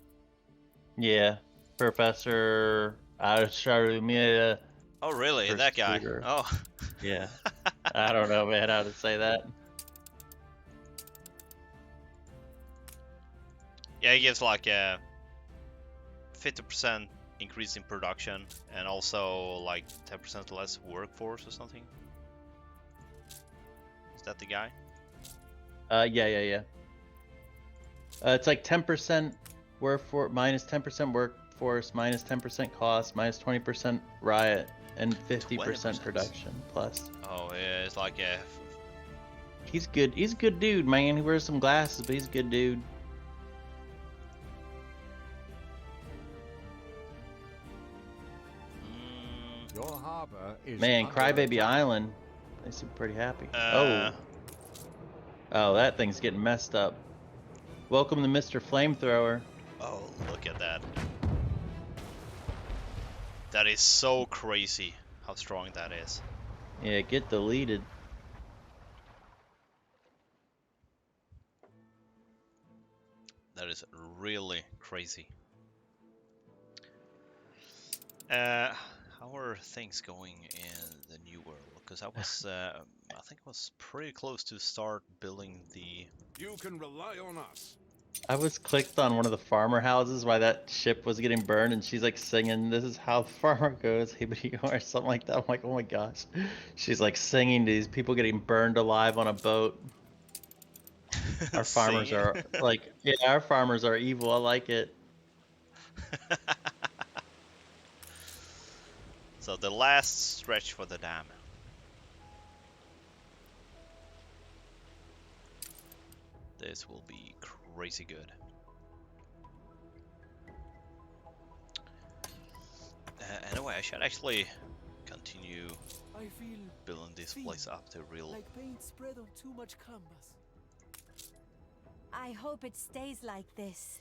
Yeah, Professor Arsharumia. Oh, really? That guy? Shooter. Oh. Yeah. I don't know, man, how to say that. Yeah, he gives like a 50% increase in production and also like 10% less workforce or something. Is that the guy? Yeah. It's like 10% workforce, minus 10% workforce, minus 10% cost, minus 20% riot, and 50% 20%. production plus. Oh, yeah, it's like a... He's good. He's a good dude, man. He wears some glasses, but he's a good dude. Your harbor is Man, under Crybaby attack. Island. They seem pretty happy. Uh, Oh, that thing's getting messed up. Welcome to Mr. Flamethrower. Oh, look at that. That is so crazy how strong that is. Yeah, get deleted. That is really crazy. How are things going in the new world? Because I was, I think I was pretty close to start building the... You can rely on us. I was clicked on one of the farmer houses while that ship was getting burned, and she's like singing, "This is how the farmer goes," or something like that. I'm like, oh my gosh. She's like singing to these people getting burned alive on a boat. Our farmers are like, yeah, our farmers are evil. I like it. So the last stretch for the dam. This will be crazy good. Anyway, I should actually continue building this place up to real. Like paint spread on too much canvas. I hope it stays like this.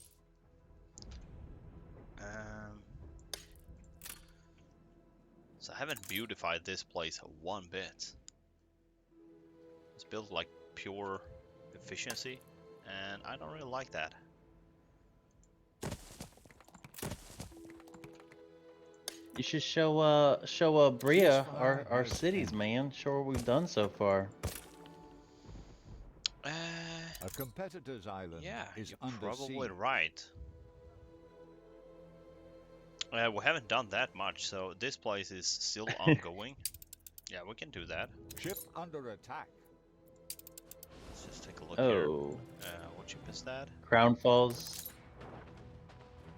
So I haven't beautified this place one bit. It's built like pure efficiency, and I don't really like that. You should show Bria our cities, man. Show her what we've done so far. A competitor's island is under probably siege. right. We haven't done that much, so this place is still ongoing. Yeah, we can do that. Ship under attack. Let's just take a look here. Oh. What ship is that? Crown Falls.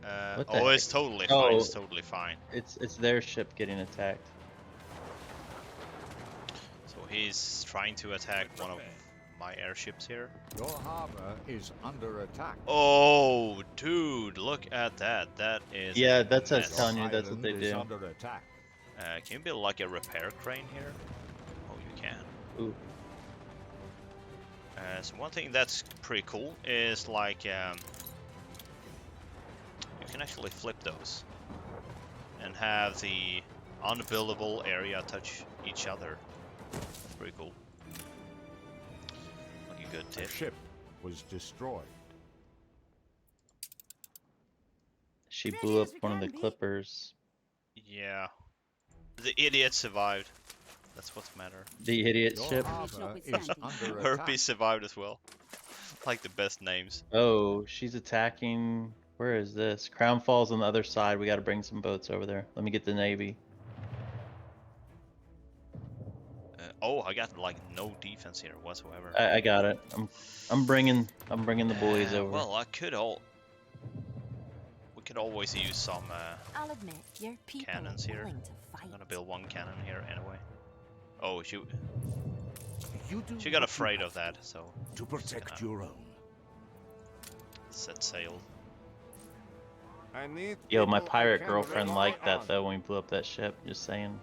Oh, it's totally fine. It's totally fine. It's their ship getting attacked. So he's trying to attack one of my airships here. Your harbor is under attack. Oh, dude, look at that. That is. Yeah, that's us mess. telling you that's what they Island is do. under attack. Can you build like a repair crane here? Oh, you can. Ooh. So one thing that's pretty cool is like you can actually flip those and have the unbuildable area touch each other. That's pretty cool. Like a good tip. The ship was destroyed. She blew up one of the clippers. Yeah. The idiot survived. That's what's matter. The idiot ship. Herpes survived as well. Like the best names. Oh, she's attacking. Where is this? Crown Falls on the other side. We got to bring some boats over there. Let me get the Navy. Oh, I got like no defense here whatsoever. I got it. I'm bringing the boys over. Well, we could always use some I'll admit, your people cannons here. willing to fight. I'm gonna build one cannon here anyway. Oh, she You got afraid of that, so to protect your own. Set sail. I need Yo, my people who pirate can girlfriend rely liked that on. though when we blew up that ship. Just saying.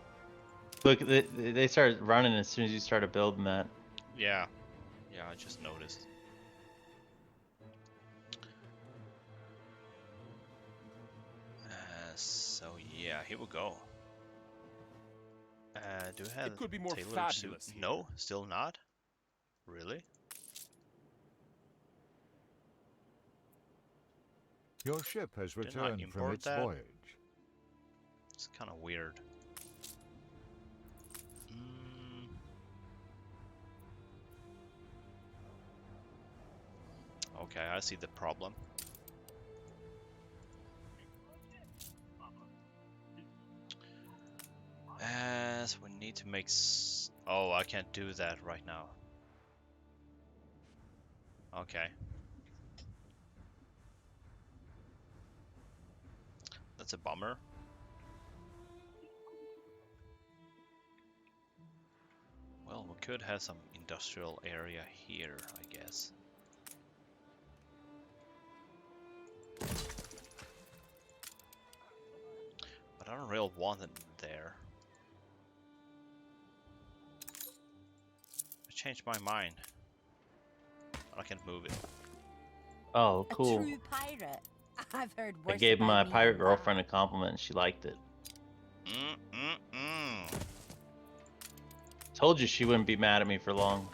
Look, they started running as soon as you started building that. Yeah, yeah, I just noticed. So yeah, here we go. Do I have It could be more tailored suit? fabulous here. No, still not. Really? Your ship has Didn't I returned from import its that? voyage. It's kind of weird. Okay, I see the problem. So we need to make oh, I can't do that right now. Okay. That's a bummer. Well, we could have some industrial area here, I guess. But I don't really want it there. I changed my mind. But I can't move it. Oh, cool. A true pirate. I've heard I worse gave about my me pirate than that. girlfriend a compliment and she liked it. Told you she wouldn't be mad at me for long.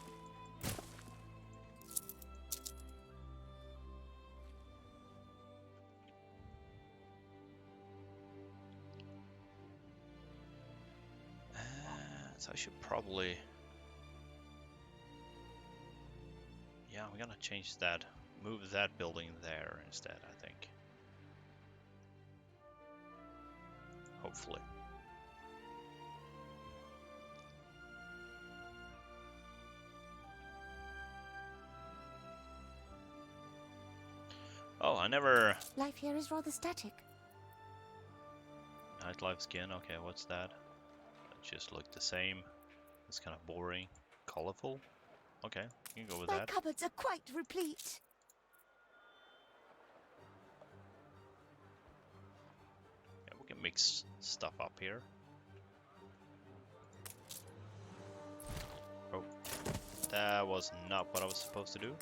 So I should probably... Yeah, I'm gonna change that. Move that building there instead, I think. Hopefully. Oh, I never... Life here is rather static. Nightlife skin, okay, what's that? That just looked the same. It's kind of boring. Colorful? Okay, you can go with My that. cupboards are quite replete. Yeah, we can mix stuff up here. Oh, that was not what I was supposed to do.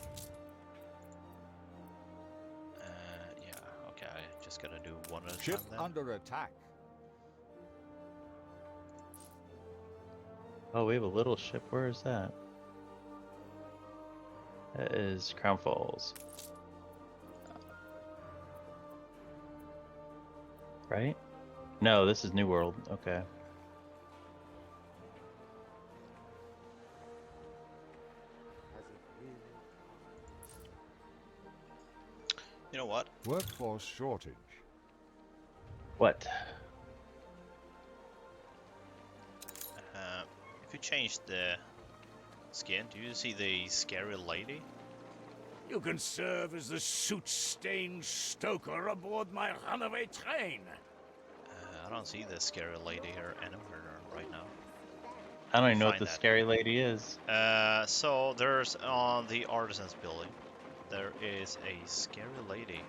Yeah, okay, I just gotta do one at a Ship time then. under attack. Oh, we have a little ship. Where is that? That is Crown Falls. Right? No, this is New World. Okay. You know what? Workforce shortage. What? If you change the skin, do you see the scary lady? You can serve as the soot-stained stoker aboard my runaway train. I don't see the scary lady here anywhere right now. I don't even know what Find the that. scary lady is. So there's on the artisans building, there is a scary lady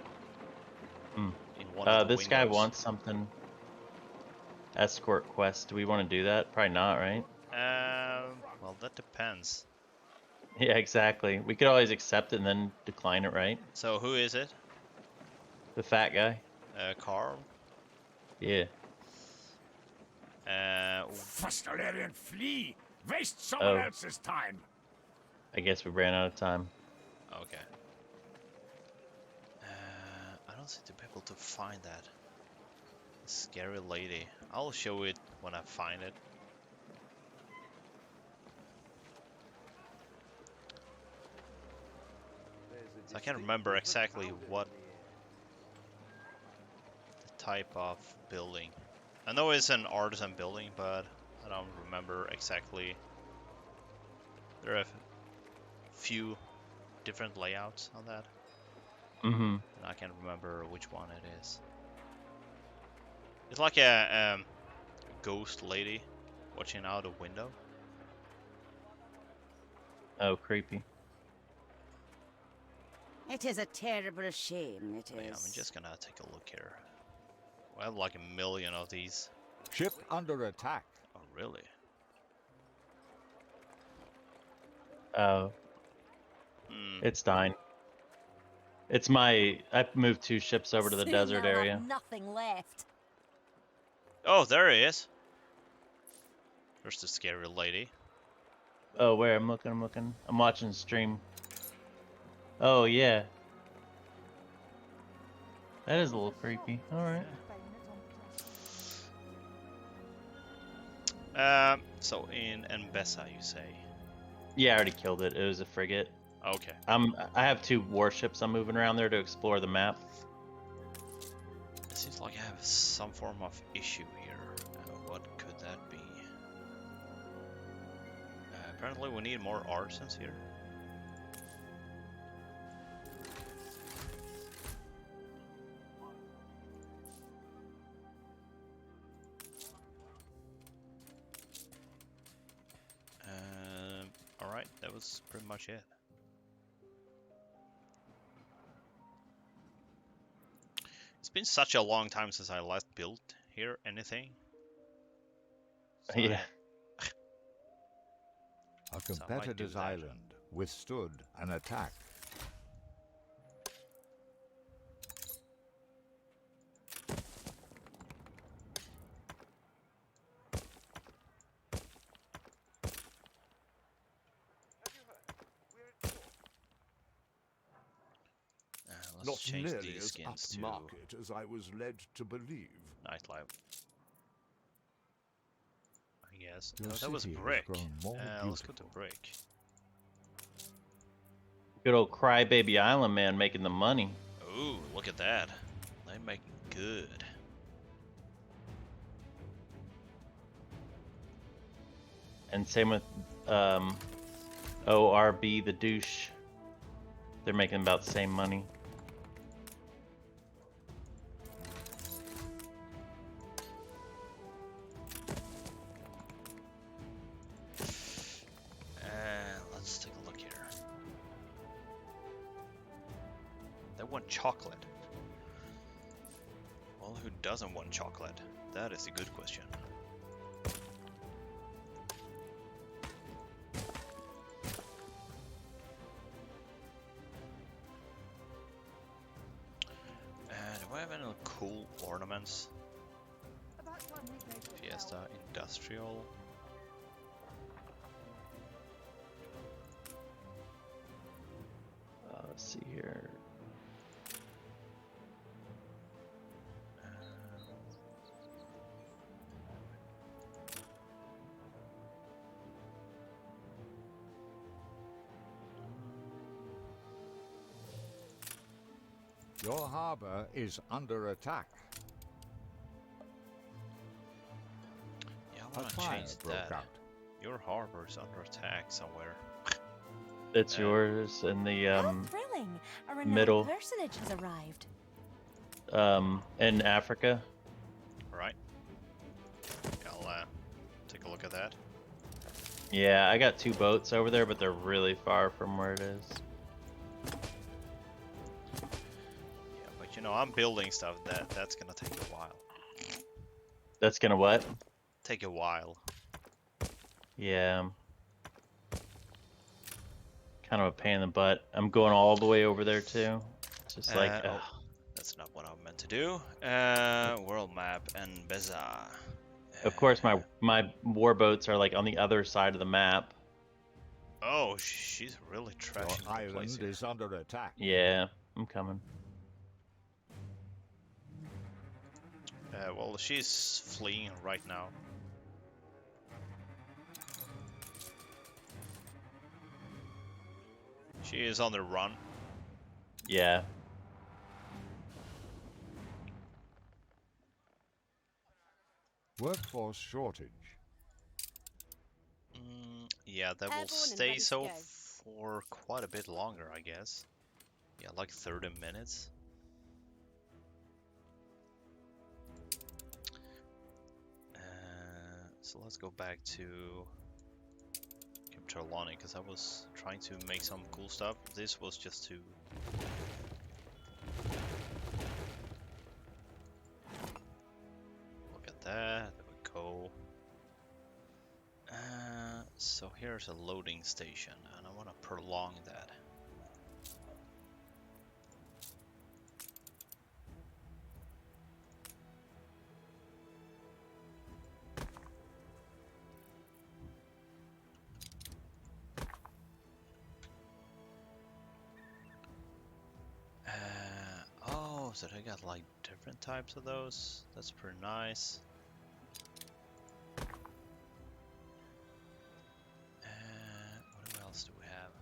Hmm. in one of the This guy windows. wants something. Escort quest. Do we want to do that? Probably not, right? Well, that depends. Yeah, exactly. We could always accept it and then decline it, right? So who is it? The fat guy? Carl? Yeah. Fustalarian flea! Waste someone else's time! I guess we ran out of time. Okay. I don't seem to be able to find that. Scary lady. I'll show it when I find it. So I can't remember exactly what the type of building. I know it's an artisan building, but I don't remember exactly. There are a few different layouts on that. Mm-hmm. And I can't remember which one it is. It's like a ghost lady watching out a window. Oh, creepy. It is a terrible shame, it Yeah, is. I'm just gonna take a look here. We have like a million of these. Ship under attack. Oh, really? Oh. It's dying. It's my... I moved 2 ships over to the Soon desert they'll area. have nothing left. Oh, there he is. There's the scary lady. Oh, where? I'm looking, I'm watching the stream. Oh, yeah. That is a little creepy. Alright. So in Mbessa, you say? Yeah, I already killed it. It was a frigate. Okay. I have 2 warships I'm moving around there to explore the map. It seems like I have some form of issue here. What could that be? Apparently we need more artisans here. Alright, that was pretty much it. It's been such a long time since I last built here anything. So Yeah. A So I might do competitor's that. island withstood an attack. Let's Not change nearly these as skins to upmarket as I was led to believe. nightlife. I guess. Your No, that was city has brick. grown more Let's go to beautiful. brick. Good old Crybaby Island man making the money. Ooh, look at that. They make good. And same with ORB, the douche. They're making about the same money. Let's take a look here. They want chocolate. Well, who doesn't want chocolate? That is a good question. Do I have any cool ornaments? Fiesta, industrial. Let's see here. Your harbor is under attack. Yeah, I want to change that. Out. Your harbor's under attack somewhere. It's yours in the How thrilling! A renowned middle personage has arrived. in Africa. Right. I'll take a look at that. Yeah, I got 2 boats over there, but they're really far from where it is. Yeah, but you know, I'm building stuff that's gonna take a while. That's gonna what? Take a while. Yeah. Kind of a pain in the butt. I'm going all the way over there too. It's just like, oh, that's not what I meant to do. World map and Bazaar. Of course, my war boats are like on the other side of the map. Oh, she's really trashing the island place here. is under attack. Yeah, I'm coming. Well, she's fleeing right now. She is on the run. Yeah. Workforce shortage. Yeah, that will stay so for quite a bit longer, I guess. Yeah, like 30 minutes. So let's go back to Trelawney, because I was trying to make some cool stuff. This was just to look at that. There we go. So here's a loading station, and I want to prolong that. So they got like different types of those. That's pretty nice. What else do we have?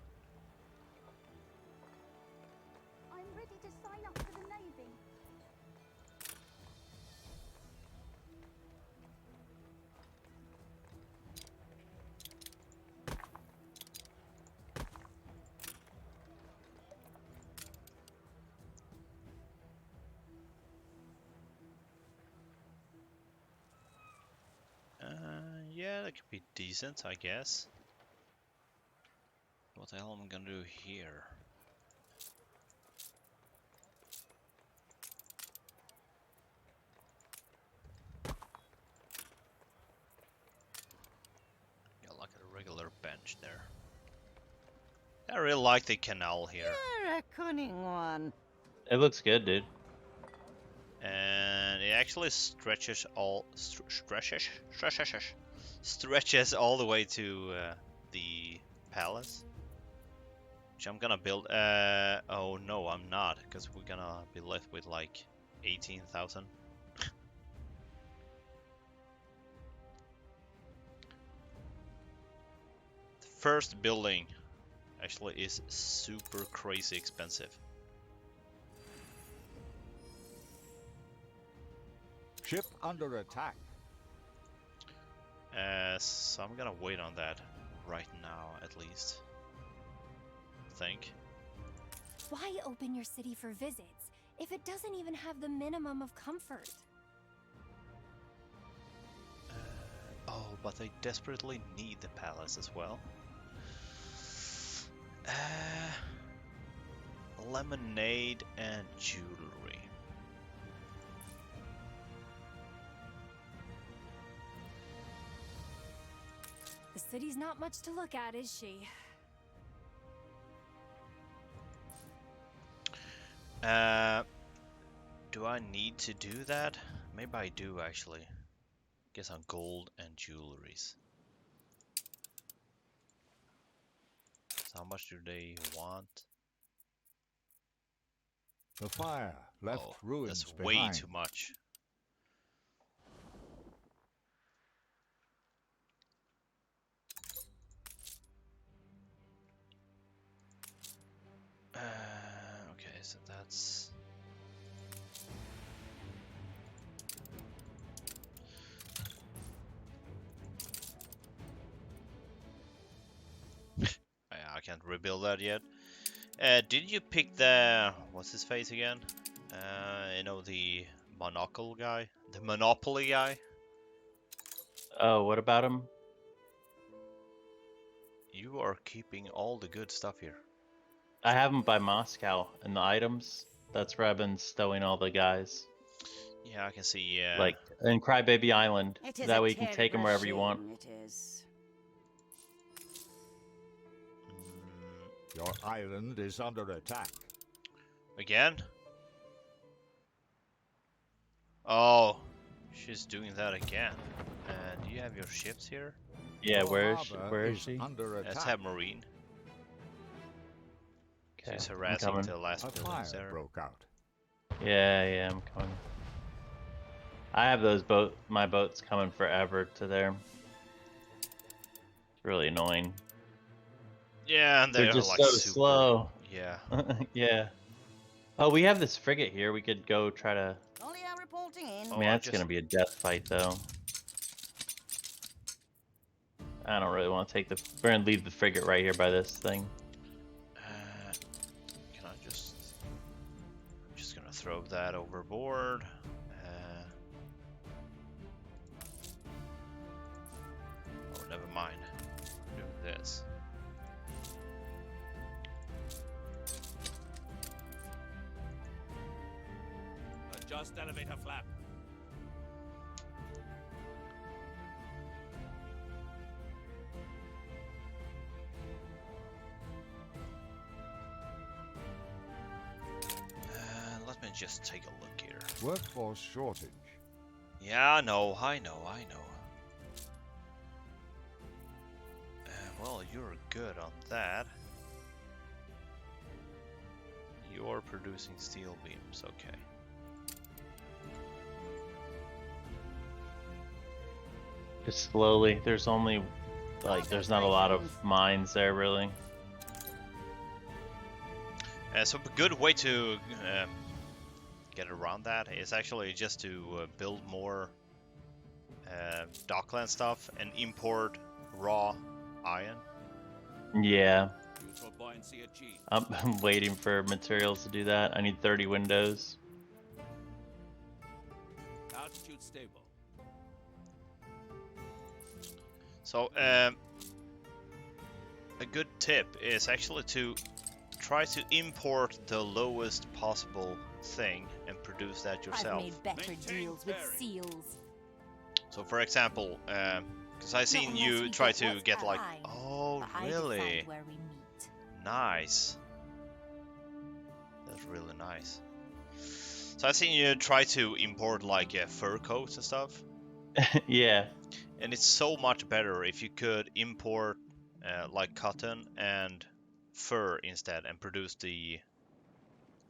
I'm ready to sign up for the Navy. Yeah, that could be decent, I guess. What the hell am I gonna do here? Yeah, like a regular bench there. I really like the canal here. You're a cunning one. It looks good, dude. And it actually stretches all stretches all the way to the palace, which I'm gonna build. Oh no, I'm not, because we're gonna be left with like 18,000. The first building actually is super crazy expensive. Ship under attack. So I'm gonna wait on that right now, at least. I think. Why open your city for visits if it doesn't even have the minimum of comfort? Oh, but they desperately need the palace as well. lemonade and jewelry. The city's not much to look at, is she? Do I need to do that? Maybe I do actually. Guess on gold and jewelries. So how much do they want? The fire left ruins that's behind. way too much. Okay, so that's... I can't rebuild that yet. Did you pick the... what's his face again? You know, the monocle guy? The Monopoly guy? Oh, what about him? You are keeping all the good stuff here. I have him by Moscow and the items. That's where I've been stowing all the guys. Yeah, I can see. Like in Crybaby Island. It is That a way you can take them wherever you want. It is. Your island is under attack. Again? Oh, she's doing that again. Do you have your ships here? Yeah, Your where is she? Under attack. Let's have Marine. Okay, She's I'm harassing coming. the last A buildings fire there. broke out. Yeah, I'm coming. I have those my boats coming forever to there. It's really annoying. Yeah, and They're just like so super slow. Yeah. Yeah. Oh, we have this frigate here. We could go try to... Only are reporting in. I mean, that's gonna be a death fight, though. I don't really want to take the... We're gonna leave the frigate right here by this thing. Can I just... I'm just gonna throw that overboard. Oh, never mind. Do this. Adjust elevator flap. Let me just take a look here. Workforce shortage. Yeah, I know. Well, you're good on that. You're producing steel beams, okay. Just slowly. There's only... Like, there's not a lot of mines there, really. So a good way to get around that is actually just to build more dockland stuff and import raw iron. Yeah. Neutral buoyancy achieved. I'm waiting for materials to do that. I need 30 windows. Altitude stable. So a good tip is actually to try to import the lowest possible thing and produce that yourself. I've made better deals with seals. So for example, because I seen you try to get like, oh really? Where we meet. Nice. That's really nice. So I seen you try to import like fur coats and stuff. Yeah. And it's so much better if you could import like cotton and fur instead and produce the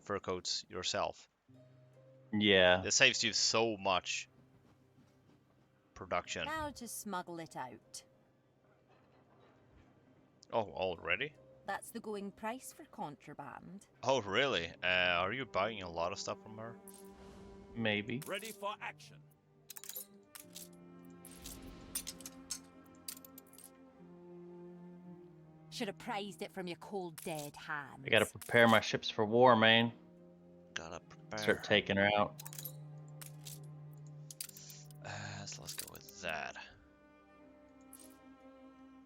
fur coats yourself. Yeah. It saves you so much production. Now to smuggle it out. Oh, already? That's the going price for contraband. Oh, really? Are you buying a lot of stuff from her? Maybe. Ready for action. Should have prized it from your cold dead hands. I gotta prepare my ships for war, man. Gotta prepare. Start taking her out. So let's go with that.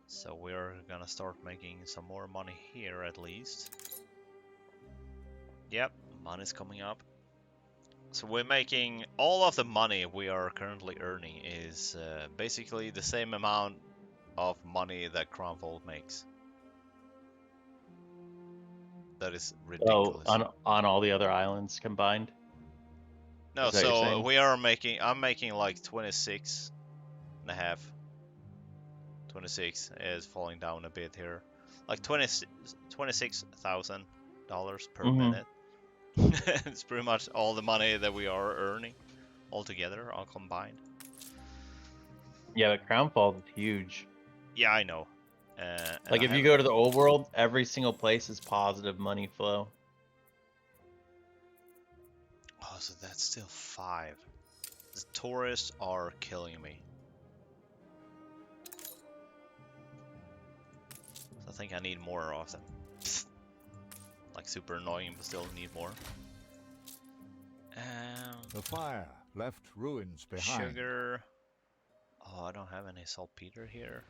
So we're gonna start making some more money here at least. Yep, money's coming up. So we're making all of the money we are currently earning is basically the same amount of money that Crownfold makes. That is ridiculous. Oh, on all the other islands combined? No, so we are making, I'm making like 26 and a half. 26 is falling down a bit here. Like $26,000 per minute. It's pretty much all the money that we are earning altogether, all combined. Yeah, but Crownfold is huge. Yeah, I know. Like if you go to the old world, every single place is positive money flow. Oh, so that's still 5. The tourists are killing me. So I think I need more of them. Like super annoying, but still need more. The fire left ruins behind. Sugar. Oh, I don't have any saltpeter here.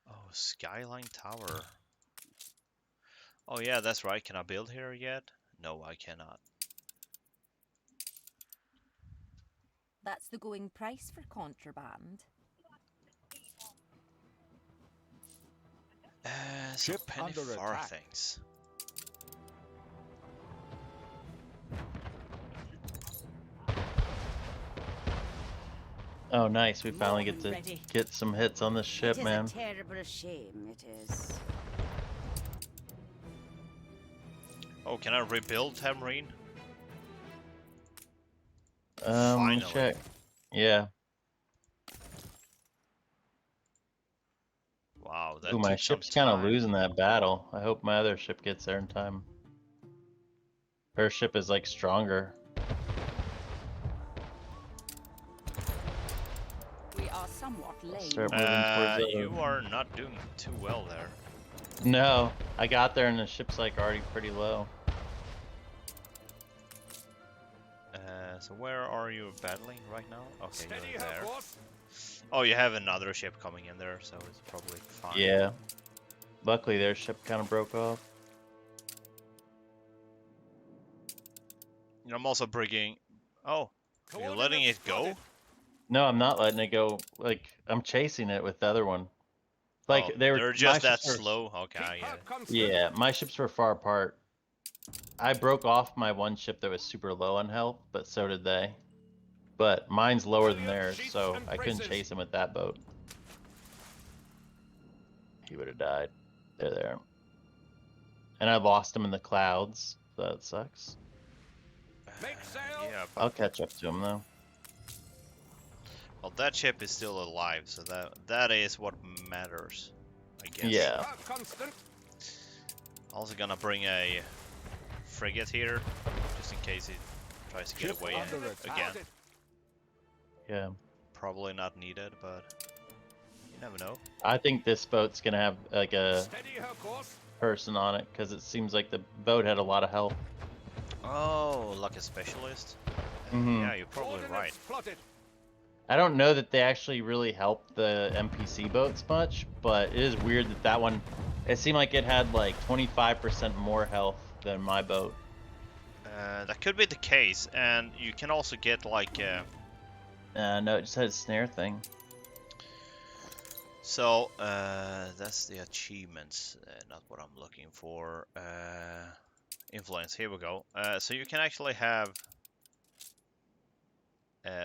Oh, Skyline Tower. Oh yeah, that's right. Can I build here yet? No, I cannot. That's the going price for contraband. So Ship penny under far attack. things. Oh, nice. We finally get to get some hits on this ship, man. It is a terrible shame, it is. Oh, can I rebuild Tamarine? Finally. Check. Yeah. Wow, that Ooh, my took some ship's kind of time. losing that battle. I hope my other ship gets there in time. Her ship is like stronger. We are somewhat late. Start moving towards the... You are not doing too well there. No, I got there and the ship's like already pretty low. So where are you battling right now? Okay, you're there. Oh, you have another ship coming in there, so it's probably fine. Yeah. Luckily their ship kind of broke off. I'm also bringing... Oh, you're letting it go? No, I'm not letting it go. Like, I'm chasing it with the other one. Like, they're just that slow? Okay, yeah, my ships were far apart. I broke off my one ship that was super low on health, but so did they. But mine's lower than theirs, so I couldn't chase him with that boat. He would have died. They're there. And I lost him in the clouds, so that sucks. Yeah, I'll catch up to him though. Well, that ship is still alive, so that is what matters, I guess. Yeah. Also gonna bring a frigate here, just in case it tries to get away again. Yeah. Probably not needed, but you never know. I think this boat's gonna have like a person on it, because it seems like the boat had a lot of health. Oh, like a specialist? Yeah, you're probably right. I don't know that they actually really help the NPC boats much, but it is weird that that one, it seemed like it had like 25% more health than my boat. That could be the case, and you can also get like... no, it just had a snare thing. So, that's the achievements, not what I'm looking for. Influence, here we go. So you can actually have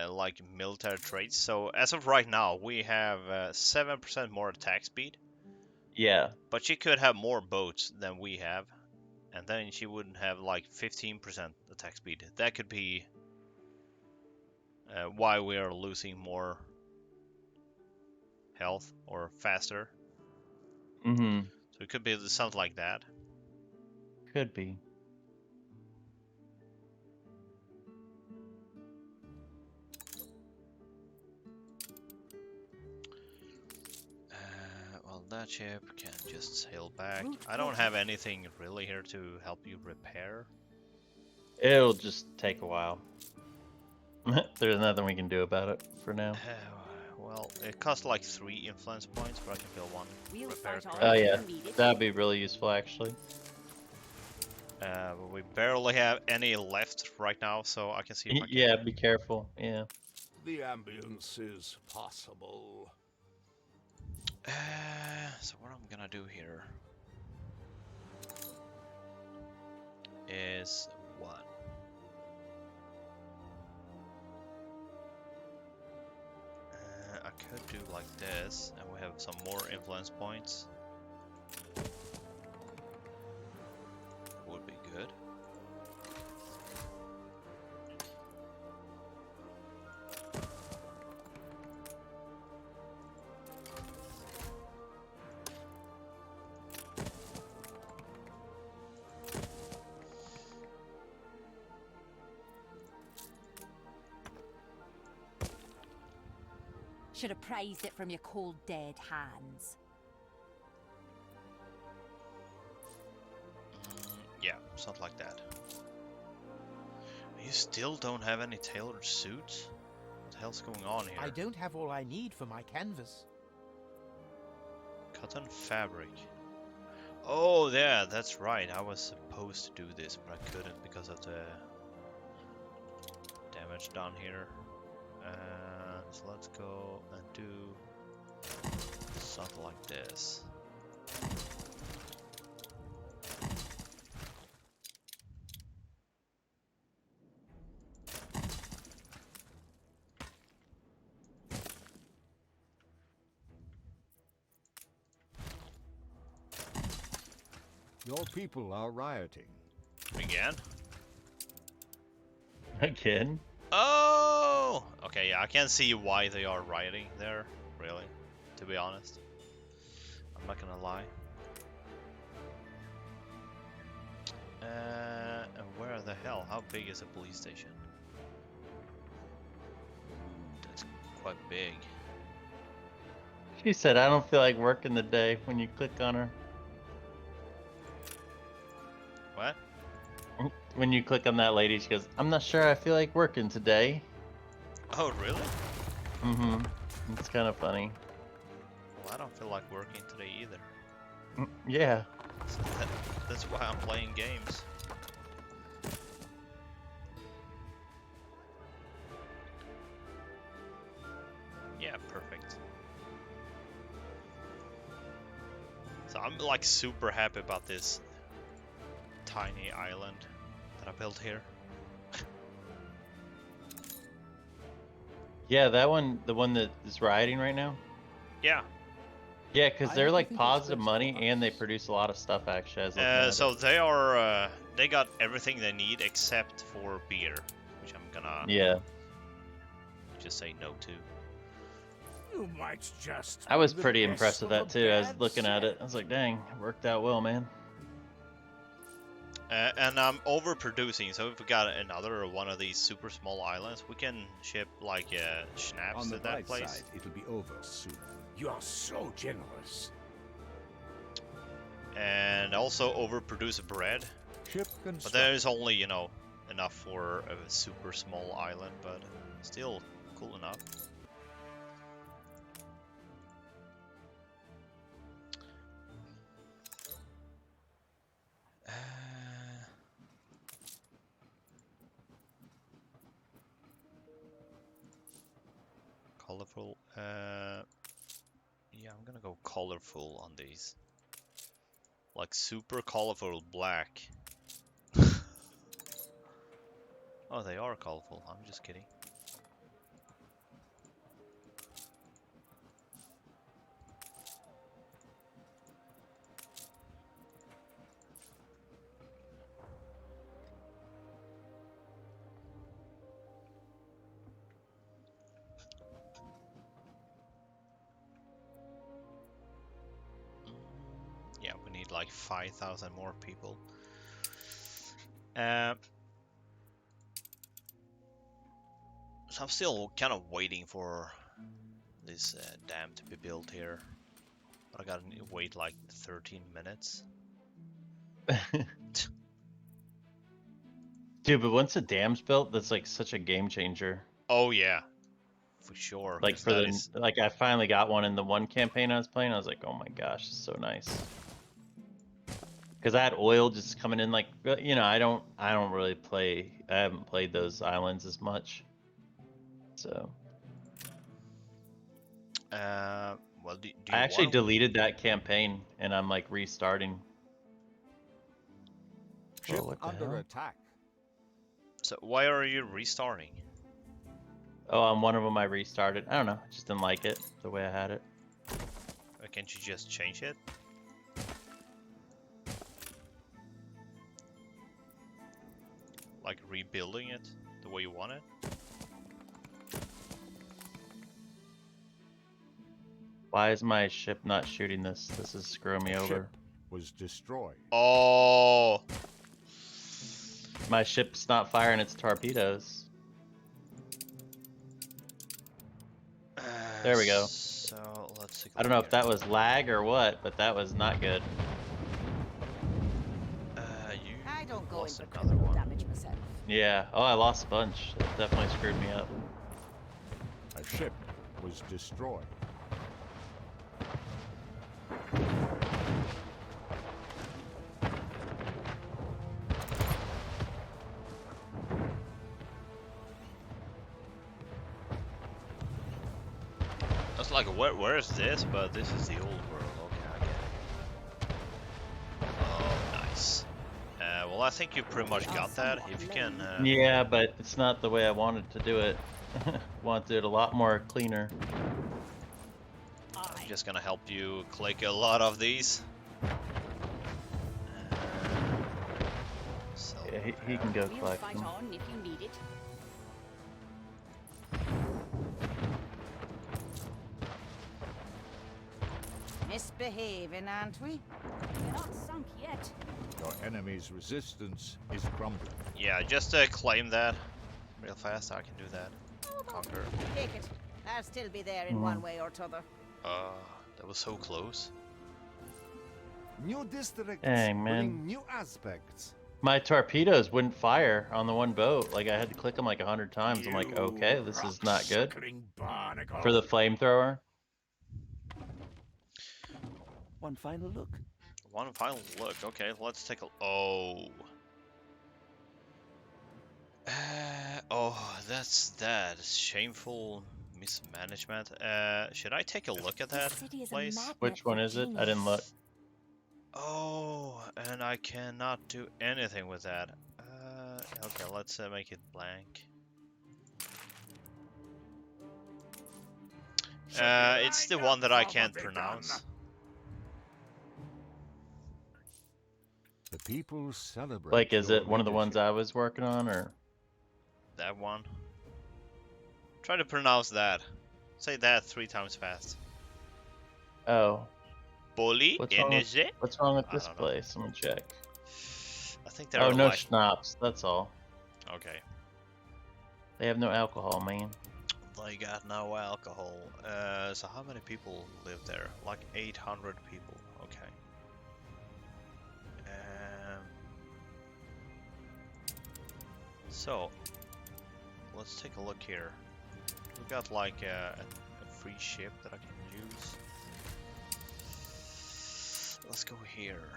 like military traits. So as of right now, we have 7% more attack speed. Yeah. But she could have more boats than we have. And then she wouldn't have like 15% attack speed. That could be why we are losing more health or faster. Mm-hmm. So it could be something like that. Could be. Well, that ship can just sail back. I don't have anything really here to help you repair. It'll just take a while. There's nothing we can do about it for now. Well, it costs like 3 influence points, but I can build 1 We'll repair fight all train. Oh we yeah, need it. that'd be really useful actually. But we barely have any left right now, so I can see if I can. Yeah, be careful. Yeah. The ambience is possible. So what I'm gonna do here is what? I could do like this, and we have some more influence points. Would be good. Should have praised it from your cold, dead hands. Yeah, something like that. You still don't have any tailored suits? What the hell's going on here? I don't have all I need for my canvas. Cotton fabric. Oh, yeah, that's right. I was supposed to do this, but I couldn't because of the damage down here. So let's go and do something like this. Your people are rioting. Again? Again? Oh! Okay, yeah, I can see why they are rioting there, really, to be honest. I'm not gonna lie. And where the hell? How big is a police station? That's quite big. She said, I don't feel like working the day when you click on her. What? When you click on that lady, she goes, I'm not sure I feel like working today. Oh, really? Mm-hmm. It's kind of funny. Well, I don't feel like working today either. Yeah. So that's why I'm playing games. Yeah, perfect. So I'm like super happy about this tiny island that I built here. Yeah, that one, the one that is rioting right now? Yeah. Yeah, because I they're don't like think it's positive best money for us. and they produce a lot of stuff actually. I was looking at So it. they are they got everything they need except for beer, which I'm gonna Yeah. just say no to. You might just. I was be the pretty best impressed with of that a too. I was bad looking at it. set. I was like, dang, it worked out well, man. And I'm overproducing, so if we got another one of these super small islands, we can ship like schnapps On to the that bright place. side, it'll be over soon. You are so generous. And also overproduce bread. Ship But construct. there is only, you know, enough for a super small island, but still cool enough. Colorful. Yeah, I'm gonna go colorful on these. Like super colorful black. Oh, they are colorful. I'm just kidding. Yeah, we need like 5,000 more people. So I'm still kind of waiting for this dam to be built here. But I gotta wait like 13 minutes. Dude, but once the dam's built, that's like such a game changer. Oh yeah, for sure. Like 'Cause for that the is... like I finally got one in the one campaign I was playing. I was like, oh my gosh, it's so nice. Because I had oil just coming in, like, you know, I don't really play. I haven't played those islands as much. So well, do I you actually want to... deleted that campaign, and I'm like restarting. Ship Oh, what the under hell? attack. So why are you restarting? Oh, on one of them I restarted. I don't know, I just didn't like it the way I had it. Can't you just change it? Like rebuilding it the way you want it? Why is my ship not shooting this? This is screwing me over. Ship was destroyed. Oh, My ship's not firing its torpedoes. There we go. So let's see. I don't know if that was lag or what, but that was not good. You I don't go in lost for another critical one. damage myself. Yeah. Oh, I lost a bunch. That definitely screwed me up. A ship was destroyed. I was like, where is this? But this is the old world. Okay, I get it. Oh, nice. Well, I think you pretty much got that. If you can... Yeah, but it's not the way I wanted to do it. Want to do it a lot more cleaner. I'm just gonna help you click a lot of these. So, Yeah, he can go We'll collect fight them. on if you need it. Misbehaving, aren't we? We're not sunk yet. Your enemy's resistance is crumbling. yeah, just claim that real fast. I can do that. Conquer. Take it. I'll still be there in one way or t'other. That was so close. New districts Dang, man. bring new aspects. My torpedoes wouldn't fire on the one boat. Like I had to click them like 100 times. I'm like, okay, this is not good. For the flamethrower. One final look. One final look. Okay, let's take a... Oh. Oh, that's that. Shameful mismanagement. Should I take a look at that place? Which one is it? I didn't look. Oh, and I cannot do anything with that. Okay, let's make it blank. It's the one that I can't pronounce. The people celebrate. Like, is your it one of the ones leadership. I was working on, or? That one. Try to pronounce that. Say that 3 times fast. Oh. Bully, What's wrong with this don't know. place? Let me check. I think they're Oh, no like... schnapps. That's all. Okay. They have no alcohol, man. They got no alcohol. So how many people live there? Like 800 people. Okay. So, let's take a look here. We got like a free ship that I can use. Let's go here.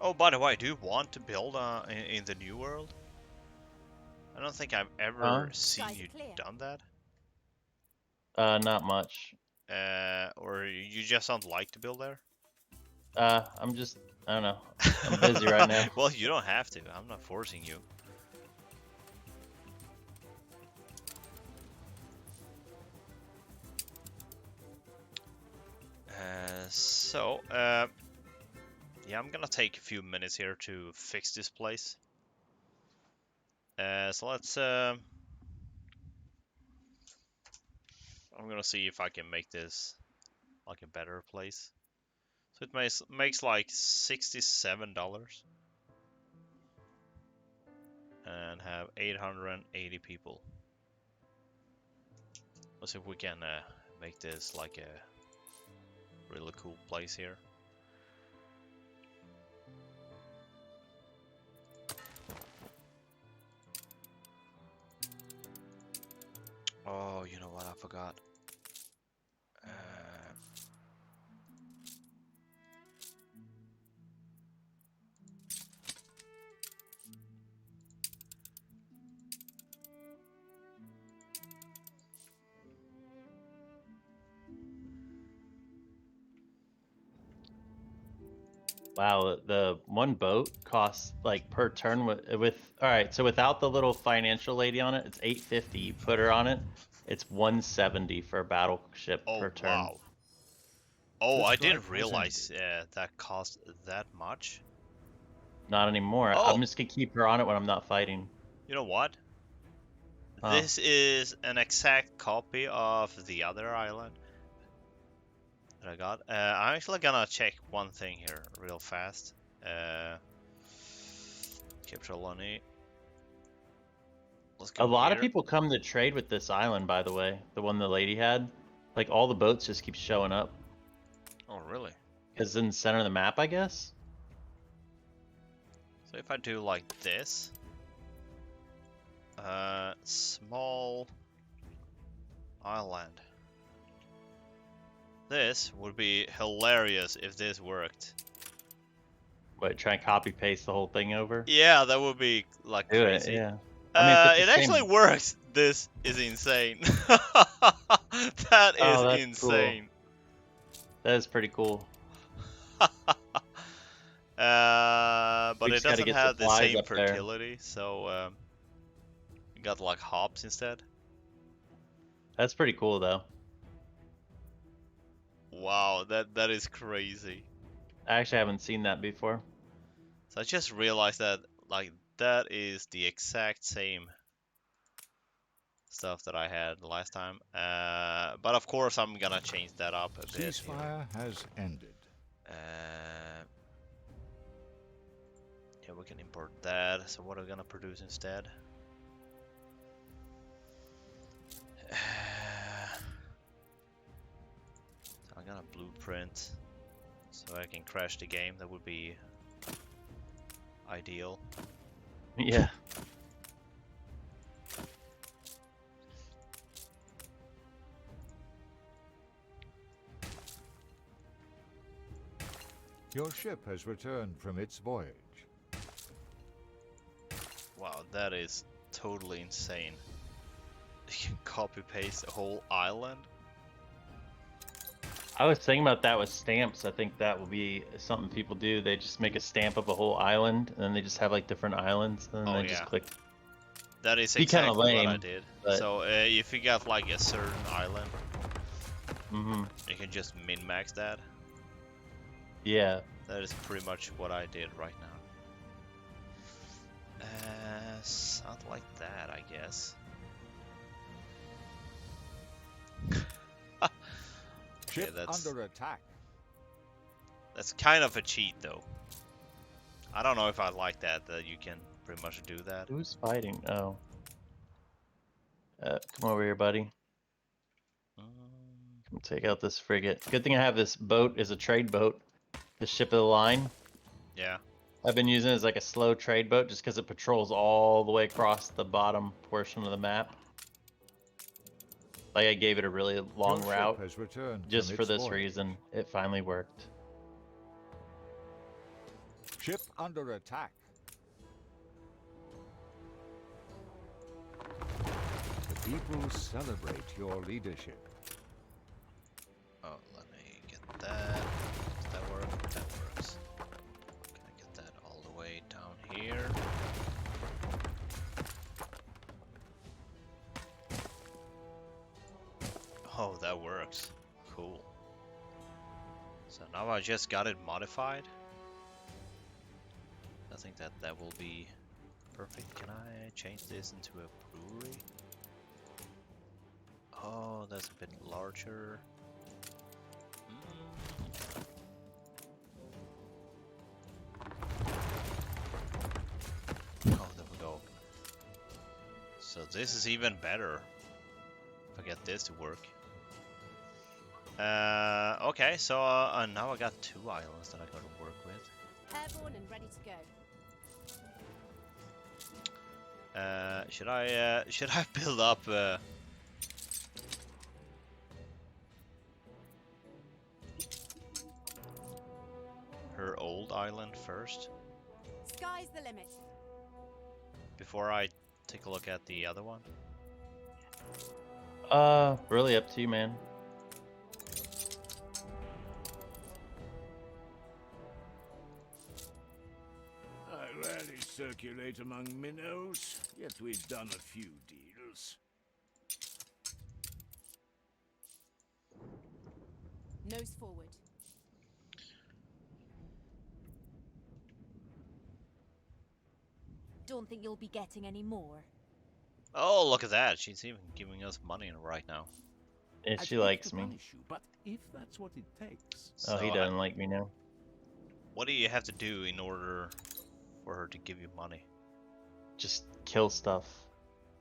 Oh, by the way, do you want to build in the new world? I don't think I've ever seen you done that. Not much. Or you just don't like to build there? I'm just, I don't know. I'm busy right now. Well, you don't have to. I'm not forcing you. Yeah, I'm gonna take a few minutes here to fix this place. So let's, I'm gonna see if I can make this like a better place. So it makes like $67 and have 880 people. Let's see if we can make this like a really cool place here. Oh, you know what? I forgot. Wow, the one boat costs like per turn with all right. So without the little financial lady on it, it's 850. You put her on it, it's 170 for a battleship per turn. Wow. Oh, I didn't Strike was realize that cost that much. Not anymore. Oh. I'm just gonna keep her on it when I'm not fighting. You know what? Huh. This is an exact copy of the other island that I got. I'm actually gonna check one thing here real fast. Captroloni. Let's go A lot of here. people come to trade with this island, by the way. The one the lady had. Like all the boats just keep showing up. Oh, really? It's in the center of the map, I guess. So if I do like this, small island. This would be hilarious if this worked. Wait, try and copy paste the whole thing over? Yeah, that would be like Do crazy. it, yeah. I mean, if it's it the actually same... works. This is insane. That is that's insane. Cool. That is pretty cool. But it doesn't have the same fertility, there. so you got like hops instead. That's pretty cool, though. Wow, that is crazy. I actually haven't seen that before. So I just realized that like that is the exact same stuff that I had last time. But of course I'm gonna change that up a bit. Ceasefire has ended. Yeah, we can import that. So what are we gonna produce instead? So I'm gonna blueprint so I can crash the game. That would be ideal. Yeah. Your ship has returned from its voyage. Wow, that is totally insane. You can copy paste a whole island. I was thinking about that with stamps. I think that will be something people do. They just make a stamp of a whole island, and then they just have like different islands, and then they just click. That is Be exactly lame, what I did. but... So if you got like a certain island, you can just min-max that. Yeah. That is pretty much what I did right now. Something like that, I guess. Ship that's under attack. That's kind of a cheat, though. I don't know if I like that you can pretty much do that. Who's fighting? Oh. Come over here, buddy. Come take out this frigate. Good thing I have this boat as a trade boat. The ship of the line. Yeah. I've been using it as like a slow trade boat just because it patrols all the way across the bottom portion of the map. Like I gave it a really long route just for this reason. It finally worked. Ship under attack. The people celebrate your leadership. Oh, let me get that. Does that work? That works. Can I get that all the way down here? Oh, that works. Cool. So now I just got it modified. I think that will be perfect. Can I change this into a brewery? Oh, that's a bit larger. Oh, there we go. So this is even better. If I get this to work. Okay, so now I got 2 islands that I gotta work with. Airborne and ready to go. Should I build up island first Sky's the limit. before I take a look at the other one? Really up to you, man. I rarely circulate among minnows, yet we've done a few deals. Nose forward. Don't think you'll be getting any more. Oh, look at that. She's even giving us money right now. If I'd she hate likes to me. punish you, but if that's what it takes. Oh, he So, doesn't like me now. What do you have to do in order for her to give you money? Just kill stuff.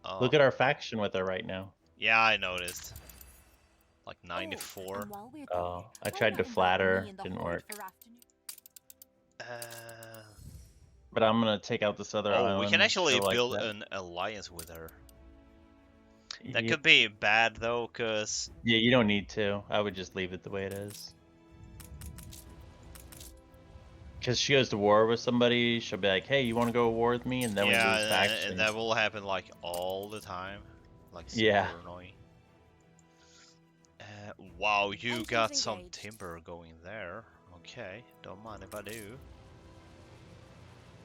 Oh. Look at our faction with her right now. Yeah, I noticed. Like 94. And while we're Oh, there, I why tried not to invite flatter, me and the didn't Horde work. for afternoon? But I'm gonna take out this other island. Oh, we can actually she'll like build that. an alliance with her. That Yeah. could be bad though, cause Yeah, you don't need to. I would just leave it the way it is. Because she goes to war with somebody, she'll be like, "Hey, you want to go to war with me?" And then we lose faction. and that will happen like all the time, like super Yeah. annoying. Wow, you Engines got some engaged. timber going there. Okay, don't mind if I do.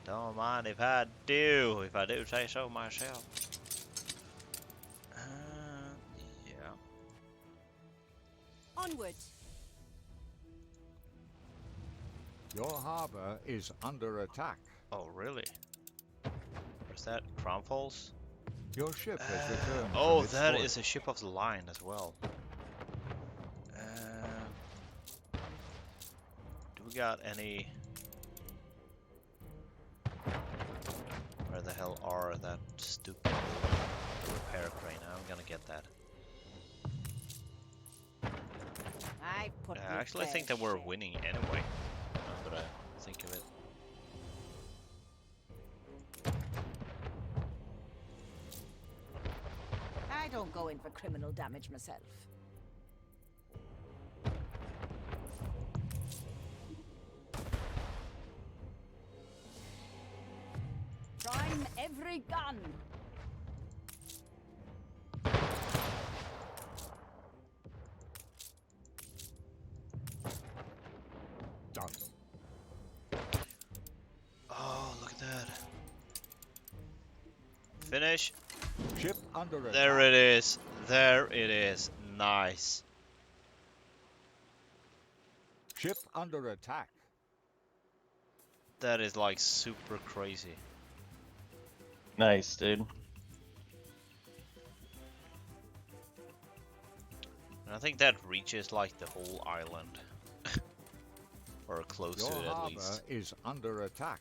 Don't mind if I do. If I do say so myself. Yeah. Onward. Your harbor is under attack. Oh, really? Where's that? Crown Falls? Your ship has returned. Oh, from its that voyage. is a ship of the line as well. Do we got any? Where the hell are that stupid repair crane? I'm gonna get that. I put I actually think that we're winning anyway. Now that I think of it. I don't go in for criminal damage myself. Prime every gun. Done. Oh, look at that. Finish. Ship under attack. There it is. There it is. Nice. Ship under attack. That is like super crazy. Nice, dude. And I think that reaches like the whole island. Or close Your to it at harbor least. is under attack.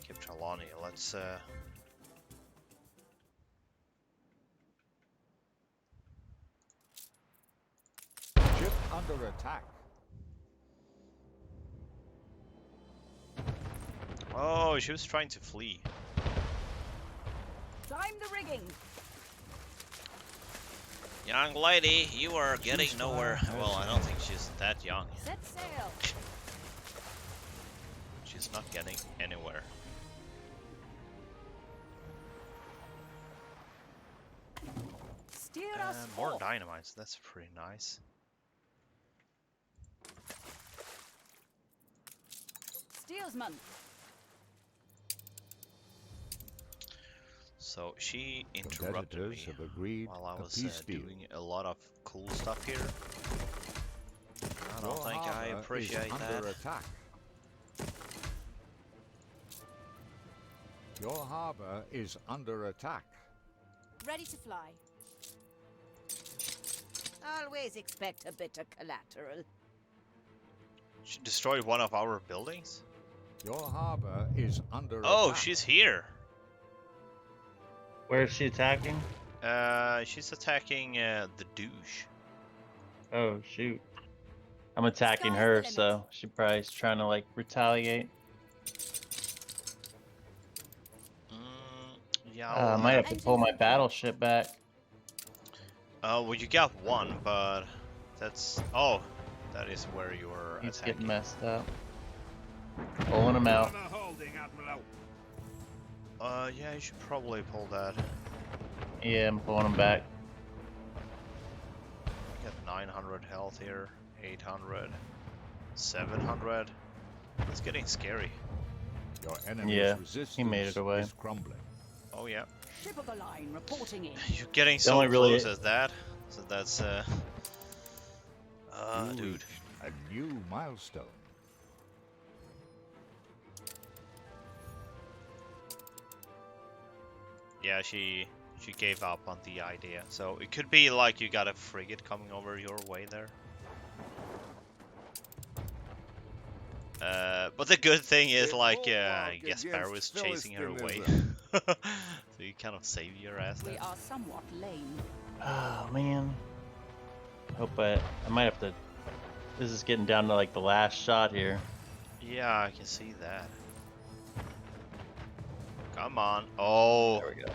Keep Trelawney, let's Ship under attack. Oh, she was trying to flee. Climb the rigging. Young lady, you are getting nowhere. Well, I don't think she's that young. Set sail. She's not getting anywhere. Steer us More off. dynamites, that's pretty nice. Steersman. So she interrupted Competitors me have agreed while I a was peace deal. doing a lot of cool stuff here. I don't Your think I harbor is appreciate that. under attack. Your harbor is under attack. Ready to fly. Always expect a bit of collateral. She destroyed one of our buildings? Your harbor is under Oh, attack. she's here. Where is she attacking? She's attacking the douche. Oh, shoot. I'm attacking Sky's her, the limit. so she probably is trying to, like, retaliate. Yeah. I might have to pull my battleship back. Well, you got one, but that's... Oh, That is where you're He's attacking. getting messed up. Pulling him out. Yeah, you should probably pull that. Yeah, I'm pulling him back. Got 900 health here, 800, 700. It's getting scary. Your enemy's Yeah, resistance he made it away. is crumbling. Oh yeah. Ship of the line reporting in. You're getting The so only really- close as that. So that's You dude. reached a new milestone. Yeah, she gave up on the idea. So it could be like you got a frigate coming over your way there. But the good thing is, like, I guess Beryl is chasing her away. So you kind of save your ass We there. are somewhat lame. Oh man. Hope I might have to. This is getting down to like the last shot here. Yeah, I can see that. Come on. Oh, There we go.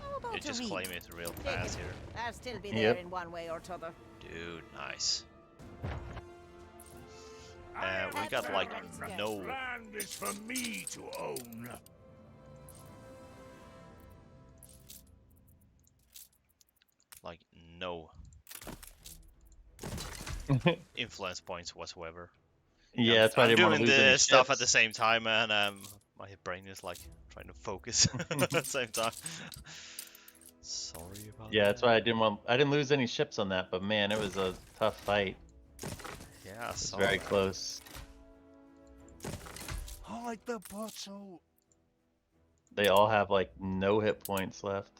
How about you just a read? claim it real Take fast it. here. I'll still be Yep. there in one way or t'other. Dude, nice. We got like no. Land is for me to own. Like no influence points whatsoever. Yeah, that's why I I'm didn't want doing to lose any the stuff at ships. the same time, and my brain is like trying to focus at the same time. Sorry about Yeah, that. that's why I didn't lose any ships on that, but man, it was a tough fight. Yeah, It's so very close. I like the bottle. They all have like no hit points left.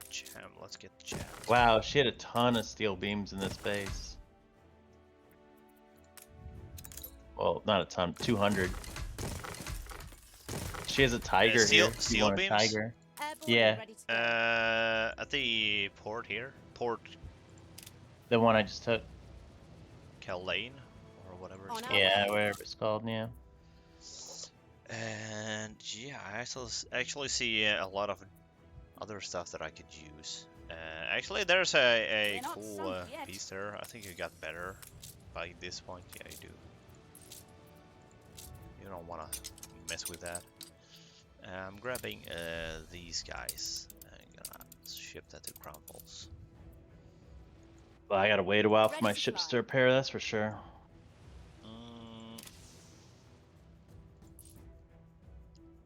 Jam, let's get jammed. Wow, she had a ton of steel beams in this base. Well, not a ton, 200. She has a tiger steel- here. if you steel want a beams? tiger. Airborne Yeah. and ready to go. At the port here, Port The one I just took. Lane or whatever it's On called. our Yeah, way. whatever it's called, yeah. And yeah, I actually see a lot of other stuff that I could use. Actually, there's a We're not cool sunk yet. piece there. I think you got better by this point. Yeah, you do. You don't want to mess with that. I'm grabbing these guys. I'm gonna ship that to Crown Falls. Well, I gotta wait a while for Ready my to ships fly. to repair, that's for sure.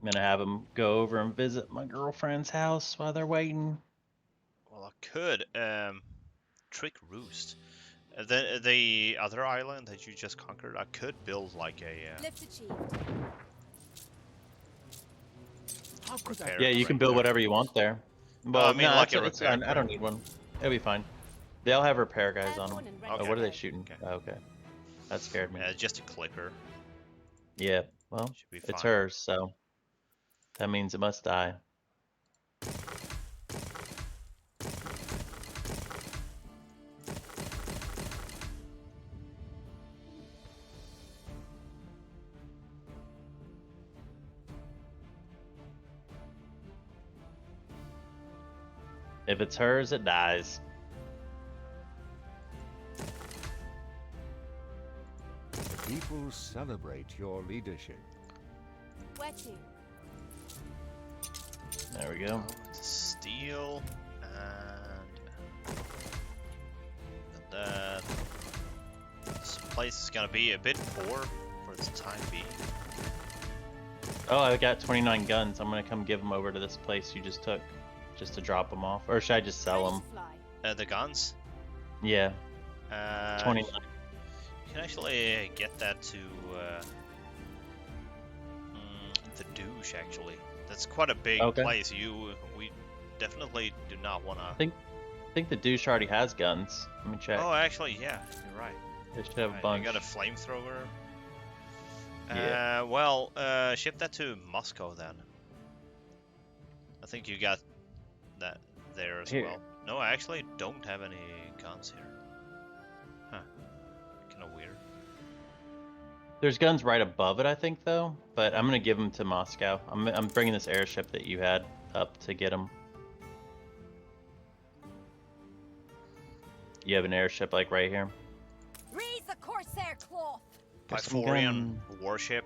I'm gonna have them go over and visit my girlfriend's house while they're waiting. Well, I could trick Roost. The other island that you just conquered, I could build like a Lift achieved. How could I? repair Yeah, you can build whatever you want there. Well, I mean, no, like it's, a it's repair fine. I don't need one. It'll be fine. They'll have repair guys on them. Airborne and ready Oh, to what are they go. shooting? Okay. Oh, okay. That scared me. just a clicker. Yeah, well, Should be it's fine. hers, so that means it must die. If it's hers, it dies. The people celebrate your leadership. Where to? There we go. Steel and that. This place is gonna be a bit poor for the time being. Oh, I got 29 guns. I'm gonna come give them over to this place you just took, just to drop them off. Or should I just sell Ready them? to fly. The guns. Yeah, 29. You can actually get that to the douche. Actually, that's quite a big Okay. place. We definitely do not want to. I think the douche already has guns. Let me check. Oh, actually, yeah, you're right. They should have a Right, bunch. you got a flamethrower. Yeah. Well, ship that to Moscow then. I think you got that there as Here. well. No, I actually don't have any guns here. Huh. Kind of weird. There's guns right above it, I think, though. But I'm gonna give them to Moscow. I'm bringing this airship that you had up to get them. You have an airship like right here. Raise the Corsair cloth. Pythorian warship.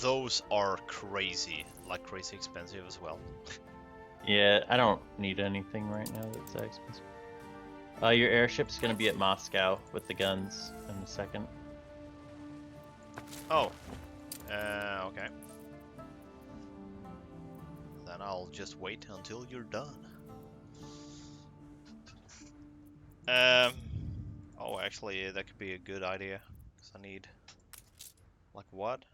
Those are crazy, like crazy expensive as well. Yeah, I don't need anything right now that's that expensive. Your airship's gonna be at Moscow with the guns in a second. Oh, okay. Then I'll just wait until you're done. Oh, actually, that could be a good idea. Cause I need, like, what?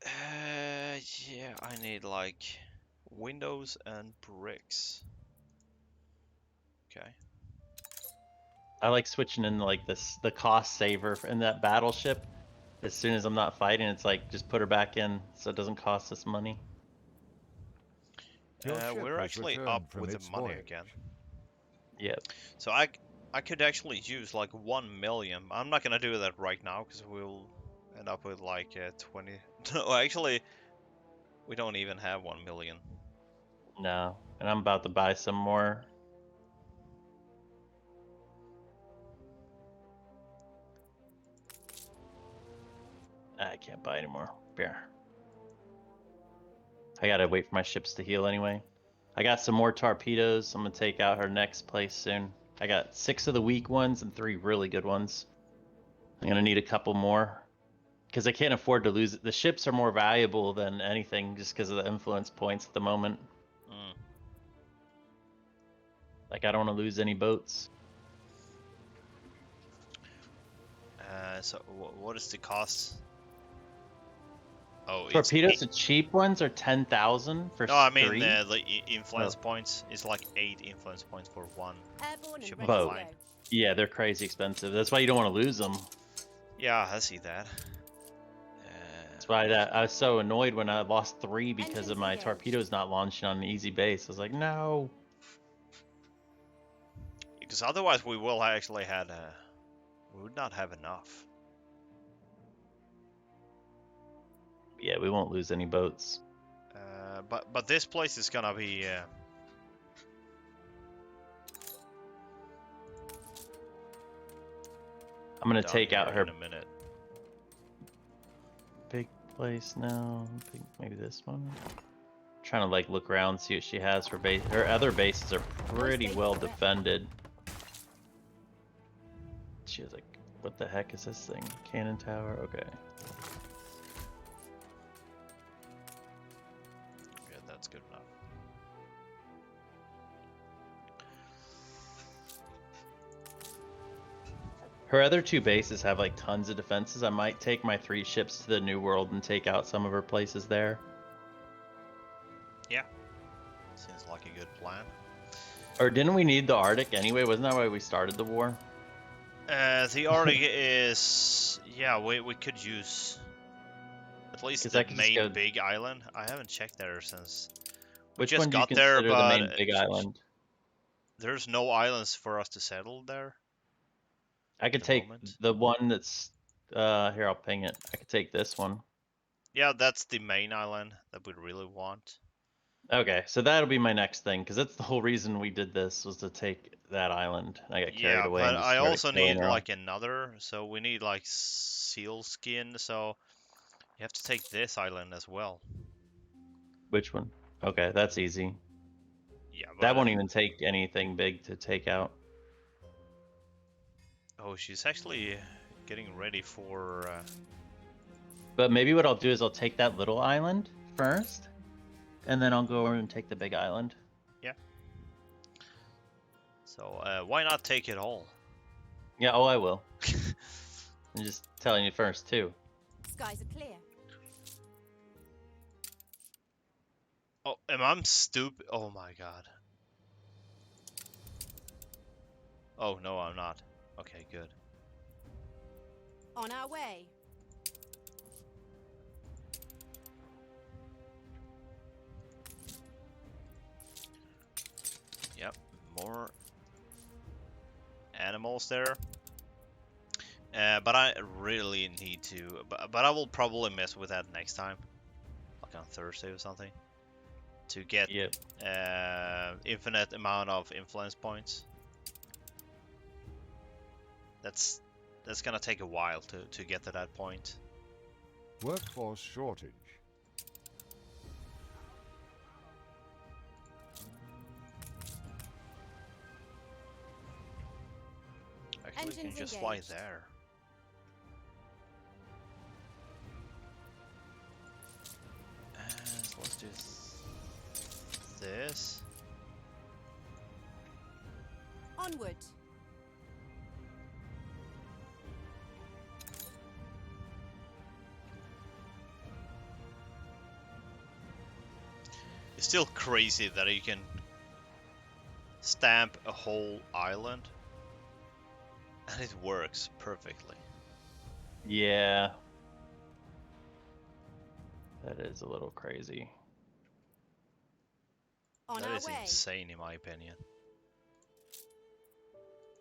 Yeah, I need like windows and bricks. Okay. I like switching in like the cost saver in that battleship. As soon as I'm not fighting, it's like just put her back in so it doesn't cost us money. We're actually up with the money again. Yep. So I could actually use like 1 million. I'm not gonna do that right now because we'll end up with like 20. No, actually, we don't even have 1 million. No, and I'm about to buy some more. I can't buy anymore. Bear. I gotta wait for my ships to heal anyway. I got some more torpedoes. I'm gonna take out her next place soon. I got 6 of the weak ones and 3 really good ones. I'm gonna need a couple more because I can't afford to lose it. The ships are more valuable than anything just because of the influence points at the moment. Like I don't want to lose any boats. So what is the cost? Oh, torpedoes, the cheap ones are 10,000 for. No, I mean 3? the influence points is like 8 influence points for 1 ship on the Boat. line. Yeah, they're crazy expensive. That's why you don't want to lose them. Yeah, I see that. That's why I was so annoyed when I lost 3 because of my torpedoes not launching on an easy base. I was like, no. Because otherwise we will actually had we would not have enough. Yeah, we won't lose any boats. But this place is gonna be. I'm gonna take out her in a minute. Big place now. Maybe this one. Trying to like look around, see what she has for base. Her other bases are pretty well defended. She has like, what the heck is this thing? Cannon tower. Okay. Yeah, that's good enough. Her other 2 bases have like tons of defenses. I might take my 3 ships to the New World and take out some of her places there. Yeah. Seems like a good plan. Or didn't we need the Arctic anyway? Wasn't that why we started the war? The Arctic is... Yeah, we could use... At least the main big island. I haven't checked there since... Which one do you consider the main big island? There's no islands for us to settle there. I could take the one that's... here, I'll ping it. I could take this one. Yeah, that's the main island that we really want. Okay, so that'll be my next thing, because that's the whole reason we did this, was to take that island. I got carried away. Yeah, and but just I started also killing need her. like another, so we need like seal skin, so you have to take this island as well. Which one? Okay, that's easy. Yeah, but that won't even take anything big to take out. Oh, she's actually getting ready for... But maybe what I'll do is I'll take that little island first, and then I'll go over and take the big island. Yeah. So, why not take it all? Yeah, oh, I will. I'm just telling you first, too. Skies are clear. Oh, am I stupid? Oh my god. Oh, no, I'm not. Okay, good. On our way. Yep, more animals there. But I really need to... But I will probably mess with that next time. Like on Thursday or something. To get infinite amount of influence points. That's gonna take a while to get to that point. Workforce shortage. Actually, we can Engines just fly engaged. there. So let's do this. Onward. It's still crazy that you can stamp a whole island and it works perfectly. Yeah. That is a little crazy. On That our is way. insane in my opinion.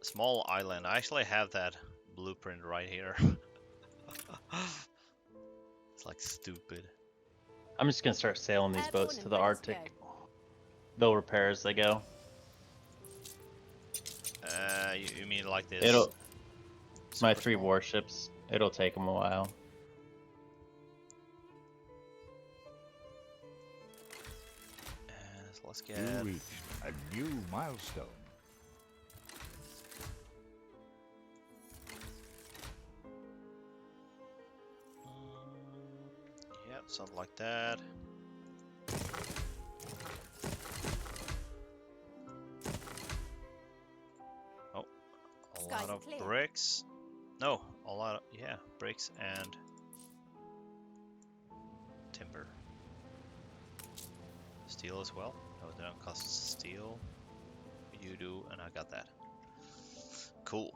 Small island. I actually have that blueprint right here. It's like stupid. I'm just gonna start sailing these Airborne boats to and the ready to Arctic. They'll repair as they go. You mean like this? It'll. My super 3 small? warships. It'll take them a while. So let's get. You reached a new milestone. Yeah, something like that. Oh, a Skies lot are of clear. bricks. No, a lot of, yeah, bricks and timber. Steel as well. No, they don't cost steel. You do, and I got that. Cool.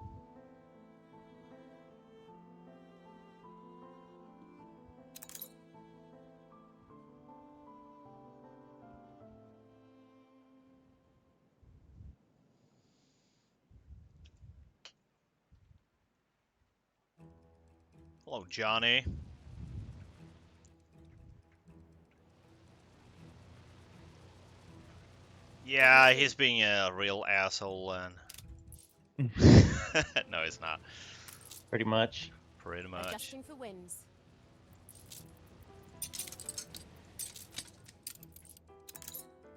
Hello, Johnny. Yeah, he's being a real asshole and no, it's not. Pretty much. Pretty much. Adjusting for winds.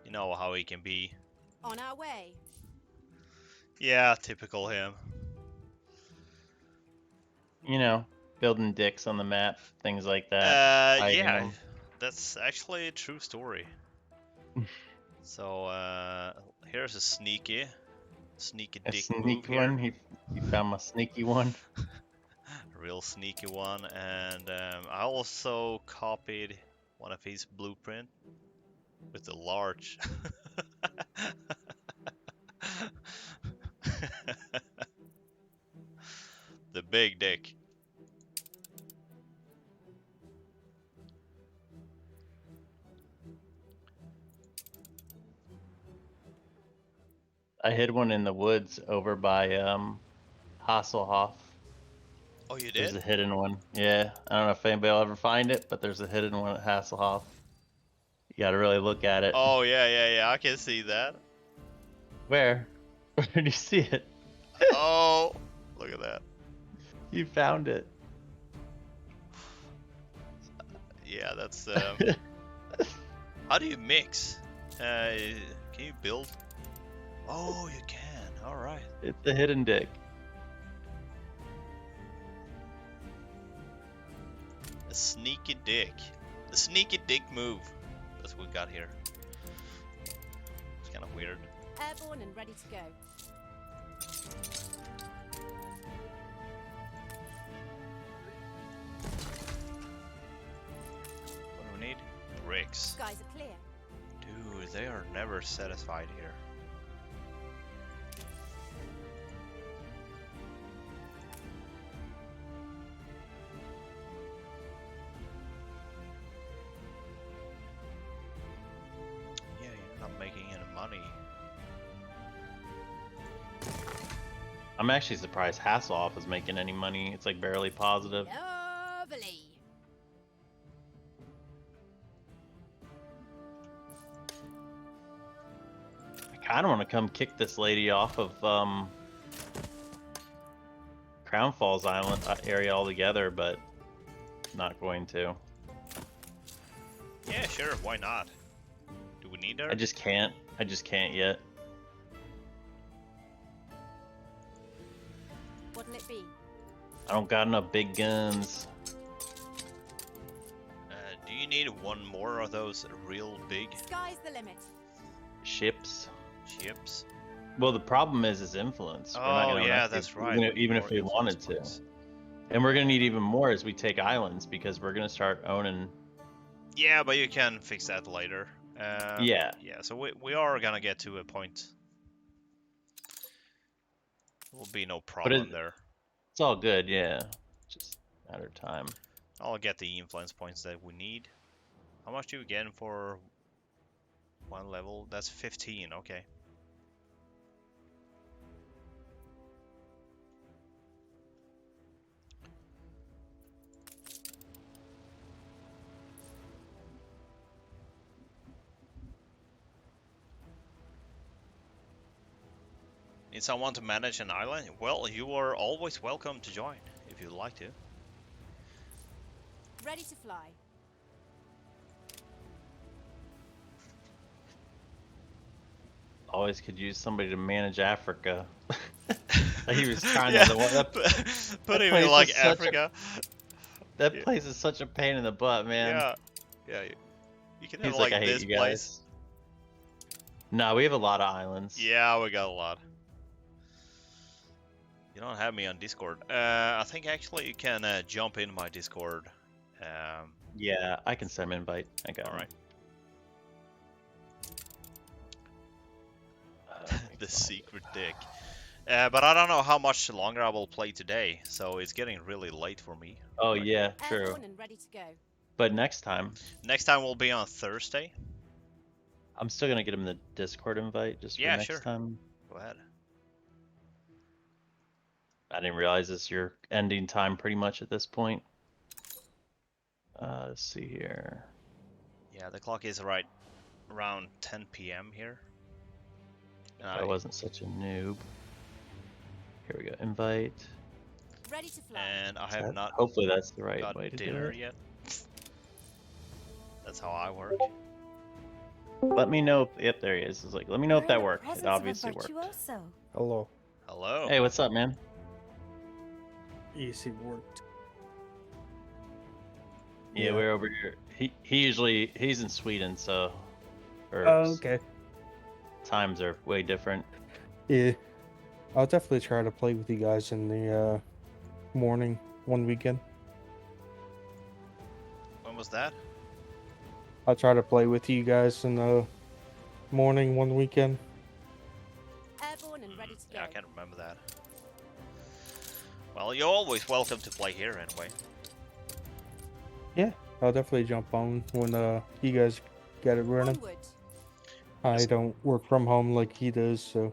You know how he can be. On our way. Yeah, typical him. You know, building dicks on the map, things like that. Hiding Yeah, them. that's actually a true story. So, here's a sneaky A dick move sneaky here. one. He found my sneaky one. Real sneaky one, and I also copied one of his blueprint with the large. The big dick. I hid one in the woods over by Hasselhoff. Oh, you There's did? a hidden one. Yeah, I don't know if anybody will ever find it, but there's a hidden one at Hasselhoff. You gotta really look at it. Oh yeah, I can see that. Where? Where did you see it? Oh, look at that. You found it. Yeah, that's how do you mix? Can you build? Oh, you can. All right. It's a hidden dick. A sneaky dick. The sneaky dick move. That's what we got here. It's kind of weird. Airborne and ready to go. What do we need? Bricks. Skies are clear. Dude, they are never satisfied here. Yeah, you're not making any money. I'm actually surprised Hasselhoff is making any money. It's like barely positive. Lovely. I kind of want to come kick this lady off of Crown Falls Island area altogether, but not going to. Yeah, sure. Why not? Do we need her? I just can't. I just can't yet. What'll it be? I don't got enough big guns. Do you need one more of those real big Sky's the limit. Ships. ships? Well, the problem is influence. Oh, We're not gonna yeah, have that's to, right. Even if More we influence wanted to. points. And we're gonna need even more as we take islands because we're gonna start owning. Yeah, but you can fix that later. Yeah. Yeah, so we are gonna get to a point. Will be no problem there. It's all good, yeah. Just a matter of time. I'll get the influence points that we need. How much do you get for one level? That's 15, okay. Need someone to manage an island? Well, you are always welcome to join, if you'd like to. Ready to fly. Always could use somebody to manage Africa. He was trying Yeah, to. put him in like is such Africa. That Yeah. place is such a pain in the butt, man. Yeah, yeah. You can have He's like I hate this you place. guys. No, we have a lot of islands. Yeah, we got a lot. You don't have me on Discord. I think actually you can jump in my Discord. Yeah, I can send an invite. I got it. Alright. The secret dick. But I don't know how much longer I will play today, so it's getting really late for me. Oh yeah, true. Airborne and ready to go. But next time, Next time will be on Thursday. I'm still gonna get him the Discord invite just for Yeah, next sure. time. Go ahead. I didn't realize it's your ending time pretty much at this point. Let's see here. Yeah, the clock is right around 10 p.m. here. I wasn't such a noob. Here we go. Invite. Ready to fly. And I have not Hopefully that's the right got way to do dinner it. yet. That's how I work. Let me know if, yep, there he is. It's like, let me know if that We're in the worked. It presence of a obviously worked. virtuoso. Hello. Hello. Hey, what's up, man? Yes, it worked. Yeah, we're over here. He's in Sweden, so. Oh, okay. Times are way different. Yeah. I'll definitely try to play with you guys in the morning one weekend. When was that? I'll try to play with you guys in the morning one weekend. Airborne and ready to go. Yeah, I can't remember that. Well, you're always welcome to play here anyway. Yeah, I'll definitely jump on when you guys get it running. Onward. I don't work from home like he does, so.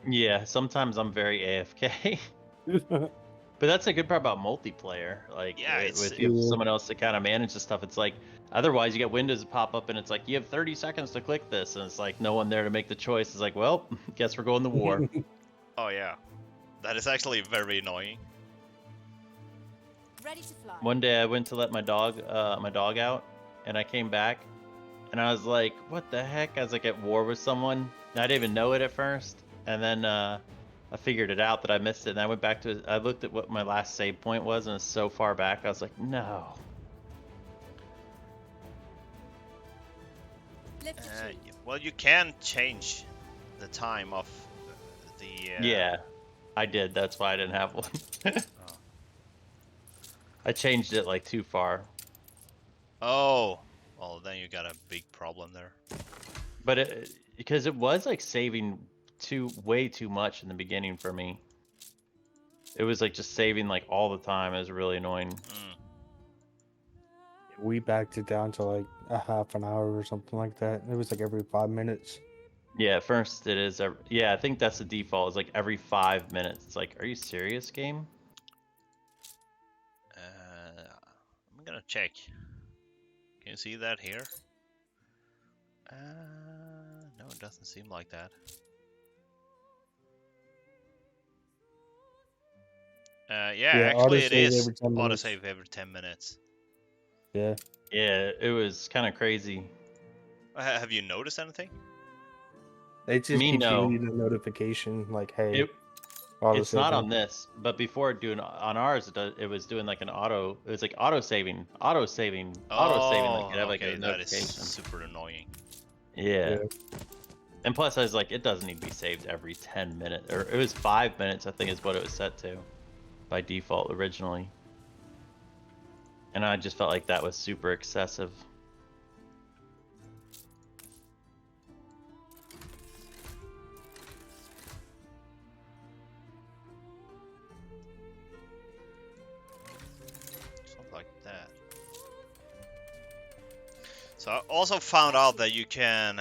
Yeah, sometimes I'm very AFK. But that's the good part about multiplayer. Like, Yeah, with you have someone else to kind of manage the stuff, it's like, otherwise you get windows that pop up and it's like, you have 30 seconds to click this, and it's like, no one there to make the choice. It's like, well, guess we're going to war. Oh, yeah. That is actually very annoying. Ready to fly. One day I went to let my dog out, and I came back, and I was like, what the heck? I was like at war with someone, and I didn't even know it at first. And then I figured it out that I missed it, and I went back to it. I looked at what my last save point was, and it's so far back. I was like, no. Well, you can change the time of the... Yeah, I did. That's why I didn't have one. I changed it like too far. Oh, well, then you got a big problem there. But because it was like saving way too much in the beginning for me. It was like just saving like all the time. It was really annoying. We backed it down to like a half an hour or something like that. It was like every 5 minutes. Yeah, at first it is. Yeah, I think that's the default. It's like every 5 minutes. It's like, are you serious, game? I'm gonna check. Can you see that here? No, it doesn't seem like that. Yeah, actually it autosave is every 10 minutes. autosave every 10 minutes. Yeah. Yeah, it was kind of crazy. Have you noticed anything? It just Me, keeps giving no. you the notification like, hey, It's not autosave. on this, but before doing on ours, it was doing like an auto. It was like auto saving. Like you'd have like Okay, a that is notification. super annoying. Yeah. And plus, I was like, it doesn't need to be saved every 10 minutes, or it was 5 minutes, I think, is what it was set to by default originally. And I just felt like that was super excessive. Something like that. So I also found out that you can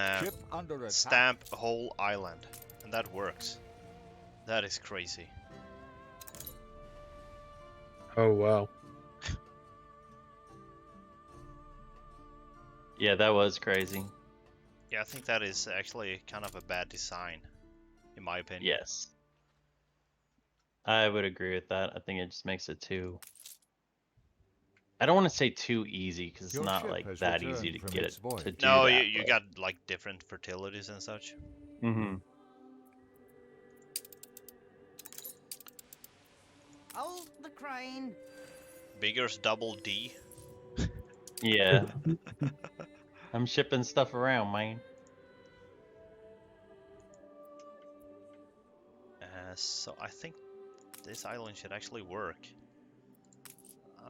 stamp a whole island, and that works. That is crazy. Oh, wow. Yeah, that was crazy. Yeah, I think that is actually kind of a bad design, in my opinion. Yes. I would agree with that. I think it just makes it too... I don't want to say too easy, because it's not like that easy to get it to do no, that. you got like different fertilities and such. Mm-hmm. Hold the crane. Bigor's double D. Yeah. I'm shipping stuff around, man. So I think this island should actually work.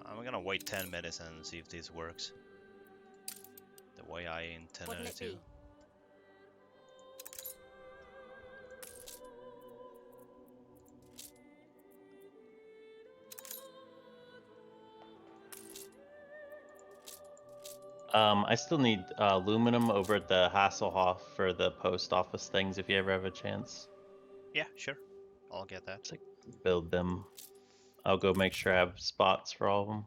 I'm gonna wait 10 minutes and see if this works the way I intended it to. I still need aluminum over at the Hasselhoff for the post office things if you ever have a chance. Yeah, sure. I'll get that. It's like build them. I'll go make sure I have spots for all of them.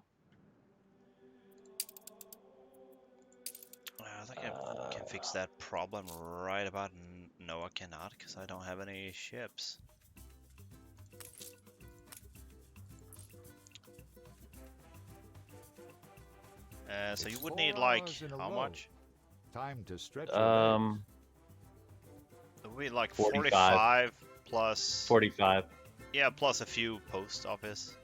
I think I can fix that problem right about no, I cannot, because I don't have any ships. So you would need like how much? Time to stretch. It would be like 45 plus 45. Yeah, plus a few post office.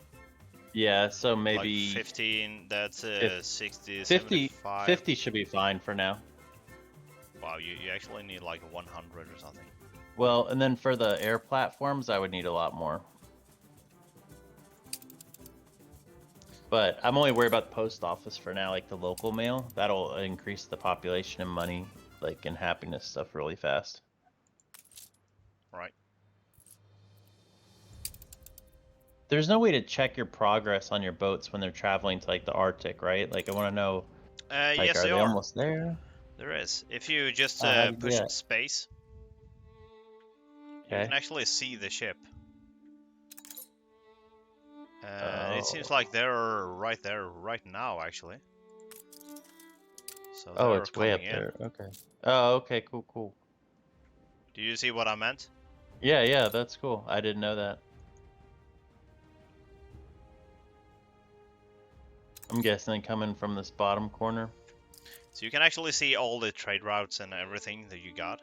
Yeah, so maybe like 15. That's 60, 50. 75. 50 should be fine for now. Wow, you actually need like 100 or something. Well, and then for the air platforms, I would need a lot more. But I'm only worried about the post office for now, like the local mail. That'll increase the population and money, like, and happiness stuff really fast. Right. There's no way to check your progress on your boats when they're traveling to, like, the Arctic, right? Like, I want to know, like, yes, are they they are. almost there? There is. If you just push yeah. space, you can actually see the ship. It seems like they're right there right now, actually. So Oh, they're it's way up coming in. there. Okay. Oh, okay, cool. Do you see what I meant? Yeah, that's cool. I didn't know that. I'm guessing coming from this bottom corner. So you can actually see all the trade routes and everything that you got.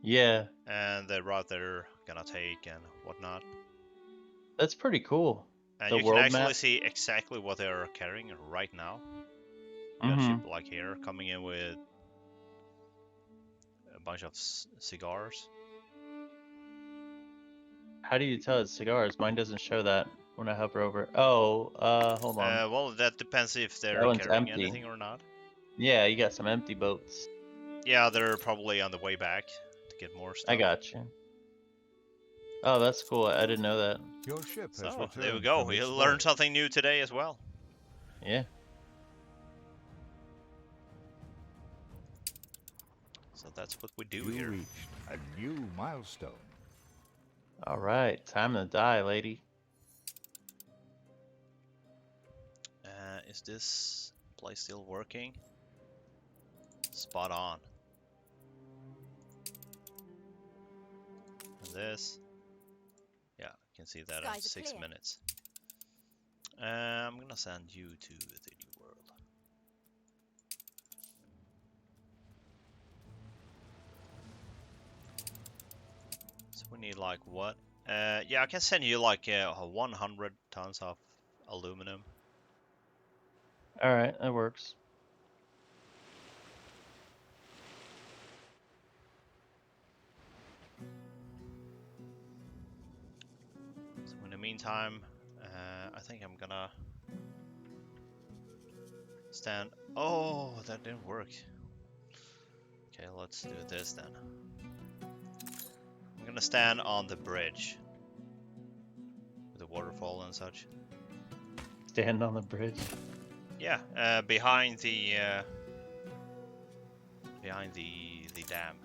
Yeah. And the route they're gonna take and whatnot. That's pretty cool. And the you world can actually map. see exactly what they're carrying right now. You got a ship like here coming in with a bunch of cigars. How do you tell it's cigars? Mine doesn't show that when I hover over. Oh, hold on. Well, that depends if they're That one's carrying empty. anything or not. Yeah, you got some empty boats. Yeah, they're probably on the way back to get more stuff. I got you. Oh, that's cool. I didn't know that. Your ship has So, there we returned go. from We its learned voyage. something new today as well. Yeah. So that's what we do You here. reached a new milestone. All right, time to die, lady. Is this place still working? Spot on. And this. Yeah, You can see that in Skies are 6 clear. minutes. I'm gonna send you to the new world. So we need like what? Yeah, I can send you like 100 tons of aluminum. All right, that works. So in the meantime, I think I'm gonna stand. Oh, that didn't work. Okay, let's do this then. I'm gonna stand on the bridge with the waterfall and such. Stand on the bridge. Yeah, behind the dam.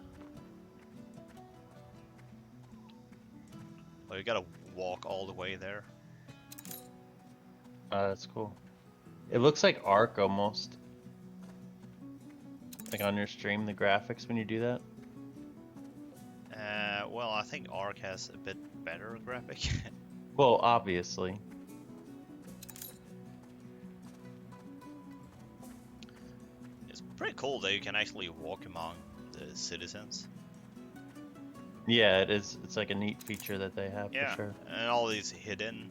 Well, you gotta walk all the way there. That's cool. It looks like Ark almost. Like on your stream, the graphics when you do that. Well, I think Ark has a bit better graphic. Well, obviously. It's pretty cool that you can actually walk among the citizens. Yeah, it is. It's like a neat feature that they have Yeah, for sure. and all these hidden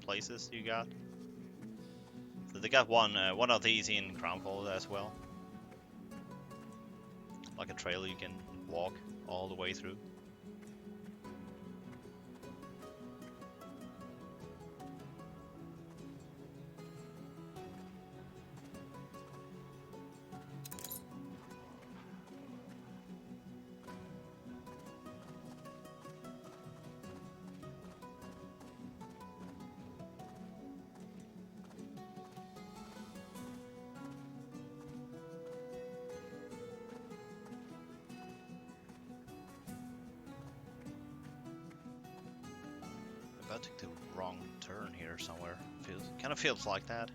places you got. So they got one of these in Crownfall as well. Like a trail you can walk all the way through. I took the wrong turn here somewhere. Kind of feels like that.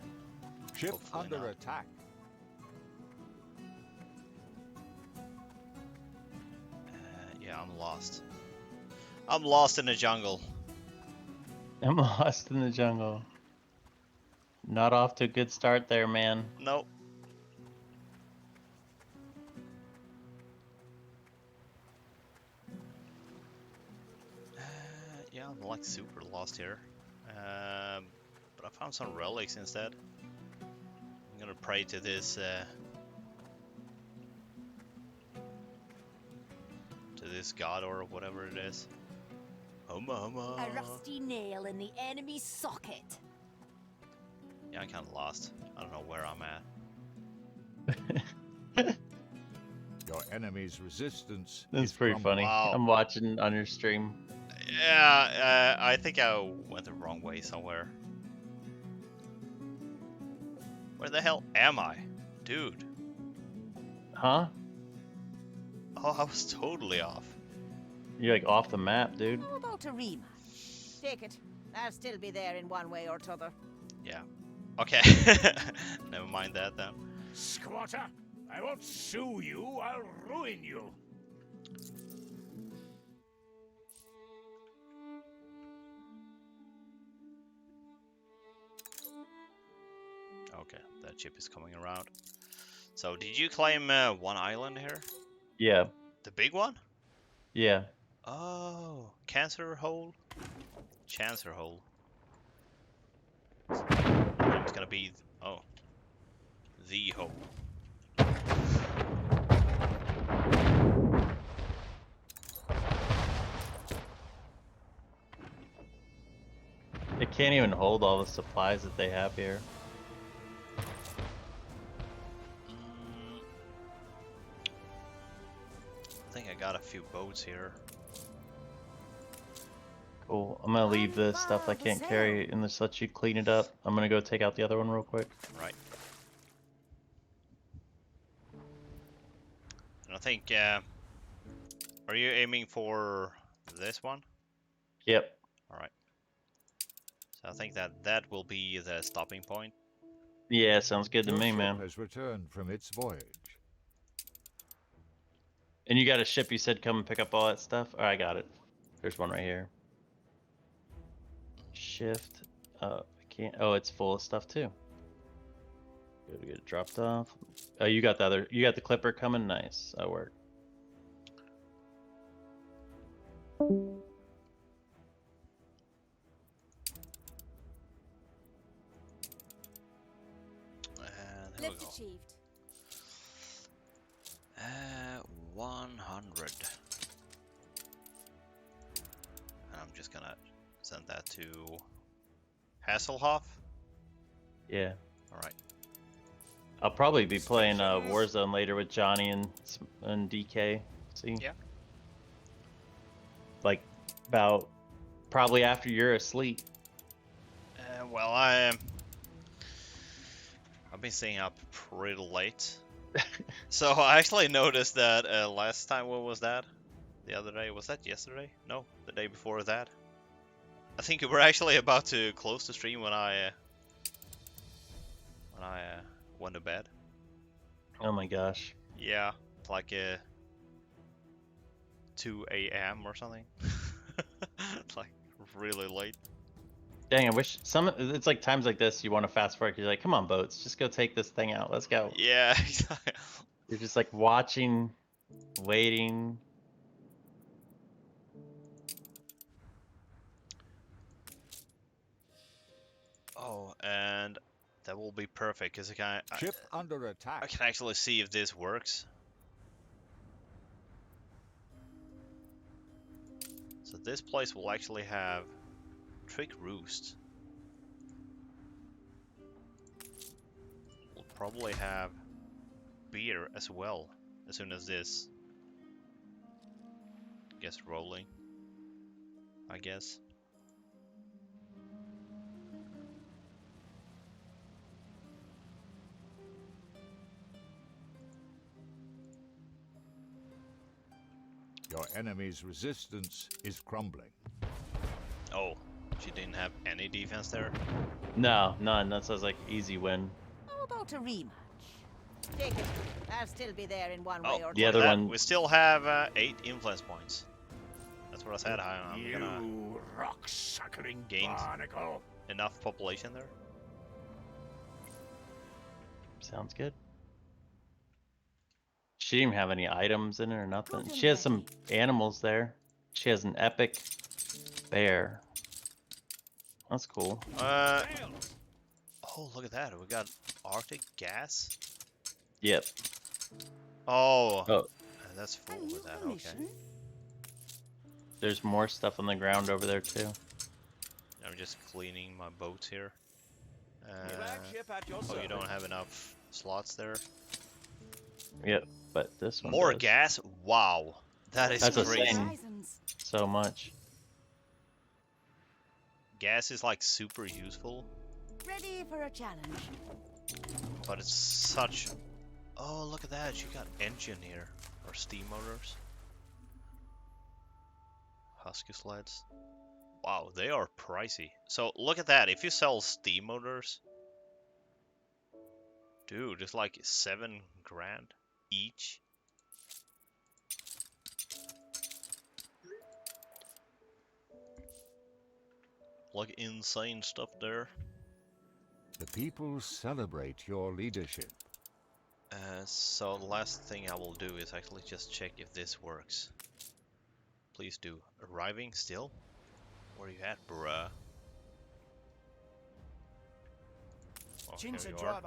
Ship Hopefully under not. attack. Yeah, I'm lost. I'm lost in the jungle. I'm lost in the jungle. Not off to a good start there, man. Nope. Yeah, I'm like super lost here. But I found some relics instead. I'm gonna pray to this god or whatever it is. Huma huma. A rusty nail in the enemy's socket. Yeah, I'm kind of lost. I don't know where I'm at. Your enemy's resistance That's is pretty crumbling. funny. Wow. I'm watching on your stream. Yeah, I think I went the wrong way somewhere. Where the hell am I? Dude. Huh? Oh, I was totally off. You're like off the map, dude. How about a rematch? Take it. I'll still be there in one way or t'other. Yeah. Okay. Never mind that then. Squatter, I won't sue you, I'll ruin you. Okay, that ship is coming around. So, did you claim one island here? Yeah. The big one? Yeah. Oh, Cancer Hole? Chancer Hole. It's gonna be, oh, the hole. It can't even hold all the supplies that they have here. I think I got a few boats here. Cool. I'm gonna leave this stuff I can't carry and just let you clean it up. I'm gonna go take out the other one real quick. Right. And I think, are you aiming for this one? Yep. Alright. So I think that will be the stopping point. Yeah, sounds good to Your me, ship man. has returned from its voyage. And you got a ship you said come and pick up all that stuff? Oh, I got it. There's one right here. Shift. Oh, I can't. Oh, it's full of stuff too. Go to get it dropped off. Oh, you got the other. You got the clipper coming. Nice. That worked. There we Lift go. achieved. 100. And I'm just gonna send that to Hasselhoff. Yeah. All right. I'll probably be playing Warzone later with Johnny and DK. See? Yeah. Like about probably after you're asleep. Well, I've been staying up pretty late. So I actually noticed that last time. What was that? The other day? Was that yesterday? No, the day before that. I think we were actually about to close the stream when I went to bed. Oh my gosh. Yeah, it's like 2 a.m. or something. It's like really late. Dang, I wish it's like times like this you want to fast forward because you're like, come on, boats, just go take this thing out. Let's go. Yeah, exactly. You're just like watching, waiting. Oh, and that will be perfect because Ship under attack. I can actually see if this works. So this place will actually have Trick Roost. We'll probably have beer as well as soon as this gets rolling, I guess. Your enemy's resistance is crumbling. Oh, she didn't have any defense there? No, none. That sounds like easy win. How about a rematch? Take it. I'll still be there in one way or the another. other one. We still have 8 influence points. That's what I said. I'm gonna You rock-suckling gain barnacle. enough population there. Sounds good. She didn't even have any items in it or nothing. She has some animals there. She has an epic bear. That's cool. Oh, look at that. We got Arctic gas. Yep. Oh. Oh. That's full with that. Okay. There's more stuff on the ground over there too. I'm just cleaning my boats here. Oh, you don't have enough slots there? Yep, but this one More does. gas? Wow. That's crazy. Insane. So much. Gas is like super useful. Ready for a challenge. But it's such... Oh, look at that. You got engine here. Or steam motors. Husky sleds. Wow, they are pricey. So look at that. If you sell steam motors... Dude, it's like 7 grand each. Like insane stuff there. The people celebrate your leadership. So the last thing I will do is actually just check if this works. Please do. Arriving still? Where are you at, bruh? Oh, here you are.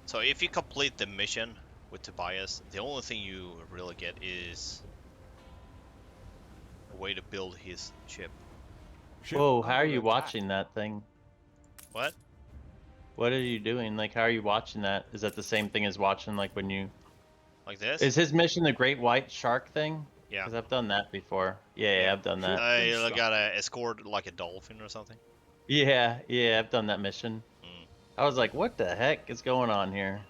So if you complete the mission with Tobias, the only thing you really get is a way to build his ship. Whoa, how are you watching that thing? What? What are you doing? Like, how are you watching that? Is that the same thing as watching, like, when you... Like this? Is his mission the great white shark thing? Yeah. Because I've done that before. Yeah, I've done that. I gotta escort like a dolphin or something. Yeah, I've done that mission. I was like, what the heck is going on here?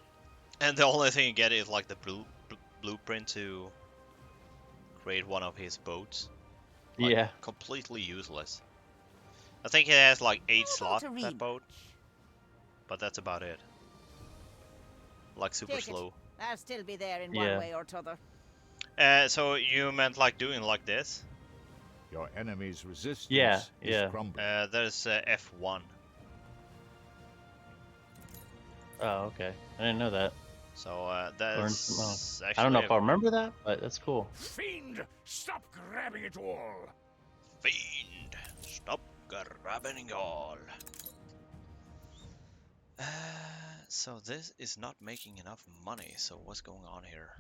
And the only thing you get is like the blueprint to create one of his boats. Like, yeah. Completely useless. I think it has like 8 slots, that boat. But that's about it. Like super Take slow. I'll still be there in one way or t'other. So you meant like doing like this? Your enemy's resistance is crumbling. There's F1. Oh, okay. I didn't know that. So that's actually. I don't know if I remember that, but that's cool. Fiend, stop grabbing it all. Fiend, stop grabbing it all. So this is not making enough money. So what's going on here?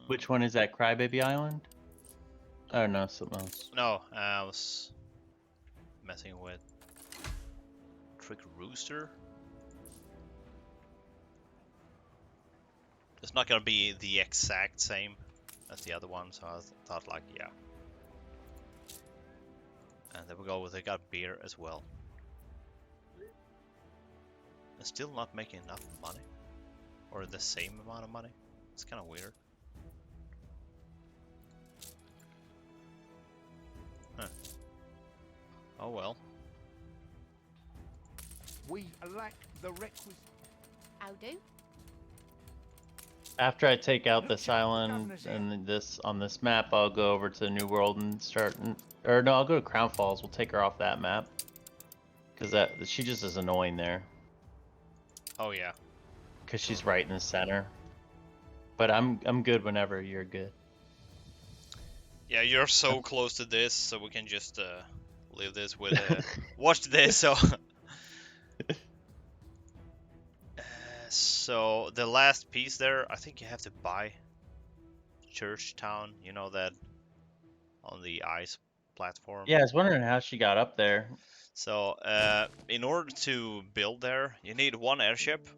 Which one is that? Crybaby Island? Oh no, something else. No, I was messing with Trick Rooster. It's not gonna be the exact same as the other one, so I thought like, yeah. And there we go, they got beer as well. And still not making enough money. Or the same amount of money. It's kind of weird. Huh. Oh well. We lack the requisite. How do? After I take out this island and this on this map, I'll go over to the New World and start. Or no, I'll go to Crown Falls. We'll take her off that map because she just is annoying there. Oh yeah. Because she's right in the center. But I'm good whenever you're good. Yeah, you're so close to this, so we can just leave this with watch this. So. So the last piece there, I think you have to buy Church Town, you know, that on the ice platform. Yeah, I was wondering how she got up there. So in order to build there, you need one airship.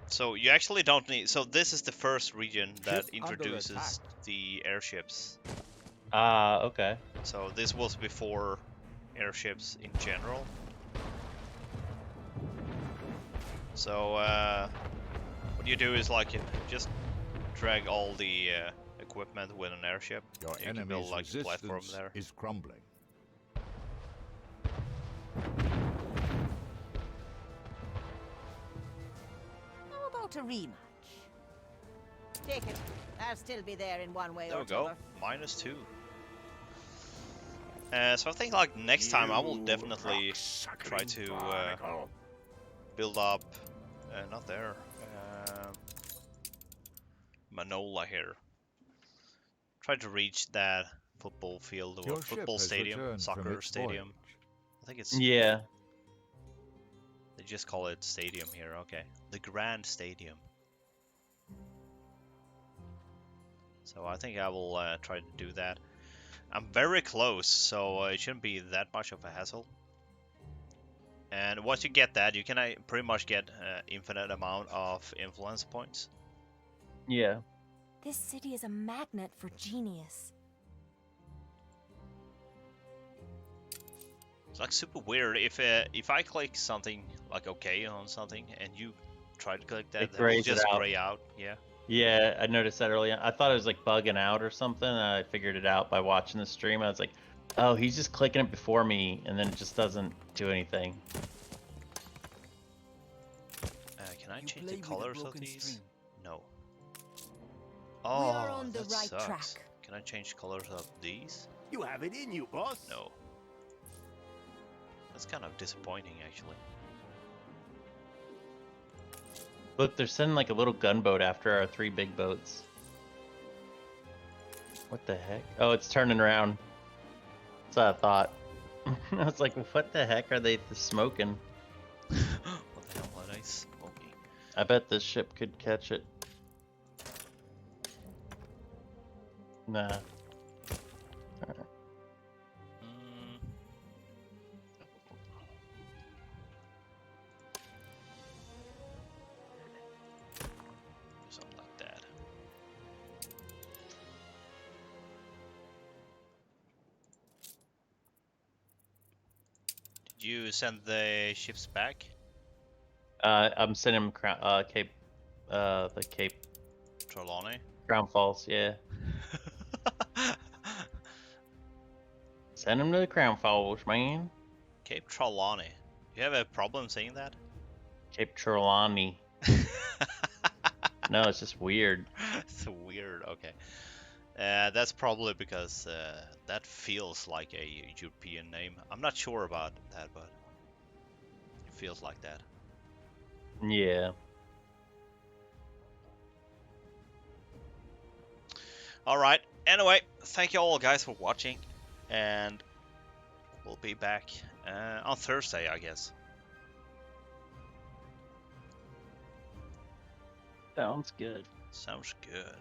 So you actually don't need. So this is the first region that introduces the airships. Ah, okay. So this was before airships in general. So what you do is like you just drag all the equipment with an airship. Your you can build like a platform there. Is crumbling. How about a rematch? Take it. I'll still be there in one way There or we go. another. -2. So I think like next time I will definitely try to build up. Not there. Manola here. Try to reach that football field or football stadium, soccer stadium. I think it's. Yeah. They just call it stadium here. Okay, the Grand Stadium. So I think I will try to do that. I'm very close, so it shouldn't be that much of a hassle. And once you get that, you can pretty much get infinite amount of influence points. Yeah. This city is a magnet for genius. It's like super weird if I click something like OK on something and you try to click that, it will just gray out. Yeah. Yeah, I noticed that earlier. I thought it was like bugging out or something. And I figured it out by watching the stream. I was like, oh, he's just clicking it before me, and then it just doesn't do anything. Can I change the colors of these? Stream. No. We Oh, are on the that right sucks. track. Can I change colors of these? You have it in you, boss. No. That's kind of disappointing, actually. Look, they're sending like a little gunboat after our 3 big boats. What the heck? Oh, it's turning around. That's what I thought. I was like, what the heck are they smoking? What the hell are they smoking? I bet this ship could catch it. Nah. Alright. Something like that. Did you send the ships back? I'm sending them Cape, the Cape Trelawney? Crown Falls, yeah. Send them to the Crown Falls, man. Cape Trelawney. You have a problem saying that? Cape Trelawney. No, it's just weird. It's weird. Okay. That's probably because that feels like a European name. I'm not sure about that, but it feels like that. Yeah. Alright, anyway, thank you all guys for watching, and we'll be back on Thursday, I guess. Sounds good. Sounds good.